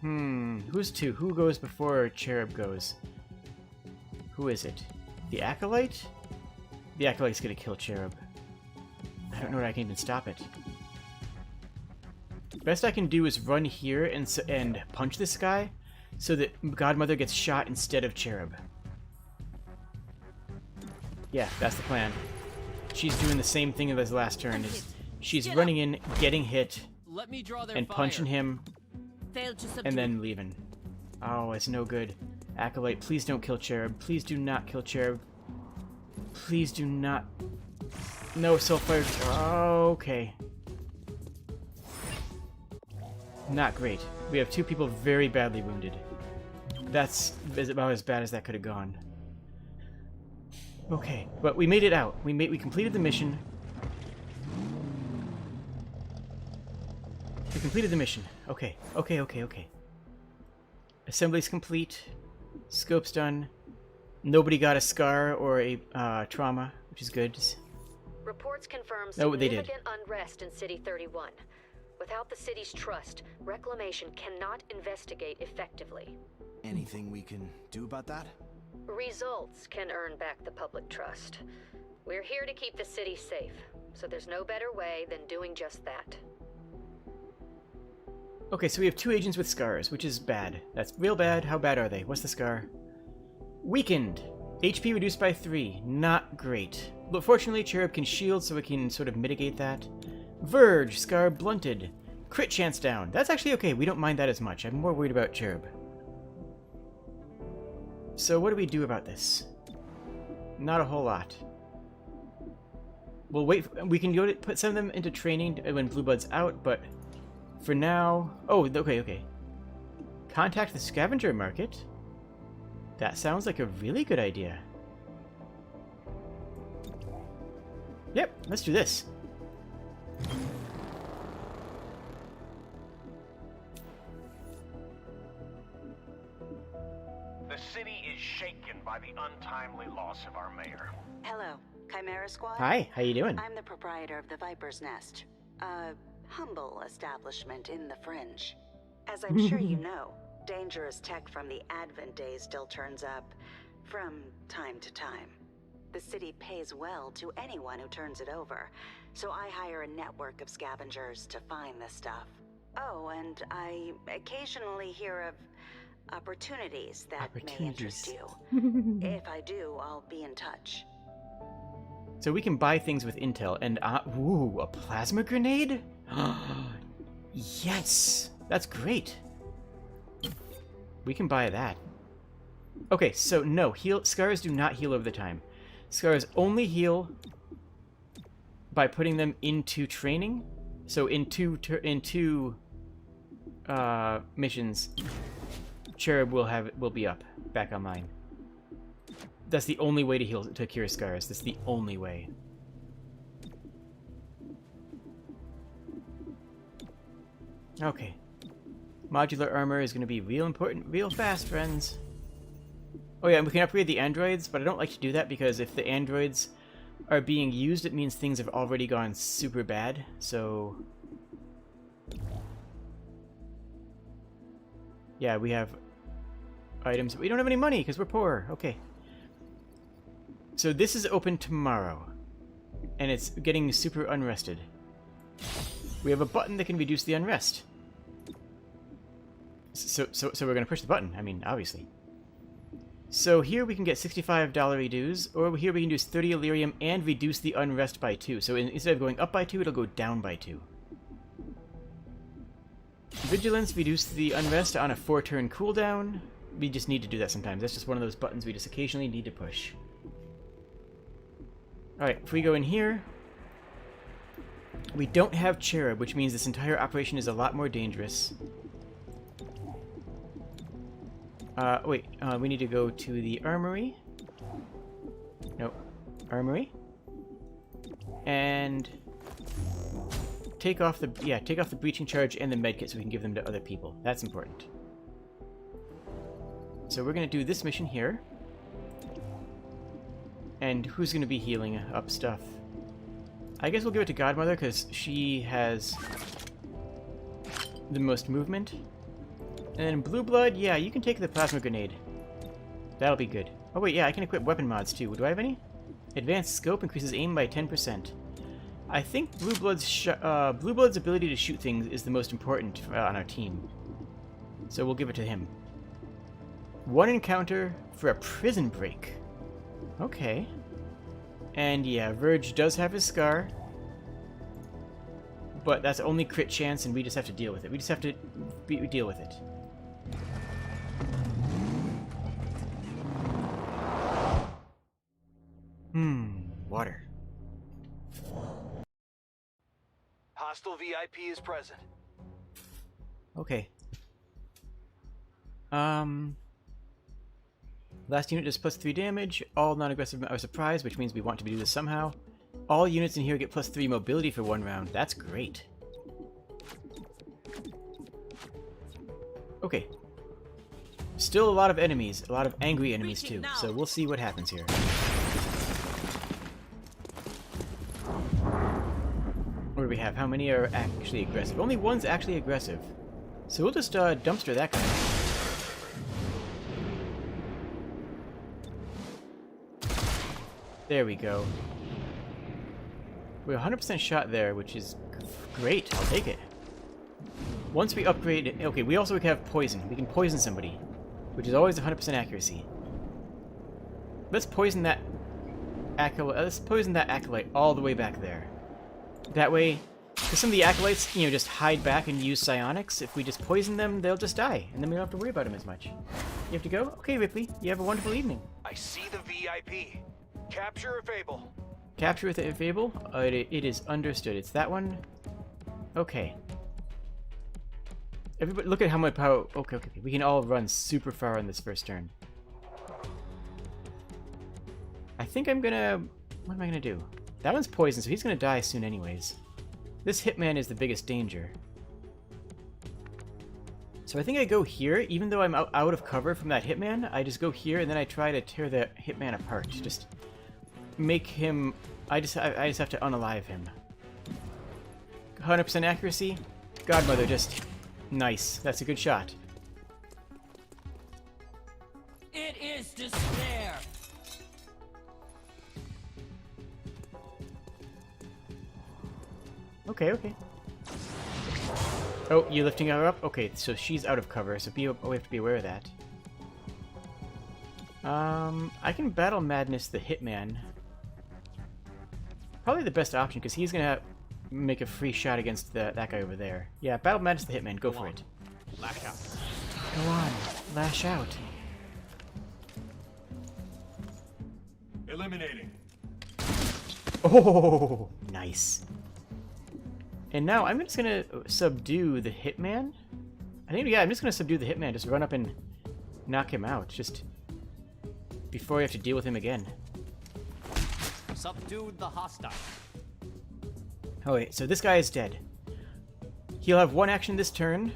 [SPEAKER 1] Who's two? Who goes before Cherub goes? Who is it? The Acolyte? The Acolyte's gonna kill Cherub. I don't know that I can even stop it. Best I can do is run here and punch this guy so that Godmother gets shot instead of Cherub. Yeah, that's the plan. She's doing the same thing as last turn. She's running in, getting hit,
[SPEAKER 4] Let me draw their
[SPEAKER 1] and punching him, and then leaving. Oh, it's no good. Acolyte, please don't kill Cherub. Please do not kill Cherub. Please do not. No, self-fire. Oh, okay. Not great. We have 2 people very badly wounded. That's about as bad as that could have gone. Okay, but we made it out. We completed the mission. We completed the mission. Okay. Assembly's complete. Scope's done. Nobody got a scar or a trauma, which is good.
[SPEAKER 14] Reports confirm
[SPEAKER 1] Oh, they did.
[SPEAKER 14] significant unrest in City 31. Without the city's trust, Reclamation cannot investigate effectively.
[SPEAKER 13] Anything we can do about that?
[SPEAKER 14] Results can earn back the public trust. We're here to keep the city safe, so there's no better way than doing just that.
[SPEAKER 1] Okay, so we have 2 agents with scars, which is bad. That's real bad. How bad are they? What's the scar? Weakened. HP reduced by 3. Not great. But fortunately, Cherub can shield, so it can sort of mitigate that. Verge. Scar blunted. Crit chance down. That's actually okay. We don't mind that as much. I'm more worried about Cherub. So what do we do about this? Not a whole lot. We'll wait. We can go to put some of them into training when Blueblood's out, but for now... Oh, okay. Contact the scavenger market? That sounds like a really good idea. Yep, let's do this.
[SPEAKER 5] The city is shaken by the untimely loss of our mayor.
[SPEAKER 6] Hello, Chimera Squad?
[SPEAKER 1] Hi, how you doing?
[SPEAKER 6] I'm the proprietor of the Viper's Nest. A humble establishment in the fringe. As I'm sure you know, dangerous tech from the Advent days still turns up from time to time. The city pays well to anyone who turns it over, so I hire a network of scavengers to find the stuff. Oh, and I occasionally hear of opportunities that may interest you. If I do, I'll be in touch.
[SPEAKER 1] So we can buy things with intel, and ooh, a plasma grenade? Yes! That's great! We can buy that. Okay, so no, scars do not heal over the time. Scars only heal by putting them into training. So in two missions, Cherub will be back online. That's the only way to cure scars. That's the only way. Okay. Modular armor is going to be real important real fast, friends. Oh yeah, and we can upgrade the androids, but I don't like to do that because if the androids are being used, it means things have already gone super bad, so... Yeah, we have... items. We don't have any money because we're poor. Okay. So this is open tomorrow. And it's getting super unrested. We have a button that can reduce the unrest. So we're going to push the button. I mean, obviously. So here we can get $65 dues, or here we can do 30 Illyrium and reduce the unrest by 2. So instead of going up by 2, it'll go down by 2. Vigilance, reduce the unrest on a 4-turn cooldown. We just need to do that sometimes. That's just one of those buttons we just occasionally need to push. Alright, if we go in here, we don't have Cherub, which means this entire operation is a lot more dangerous. We need to go to the armory. Nope. Armory. And take off the breaching charge and the medkit so we can give them to other people. That's important. So we're gonna do this mission here. And who's gonna be healing up stuff? I guess we'll give it to Godmother because she has the most movement. And then Blue Blood, yeah, you can take the plasma grenade. That'll be good. Oh wait, yeah, I can equip weapon mods too. Do I have any? Advanced scope increases aim by 10%. I think Blue Blood's ability to shoot things is the most important on our team. So we'll give it to him. 1 encounter for a prison break. Okay. And yeah, Verge does have his scar. But that's only crit chance and we just have to deal with it. We just have to deal with it. Water.
[SPEAKER 5] Hostile VIP is present.
[SPEAKER 1] Okay. Last unit does +3 damage. All non-aggressive are surprised, which means we want to do this somehow. All units in here get +3 mobility for 1 round. That's great. Okay. Still a lot of enemies. A lot of angry enemies too. So we'll see what happens here. What do we have? How many are actually aggressive? Only 1's actually aggressive. So we'll just dumpster that guy. There we go. We're 100% shot there, which is great. I'll take it. Once we upgrade... Okay, we also have poison. We can poison somebody, which is always 100% accuracy. Let's poison that acolyte. Let's poison that acolyte all the way back there. That way, because some of the acolytes, just hide back and use psionics. If we just poison them, they'll just die, and then we don't have to worry about them as much. You have to go? Okay, Ripley. You have a wonderful evening.
[SPEAKER 5] I see the VIP. Capture a Fable.
[SPEAKER 1] Capture with a Fable? It is understood. It's that one. Okay. Everybody, look at how much power. Okay. We can all run super far on this first turn. I think I'm gonna. What am I gonna do? That one's poisoned, so he's gonna die soon, anyways. This Hitman is the biggest danger. So I think I go here, even though I'm out of cover from that Hitman. I just go here and then I try to tear the Hitman apart. Just make him. I just have to unalive him. 100% accuracy. Godmother, just nice. That's a good shot.
[SPEAKER 19] It is despair.
[SPEAKER 1] Okay. Oh, you lifting her up? Okay, so she's out of cover, so we have to be aware of that. I can Battle Madness the Hitman. Probably the best option, because he's gonna make a free shot against that guy over there. Yeah, Battle Madness the Hitman, go for it.
[SPEAKER 7] Lash out.
[SPEAKER 1] Go on, lash out.
[SPEAKER 17] Eliminating.
[SPEAKER 1] Oh, nice. And now I'm just gonna subdue the Hitman. I'm just gonna subdue the Hitman. Just run up and knock him out. Just before we have to deal with him again.
[SPEAKER 7] Subdued the hostile.
[SPEAKER 1] Oh wait, so this guy is dead. He'll have 1 action this turn,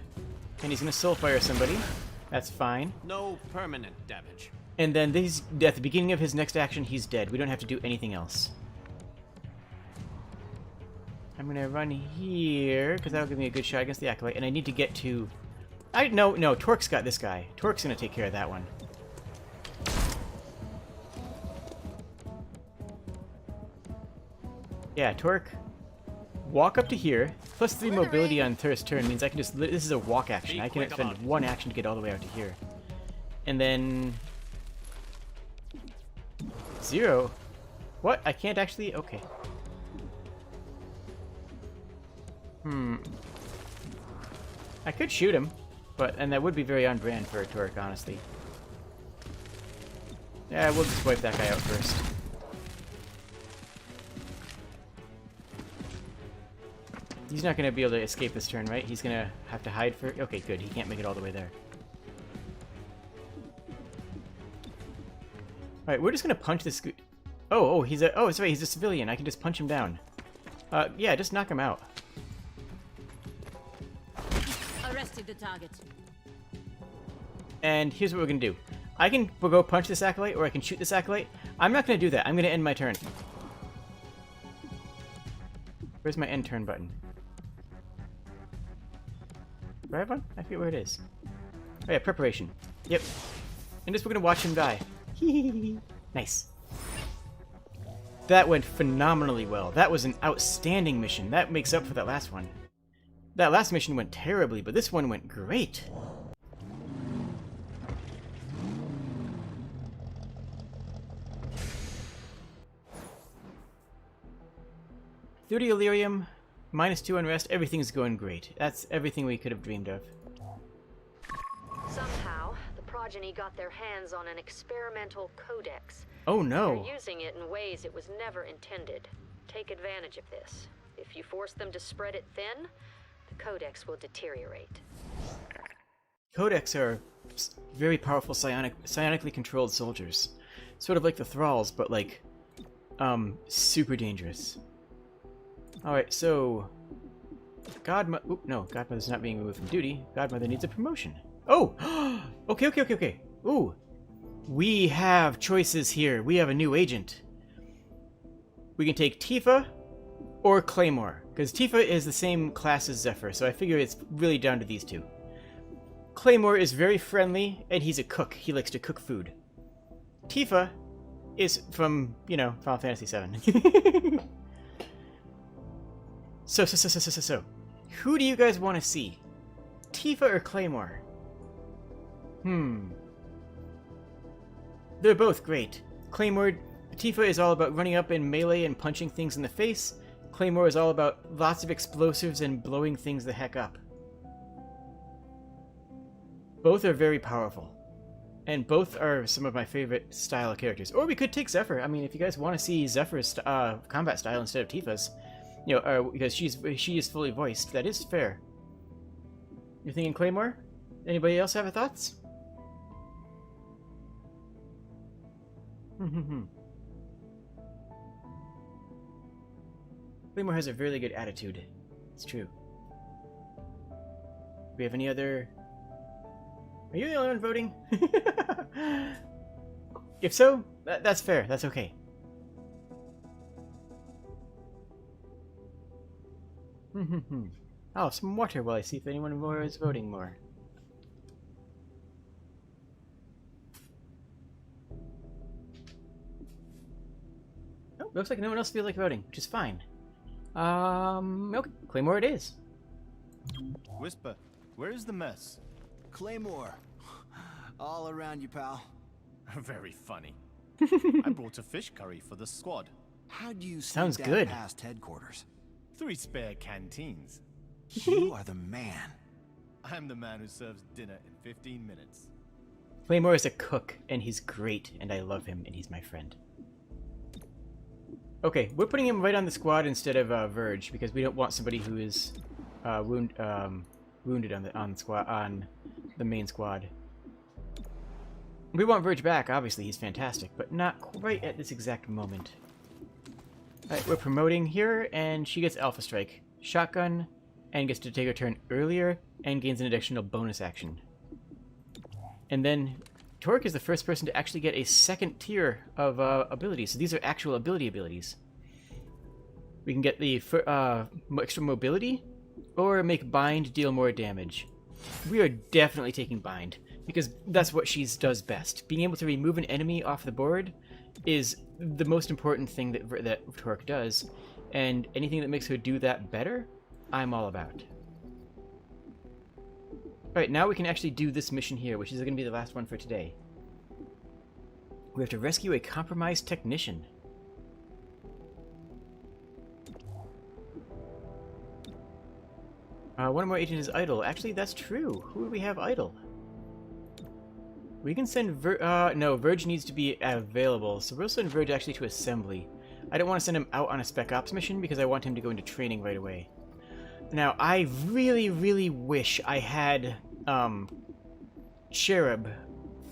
[SPEAKER 1] and he's gonna soulfire somebody. That's fine.
[SPEAKER 7] No permanent damage.
[SPEAKER 1] And then at the beginning of his next action, he's dead. We don't have to do anything else. I'm gonna run here, because that'll give me a good shot against the Acolyte, and I need to get to... No, Torque's got this guy. Torque's gonna take care of that one. Yeah, Torque. Walk up to here. Plus 3 mobility on first turn means I can just... This is a walk action. I can spend 1 action to get all the way out to here. And then... 0. What? I can't actually... Okay. I could shoot him, and that would be very on brand for a Torque, honestly. Yeah, we'll just wipe that guy out first. He's not going to be able to escape this turn, right? He's going to have to hide for... Okay, good. He can't make it all the way there. Alright, we're just going to punch this... Oh, he's a... Oh, sorry, he's a civilian. I can just punch him down. Yeah, just knock him out.
[SPEAKER 3] Arrested the target.
[SPEAKER 1] And here's what we're going to do. I can go punch this acolyte, or I can shoot this acolyte. I'm not going to do that. I'm going to end my turn. Where's my end turn button? Do I have one? I forget where it is. Oh yeah, preparation. Yep. And just we're going to watch him die. Nice. That went phenomenally well. That was an outstanding mission. That makes up for that last one. That last mission went terribly, but this one went great. $30 Illyrium, -2 unrest, everything's going great. That's everything we could have dreamed of.
[SPEAKER 14] Somehow, the progeny got their hands on an experimental codex.
[SPEAKER 1] Oh no!
[SPEAKER 14] They're using it in ways it was never intended. Take advantage of this. If you force them to spread it thin, the codex will deteriorate.
[SPEAKER 1] Codex are very powerful psionically controlled soldiers. Sort of like the Thralls, but like, super dangerous. Alright, so... Godmother's not being removed from duty. Godmother needs a promotion. Oh! Okay. Ooh! We have choices here. We have a new agent. We can take Tifa or Claymore, because Tifa is the same class as Zephyr, so I figure it's really down to these two. Claymore is very friendly, and he's a cook. He likes to cook food. Tifa is from, Final Fantasy VII. So, who do you guys want to see? Tifa or Claymore? They're both great. Tifa is all about running up in melee and punching things in the face. Claymore is all about lots of explosives and blowing things the heck up. Both are very powerful. And both are some of my favorite style of characters. Or we could take Zephyr. I mean, if you guys want to see Zephyr's combat style instead of Tifa's, because she is fully voiced. That is fair. You're thinking Claymore? Anybody else have thoughts? Claymore has a really good attitude. It's true. Do we have any other... Are you the only one voting? If so, that's fair. That's okay. Oh, some water while I see if anyone more is voting more. Oh, looks like no one else feels like voting, which is fine. Okay, Claymore it is.
[SPEAKER 13] Whisper, where is the mess? Claymore. All around you, pal.
[SPEAKER 20] Very funny. I brought a fish curry for the squad.
[SPEAKER 13] How do you
[SPEAKER 1] Sounds
[SPEAKER 13] sneak
[SPEAKER 1] good.
[SPEAKER 13] that past headquarters?
[SPEAKER 20] 3 spare canteens.
[SPEAKER 13] You are the man.
[SPEAKER 20] I'm the man who serves dinner in 15 minutes.
[SPEAKER 1] Claymore is a cook, and he's great, and I love him, and he's my friend. Okay, we're putting him right on the squad instead of Verge, because we don't want somebody who is wounded on the main squad. We want Verge back, obviously, he's fantastic, but not quite at this exact moment. Alright, we're promoting here, and she gets Alpha Strike. Shotgun, and gets to take her turn earlier, and gains an additional bonus action. And then, Torque is the first person to actually get a second tier of abilities, so these are actual abilities. We can get the extra mobility, or make Bind deal more damage. We are definitely taking Bind, because that's what she does best. Being able to remove an enemy off the board is the most important thing that Torque does, And anything that makes her do that better, I'm all about. Alright, now we can actually do this mission here, which is going to be the last one for today. We have to rescue a compromised technician. One more agent is idle. Actually, that's true. Who do we have idle? We can send no, Verge needs to be available, so we'll send Verge actually to assembly. I don't want to send him out on a Spec Ops mission because I want him to go into training right away. Now, I really, really wish I had, Cherub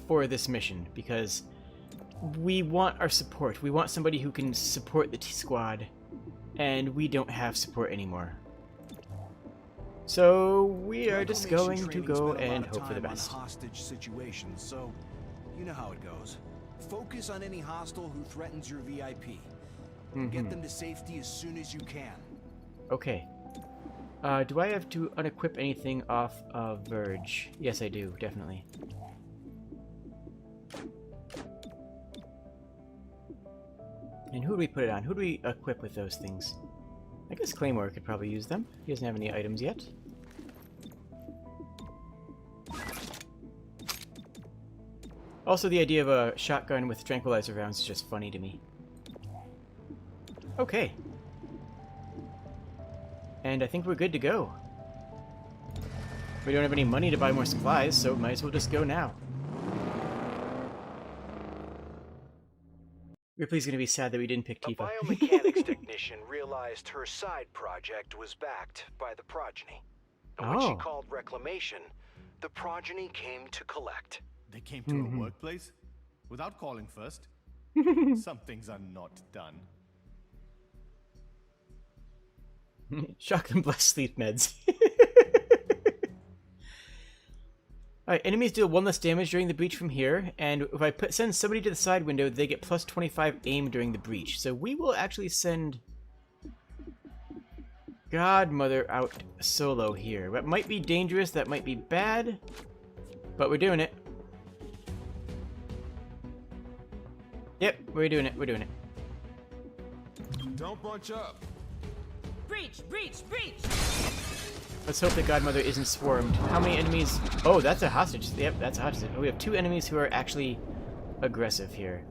[SPEAKER 1] for this mission, because we want our support. We want somebody who can support the T-Squad, and we don't have support anymore. So we are just going to go and hope for the best.
[SPEAKER 13] Hostage situations, so you know how it goes. Focus on any hostile who threatens your VIP. Get them to safety as soon as you can.
[SPEAKER 1] Okay. Do I have to unequip anything off of Verge? Yes, I do, definitely. And who do we put it on? Who do we equip with those things? I guess Claymore could probably use them. He doesn't have any items yet. Also, the idea of a shotgun with tranquilizer rounds is just funny to me. Okay. And I think we're good to go. We don't have any money to buy more supplies, so might as well just go now. Ripley's gonna be sad that we didn't pick Tifa.
[SPEAKER 5] A biomechanics technician realized her side project was backed by the progeny. And when she called reclamation, the progeny came to collect.
[SPEAKER 20] They came to a workplace? Without calling first? Some things are not done.
[SPEAKER 1] Shock and bless sleep meds. Alright, enemies deal 1 less damage during the breach from here, and if I send somebody to the side window, they get plus 25 aim during the breach. So we will actually send Godmother out solo here. That might be dangerous, that might be bad, but we're doing it. Yep, we're doing it, we're doing it.
[SPEAKER 16] Don't bunch up.
[SPEAKER 3] Breach! Breach! Breach!
[SPEAKER 1] Let's hope that Godmother isn't swarmed. How many enemies? Oh, that's a hostage. Yep, that's a hostage. Oh, we have 2 enemies who are actually aggressive here.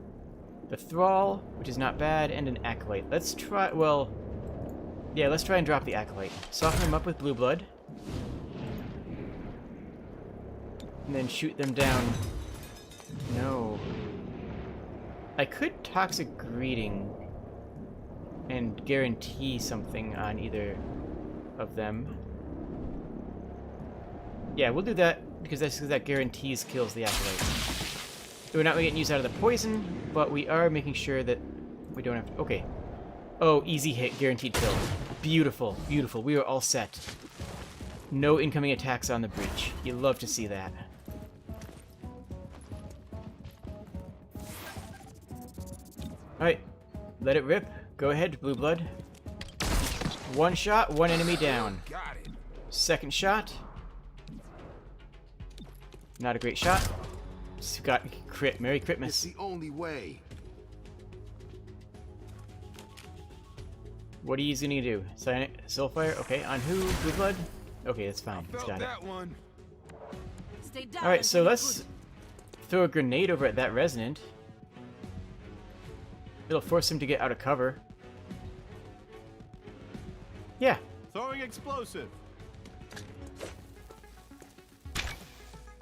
[SPEAKER 1] The Thrall, which is not bad, and an Acolyte. Let's try, well, yeah, let's try and drop the Acolyte. Soften them up with Blue Blood. And then shoot them down. No. I could Toxic Greeting and guarantee something on either of them. Yeah, we'll do that because that guarantees kills the Acolyte. We're not getting used out of the poison, but we are making sure that we don't have to... Okay. Oh, easy hit, guaranteed kill. Beautiful, beautiful. We are all set. No incoming attacks on the breach. You love to see that. Alright, let it rip. Go ahead, Blue Blood. 1 shot, 1 enemy down.
[SPEAKER 16] Got it.
[SPEAKER 1] Second shot. Not a great shot. Just got crit. Merry Critmas.
[SPEAKER 12] It's the only way.
[SPEAKER 1] What are you gonna do? Soulfire? Okay, on who? Blue Blood? Okay, that's fine. It's got it.
[SPEAKER 16] One.
[SPEAKER 1] Alright, so let's throw a grenade over at that Resonant. It'll force him to get out of cover. Yeah.
[SPEAKER 20] Throwing explosive.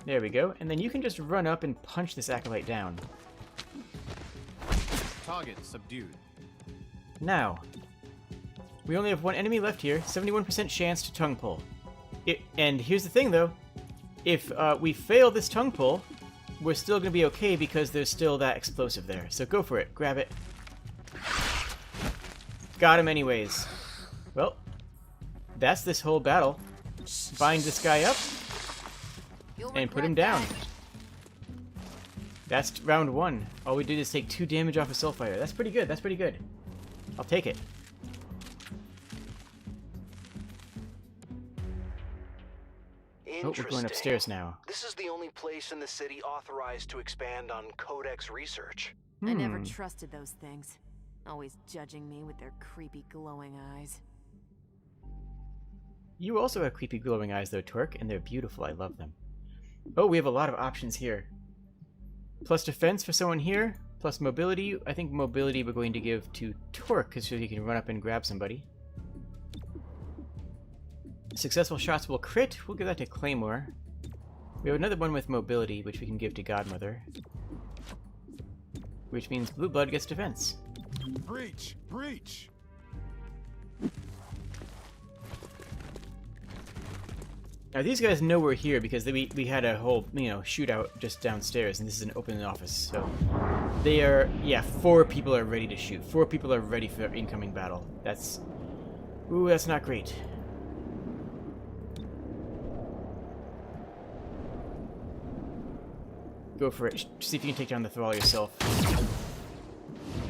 [SPEAKER 1] There we go. And then you can just run up and punch this Acolyte down.
[SPEAKER 20] Target subdued.
[SPEAKER 1] Now, we only have 1 enemy left here. 71% chance to tongue pull. And here's the thing, though. If we fail this tongue pull, we're still going to be okay because there's still that explosive there. So go for it. Grab it. Got him anyways. Well, that's this whole battle. Bind this guy up and put him down. That's round 1. All we did is take 2 damage off of Soulfire. That's pretty good. That's pretty good. I'll take it. Oh, we're going upstairs now.
[SPEAKER 5] This is the only place in the city authorized to expand on Codex research.
[SPEAKER 15] I never trusted those things. Always judging me with their creepy glowing eyes.
[SPEAKER 1] You also have creepy glowing eyes though, Twerk, and they're beautiful. I love them. Oh, we have a lot of options here. Plus defense for someone here, plus mobility. I think mobility we're going to give to Twerk, because so he can run up and grab somebody. Successful shots will crit. We'll give that to Claymore. We have another one with mobility, which we can give to Godmother. Which means Blue Blood gets defense.
[SPEAKER 9] Breach! Breach!
[SPEAKER 1] Now these guys know we're here because we had a whole, shootout just downstairs, and this is an open office, so... They are... Yeah, 4 people are ready to shoot. 4 people are ready for incoming battle. That's... Ooh, that's not great. Go for it. See if you can take down the Thrall yourself.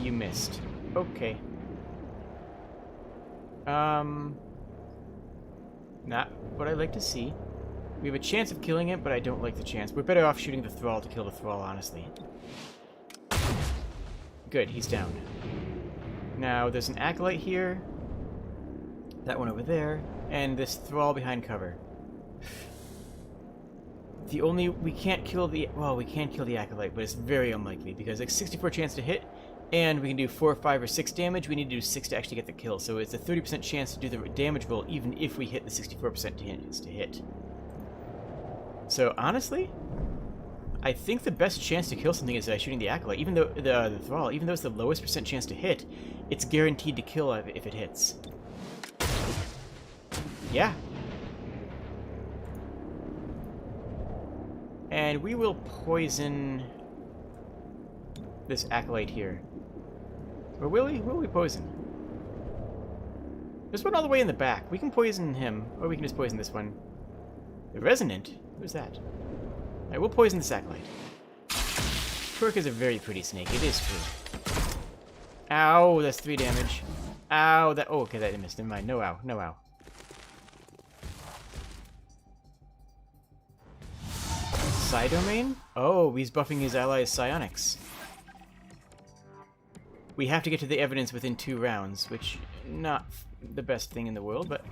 [SPEAKER 1] You missed. Okay. Not what I'd like to see. We have a chance of killing it, but I don't like the chance. We're better off shooting the Thrall to kill the Thrall, honestly. Good, he's down. Now, there's an Acolyte here. That one over there. And this Thrall behind cover. We can't kill the... Well, we can kill the Acolyte, but it's very unlikely, because it's 64 chance to hit, and we can do 4, 5, or 6 damage. We need to do 6 to actually get the kill, so it's a 30% chance to do the damage roll, even if we hit the 64% chance to hit. So, honestly, I think the best chance to kill something is shooting the Acolyte. Even though the Thrall, even though it's the lowest percent chance to hit, it's guaranteed to kill if it hits. Yeah. And we will poison this Acolyte here. Or will we? Will we poison? There's one all the way in the back. We can poison him, or we can just poison this one. The Resonant? Who's that? Alright, we'll poison this Acolyte. Twerk is a very pretty snake. It is true. Ow, that's 3 damage. Ow, that... Oh, okay, that missed. Never mind. No ow. No ow. Psi Domain? Oh, he's buffing his allies' psionics. We have to get to the evidence within 2 rounds, which not the best thing in the world, but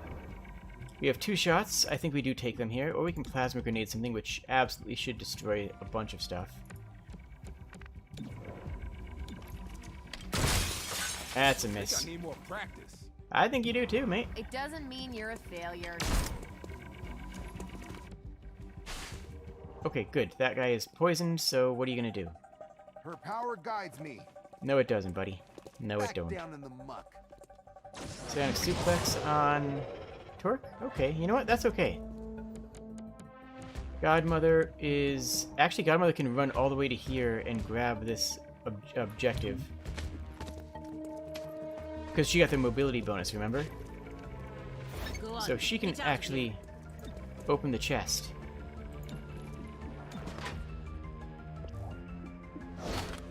[SPEAKER 1] we have 2 shots. I think we do take them here, or we can plasma grenade something, which absolutely should destroy a bunch of stuff. That's a miss. I think I need more practice. I think you do too, mate.
[SPEAKER 15] It doesn't mean you're a failure.
[SPEAKER 1] Okay, good. That guy is poisoned, so what are you gonna do?
[SPEAKER 9] Her power guides me.
[SPEAKER 1] No, it doesn't, buddy. No, it don't.
[SPEAKER 9] Down in the muck.
[SPEAKER 1] Psionic Suplex on Twerk? Okay, you know what? That's okay. Godmother is... Actually, Godmother can run all the way to here and grab this objective. Because she got the mobility bonus, remember? So she can actually open the chest.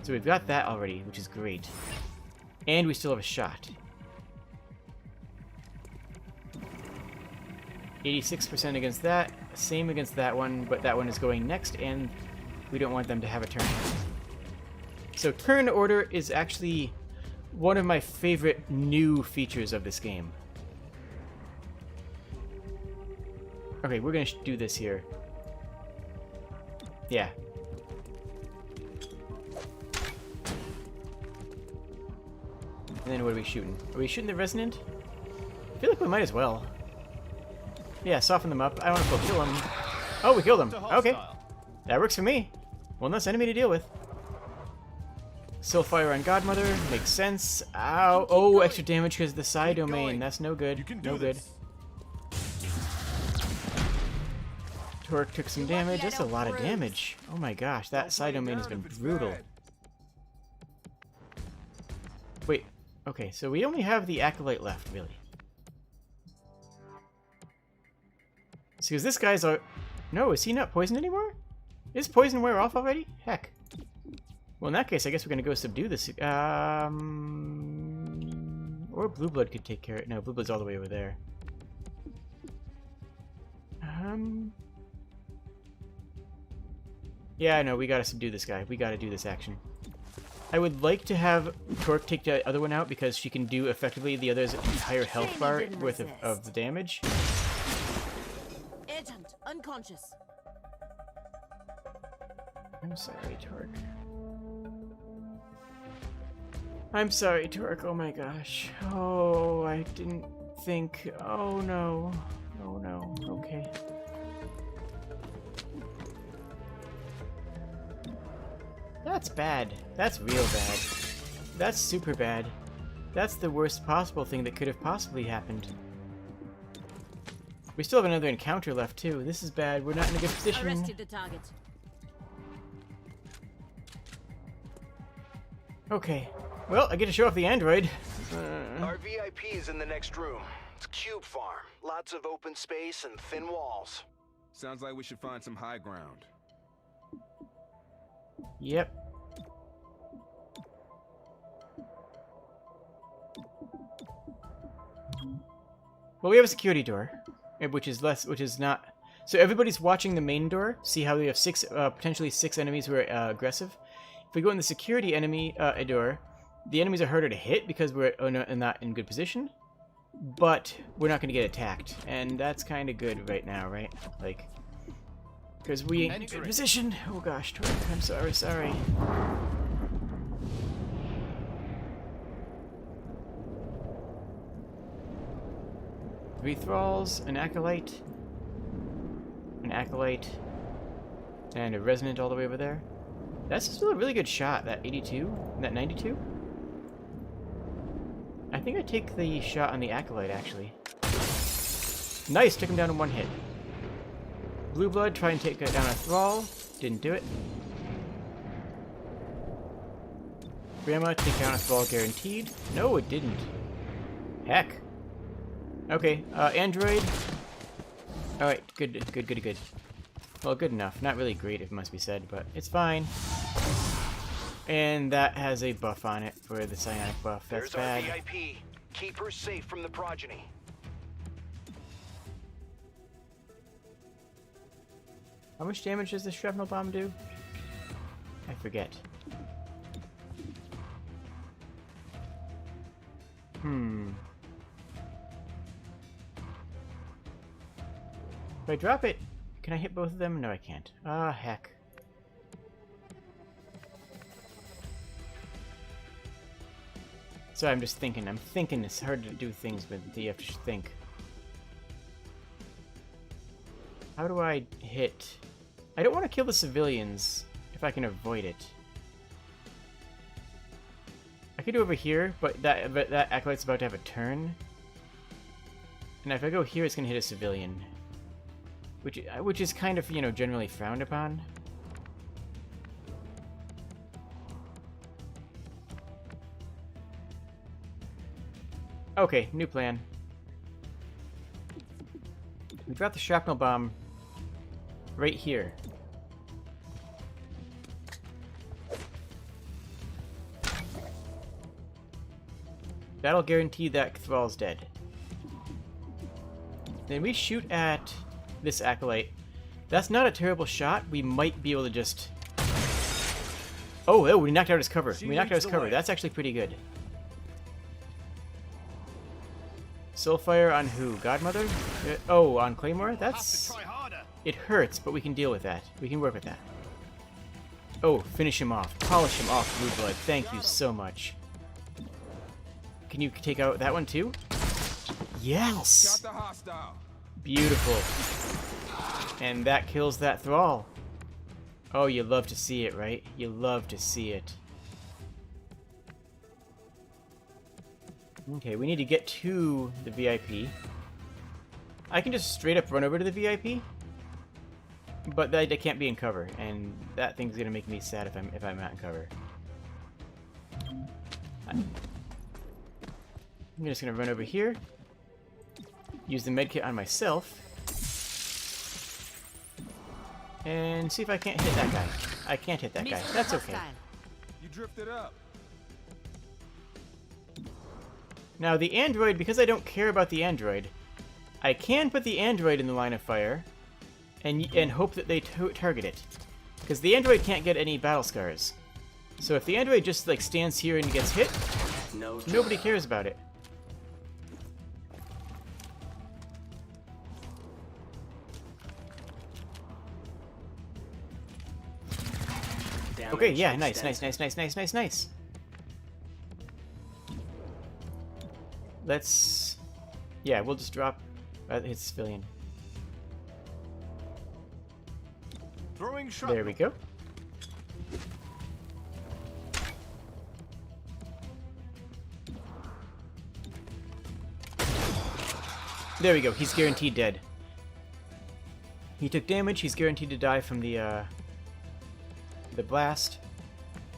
[SPEAKER 1] So we've got that already, which is great. And we still have a shot. 86% against that, same against that one, but that one is going next, and we don't want them to have a turn. So turn order is actually one of my favorite new features of this game. Okay, we're gonna do this here. Yeah. And then what are we shooting? Are we shooting the Resonant? I feel like we might as well. Yeah, soften them up. I don't want to kill them. Oh, we killed them. Okay. That works for me. One less enemy to deal with. Soulfire on Godmother. Makes sense. Ow. Oh, extra damage because of the Psi Domain. That's no good. No good. Twerk took some damage. That's a lot of damage. Oh my gosh, that Psi Domain has been brutal. Wait. Okay, so we only have the Acolyte left, really. Because this guy's a... No, is he not poisoned anymore? Is poison wear off already? Heck. Well, in that case, I guess we're going to go subdue this. Or Blue Blood could take care of it. No, Blue Blood's all the way over there. Yeah, I know. We got to subdue this guy. We got to do this action. I would like to have Torque take the other one out because she can do effectively the other's entire health bar worth of the damage.
[SPEAKER 3] Agent, unconscious.
[SPEAKER 1] I'm sorry, Torque. I'm sorry, Torque. Oh my gosh. Oh, I didn't think. Oh no. Oh no. Okay. That's bad. That's real bad. That's super bad. That's the worst possible thing that could have possibly happened. We still have another encounter left too. This is bad. We're not in a good position.
[SPEAKER 3] Arrested the target.
[SPEAKER 1] Okay. Well, I get to show off the android.
[SPEAKER 5] Our VIP is in the next room. It's Cube Farm. Lots of open space and thin walls.
[SPEAKER 16] Sounds like we should find some high ground.
[SPEAKER 1] Yep. Well, we have a security door, which is not. So everybody's watching the main door. See how we have potentially six enemies who are aggressive. If we go in the security enemy door, the enemies are harder to hit because we're not in good position. But we're not going to get attacked, and that's kind of good right now, right? Like, because we ain't in good position. Oh gosh, Torque, I'm sorry. Three thralls, an acolyte, and a resonant all the way over there. That's still a really good shot, that 82, that 92. I think I take the shot on the acolyte, actually. Nice, took him down in one hit. Blue blood, try and take down a thrall. Didn't do it. Grandma, take down a thrall guaranteed. No, it didn't. Heck. Okay, android. Alright, good. Well, good enough. Not really great, it must be said, but it's fine. And that has a buff on it for the psionic buff. That's bad.
[SPEAKER 5] There's our VIP. Keep her safe from the progeny.
[SPEAKER 1] How much damage does the shrapnel bomb do? I forget. If I drop it, can I hit both of them? No, I can't. Ah, heck. So I'm just thinking. I'm thinking. It's hard to do things with. You have to think. How do I hit? I don't want to kill the civilians if I can avoid it. I could do over here, but that acolyte's about to have a turn. And if I go here, it's gonna hit a civilian, which is kind of, you know, generally frowned upon. Okay, new plan. We drop the shrapnel bomb right here. That'll guarantee that Thrall's dead. Then we shoot at this acolyte. That's not a terrible shot. We might be able to just... Oh, we knocked out his cover. We knocked out his cover. That's actually pretty good. Soulfire on who? Godmother? Oh, on Claymore? That's... It hurts, but we can deal with that. We can work with that. Oh, finish him off. Polish him off, Blue Blood. Thank you so much. Can you take out that one too? Yes!
[SPEAKER 16] Got the hostile.
[SPEAKER 1] Beautiful. And that kills that Thrall. Oh, you love to see it, right? You love to see it. Okay, we need to get to the VIP. I can just straight up run over to the VIP, but I can't be in cover, and that thing's gonna make me sad if I'm not in cover. I'm just gonna run over here, use the medkit on myself, and see if I can't hit that guy. I can't hit that guy. That's okay.
[SPEAKER 16] You drifted up.
[SPEAKER 1] Now the android, because I don't care about the android, I can put the android in the line of fire and hope that they target it. Because the android can't get any battle scars. So if the android just like stands here and gets hit, nobody cares about it. Okay, yeah, nice. Let's... Yeah, we'll just drop... hit civilian.
[SPEAKER 20] Throwing shot.
[SPEAKER 1] There we go. There we go, he's guaranteed dead. He took damage, he's guaranteed to die from the blast,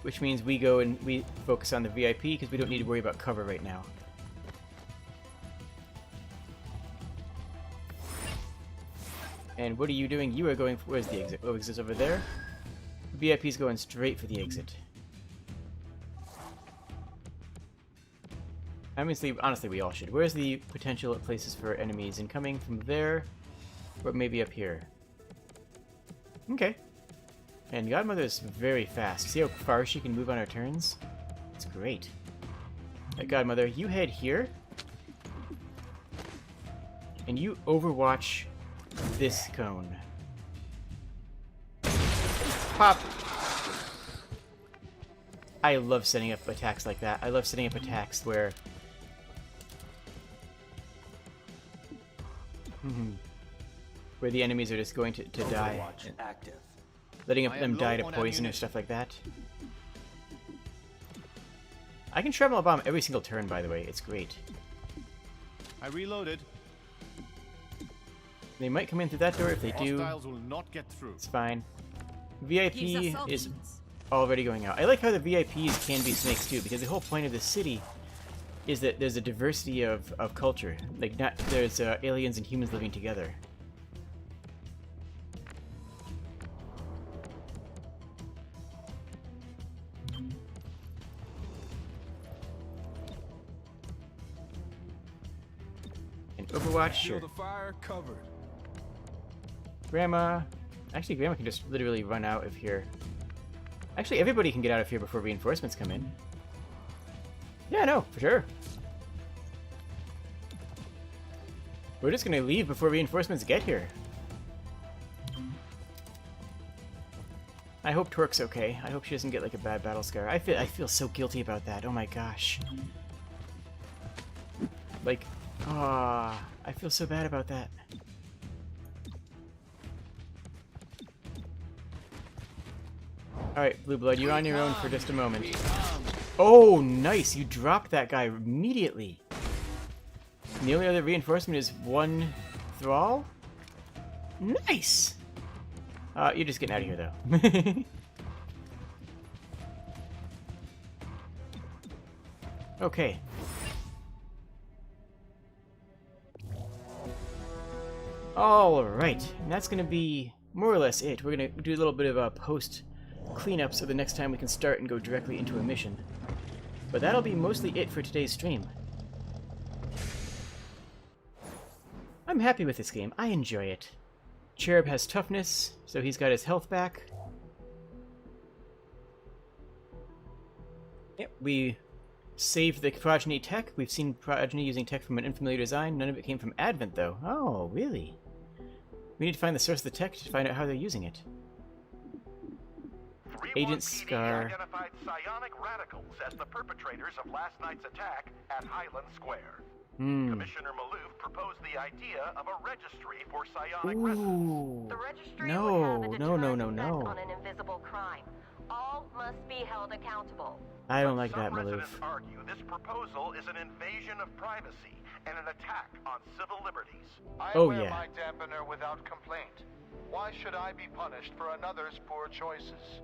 [SPEAKER 1] which means we go and we focus on the VIP because we don't need to worry about cover right now. And what are you doing? You are going for... Where's the exit? Oh, exit's over there. VIP's going straight for the exit. Honestly, we all should. Where's the potential places for enemies? Incoming from there, or maybe up here. Okay. And Godmother is very fast. See how far she can move on her turns? It's great. Right, Godmother, you head here. And you overwatch this cone. Pop! I love setting up attacks like that. I love setting up attacks where... where the enemies are just going to die.
[SPEAKER 21] Active.
[SPEAKER 1] Letting them die to poison or stuff like that. I can Shrapnel Bomb every single turn, by the way. It's great.
[SPEAKER 20] I reloaded.
[SPEAKER 1] They might come in through that door. If they do,
[SPEAKER 20] Hostiles will not get through.
[SPEAKER 1] It's fine. VIP is already going out. I like how the VIPs can be snakes too, because the whole point of the city is that there's a diversity of culture. Like, there's aliens and humans living together. And Overwatch, sure.
[SPEAKER 13] The fire covered.
[SPEAKER 1] Grandma. Actually, Grandma can just literally run out of here. Actually, everybody can get out of here before reinforcements come in. Yeah, no, for sure. We're just gonna leave before reinforcements get here. I hope Torque's okay. I hope she doesn't get like a bad battle scar. I feel so guilty about that. Oh my gosh. Like, I feel so bad about that. Alright, Blue Blood, you're on your own for just a moment. Oh, nice! You dropped that guy immediately. And the only other reinforcement is one Thrall? Nice! You're just getting out of here, though. Okay. Alright, and that's gonna be more or less it. We're gonna do a little bit of a post cleanup so the next time we can start and go directly into a mission. But that'll be mostly it for today's stream. I'm happy with this game. I enjoy it. Cherub has toughness, so he's got his health back. Yep, we saved the Progeny tech. We've seen Progeny using tech from an unfamiliar design. None of it came from Advent, though. Oh, really? We need to find the source of the tech to find out how they're using it. Agent Scar
[SPEAKER 17] identified psionic radicals as the perpetrators of last night's attack at Highland Square. Commissioner Maloof proposed the idea of a registry for psionic residents.
[SPEAKER 18] The registry would have a deterrent effect on an invisible crime. All must be held accountable.
[SPEAKER 1] I don't like that,
[SPEAKER 17] Some
[SPEAKER 1] Maloof.
[SPEAKER 17] residents argue this proposal is an invasion of privacy and an attack on civil liberties. I wear my dampener without complaint. Why should I be punished for another's poor choices?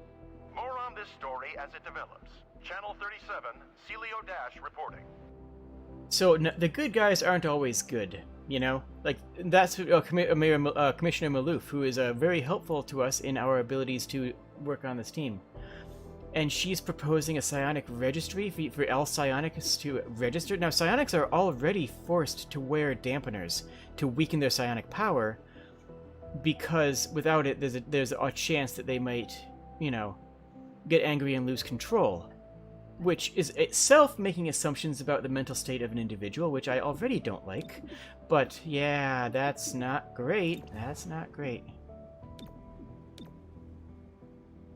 [SPEAKER 17] More on this story as it develops. Channel 37, Celio Dash reporting.
[SPEAKER 1] So the good guys aren't always good, you know? Like, that's Commissioner Maloof, who is very helpful to us in our abilities to work on this team. And she's proposing a psionic registry for all psionics to register. Now, psionics are already forced to wear dampeners to weaken their psionic power, because without it, there's a chance that they might, you know, get angry and lose control, which is itself making assumptions about the mental state of an individual, which I already don't like. But yeah, that's not great. That's not great.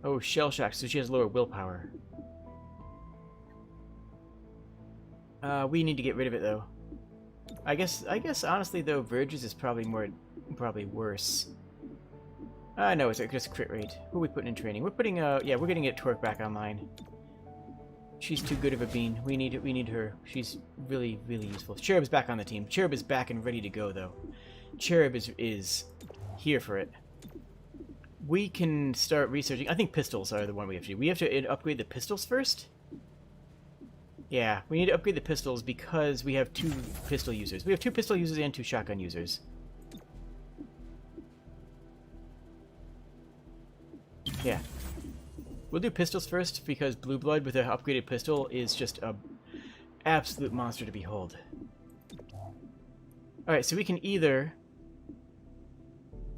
[SPEAKER 1] Oh, shell shock, so she has lower willpower. We need to get rid of it though. I guess honestly though, Verge's is probably worse. No, it's just crit rate. Who are we putting in training? We're putting yeah, we're gonna get Torque back online. She's too good of a bean. We need her. She's really, really useful. Cherub's back on the team. Cherub is back and ready to go though. Cherub is here for it. We can start researching. I think pistols are the one we have to do. We have to upgrade the pistols first. Yeah, we need to upgrade the pistols because we have 2 pistol users. We have 2 pistol users and 2 shotgun users. Yeah. We'll do pistols first because Blue Blood with an upgraded pistol is just a absolute monster to behold. Alright, so we can either...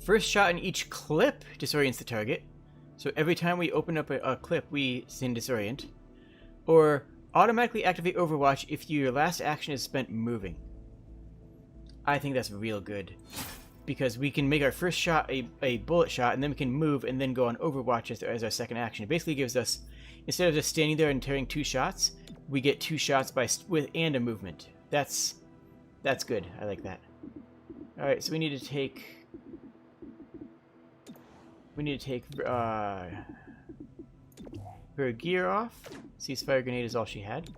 [SPEAKER 1] First shot in each clip disorients the target. So every time we open up a clip, we send disorient. Or automatically activate Overwatch if your last action is spent moving. I think that's real good. Because we can make our first shot a bullet shot, and then we can move and then go on Overwatch as our second action. It basically gives us, instead of just standing there and tearing 2 shots, we get 2 shots and a movement. That's good. I like that. Alright, so we need to take her gear off. Ceasefire grenade is all she had.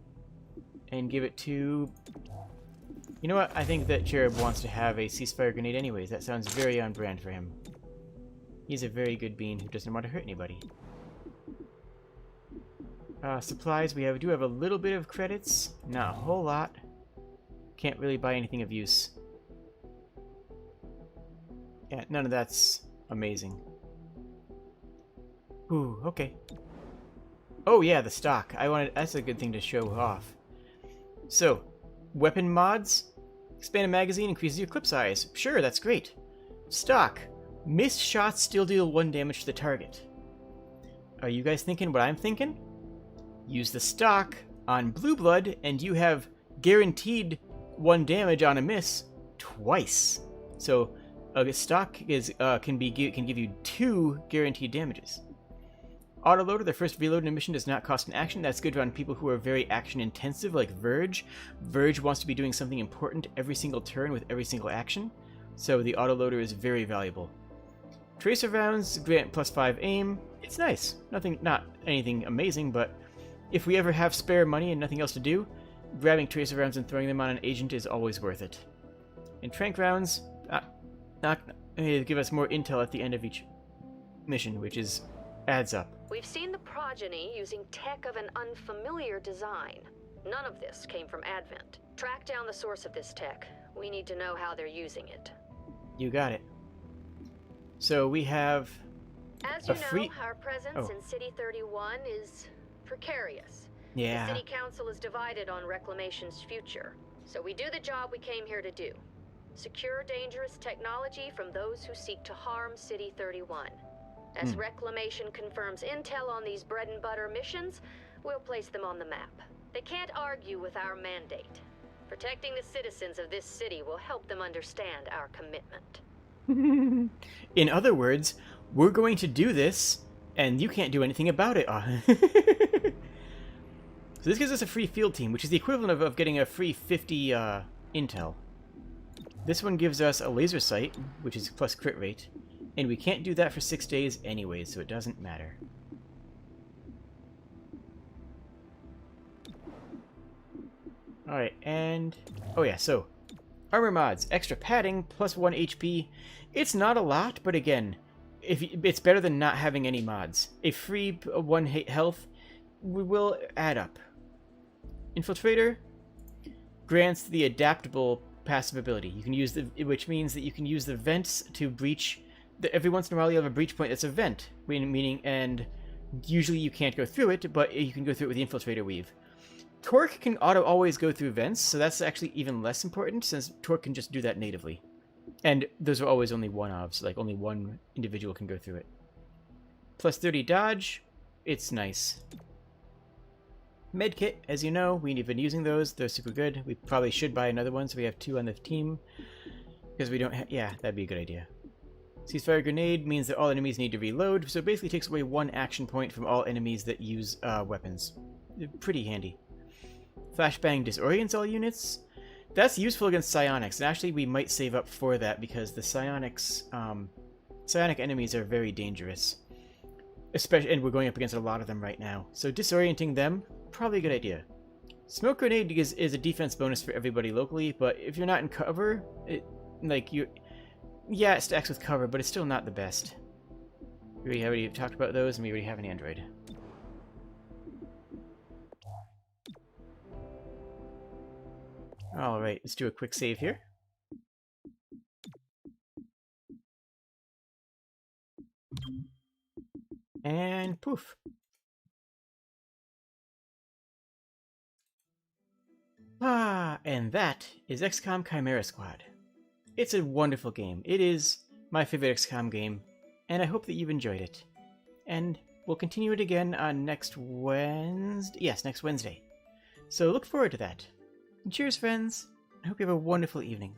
[SPEAKER 1] And give it to... You know what? I think that Cherub wants to have a ceasefire grenade anyways. That sounds very on brand for him. He's a very good bean who doesn't want to hurt anybody. Supplies, we do have a little bit of credits. Not a whole lot. Can't really buy anything of use. Yeah, none of that's amazing. Ooh, okay. Oh yeah, the stock. That's a good thing to show off. So, weapon mods. Expanded magazine increases your clip size. Sure, that's great. Stock. Missed shots still deal 1 damage to the target. Are you guys thinking what I'm thinking? Use the stock on Blue Blood and you have guaranteed 1 damage on a miss twice. So, a stock can give you 2 guaranteed damages. Autoloader, the first reload in a mission does not cost an action. That's good on people who are very action intensive, like Verge. Verge wants to be doing something important every single turn with every single action, so the autoloader is very valuable. Tracer rounds grant +5 aim. It's nice. Not anything amazing, but if we ever have spare money and nothing else to do, grabbing tracer rounds and throwing them on an agent is always worth it. And trank rounds give us more intel at the end of each mission, which adds up.
[SPEAKER 14] We've seen the progeny using tech of an unfamiliar design. None of this came from Advent. Track down the source of this tech. We need to know how they're using it.
[SPEAKER 1] You got it. So we have
[SPEAKER 14] As you know, our presence in City 31 is precarious.
[SPEAKER 1] Yeah.
[SPEAKER 14] The City Council is divided on Reclamation's future. So we do the job we came here to do. Secure dangerous technology from those who seek to harm City 31. As Reclamation confirms intel on these bread-and-butter missions, we'll place them on the map. They can't argue with our mandate. Protecting the citizens of this city will help them understand our commitment.
[SPEAKER 1] In other words, we're going to do this, and you can't do anything about it. So this gives us a free field team, which is the equivalent of getting a free 50 intel. This one gives us a laser sight, which is plus crit rate. And we can't do that for 6 days anyway, so it doesn't matter. Alright, and... Oh yeah, so... Armor mods. Extra padding, plus 1 HP. It's not a lot, but again, it's better than not having any mods. A free 1 health will add up. Infiltrator grants the adaptable passive ability. You can use which means that you can use the vents to breach... Every once in a while you have a breach point that's a vent, meaning, and usually you can't go through it, but you can go through it with the Infiltrator Weave. Torque can always go through vents, so that's actually even less important, since Torque can just do that natively. And those are always only one-offs, like only one individual can go through it. Plus 30 dodge, it's nice. Medkit, as you know, we've been using those. They're super good. We probably should buy another one so we have 2 on the team. Because we don't have... Yeah, that'd be a good idea. Ceasefire Grenade means that all enemies need to reload, so it basically takes away 1 action point from all enemies that use weapons. Pretty handy. Flashbang disorients all units. That's useful against psionics, and actually we might save up for that because the psionics... psionic enemies are very dangerous. Especially, and we're going up against a lot of them right now. So disorienting them, probably a good idea. Smoke Grenade is a defense bonus for everybody locally, but if you're not in cover, yeah, it stacks with cover, but it's still not the best. We already talked about those, and we already have an android. Alright, let's do a quick save here. And poof. And that is XCOM Chimera Squad. It's a wonderful game. It is my favorite XCOM game, and I hope that you've enjoyed it. And we'll continue it again on next Wednesday. Yes, next Wednesday. So look forward to that. And cheers, friends. I hope you have a wonderful evening.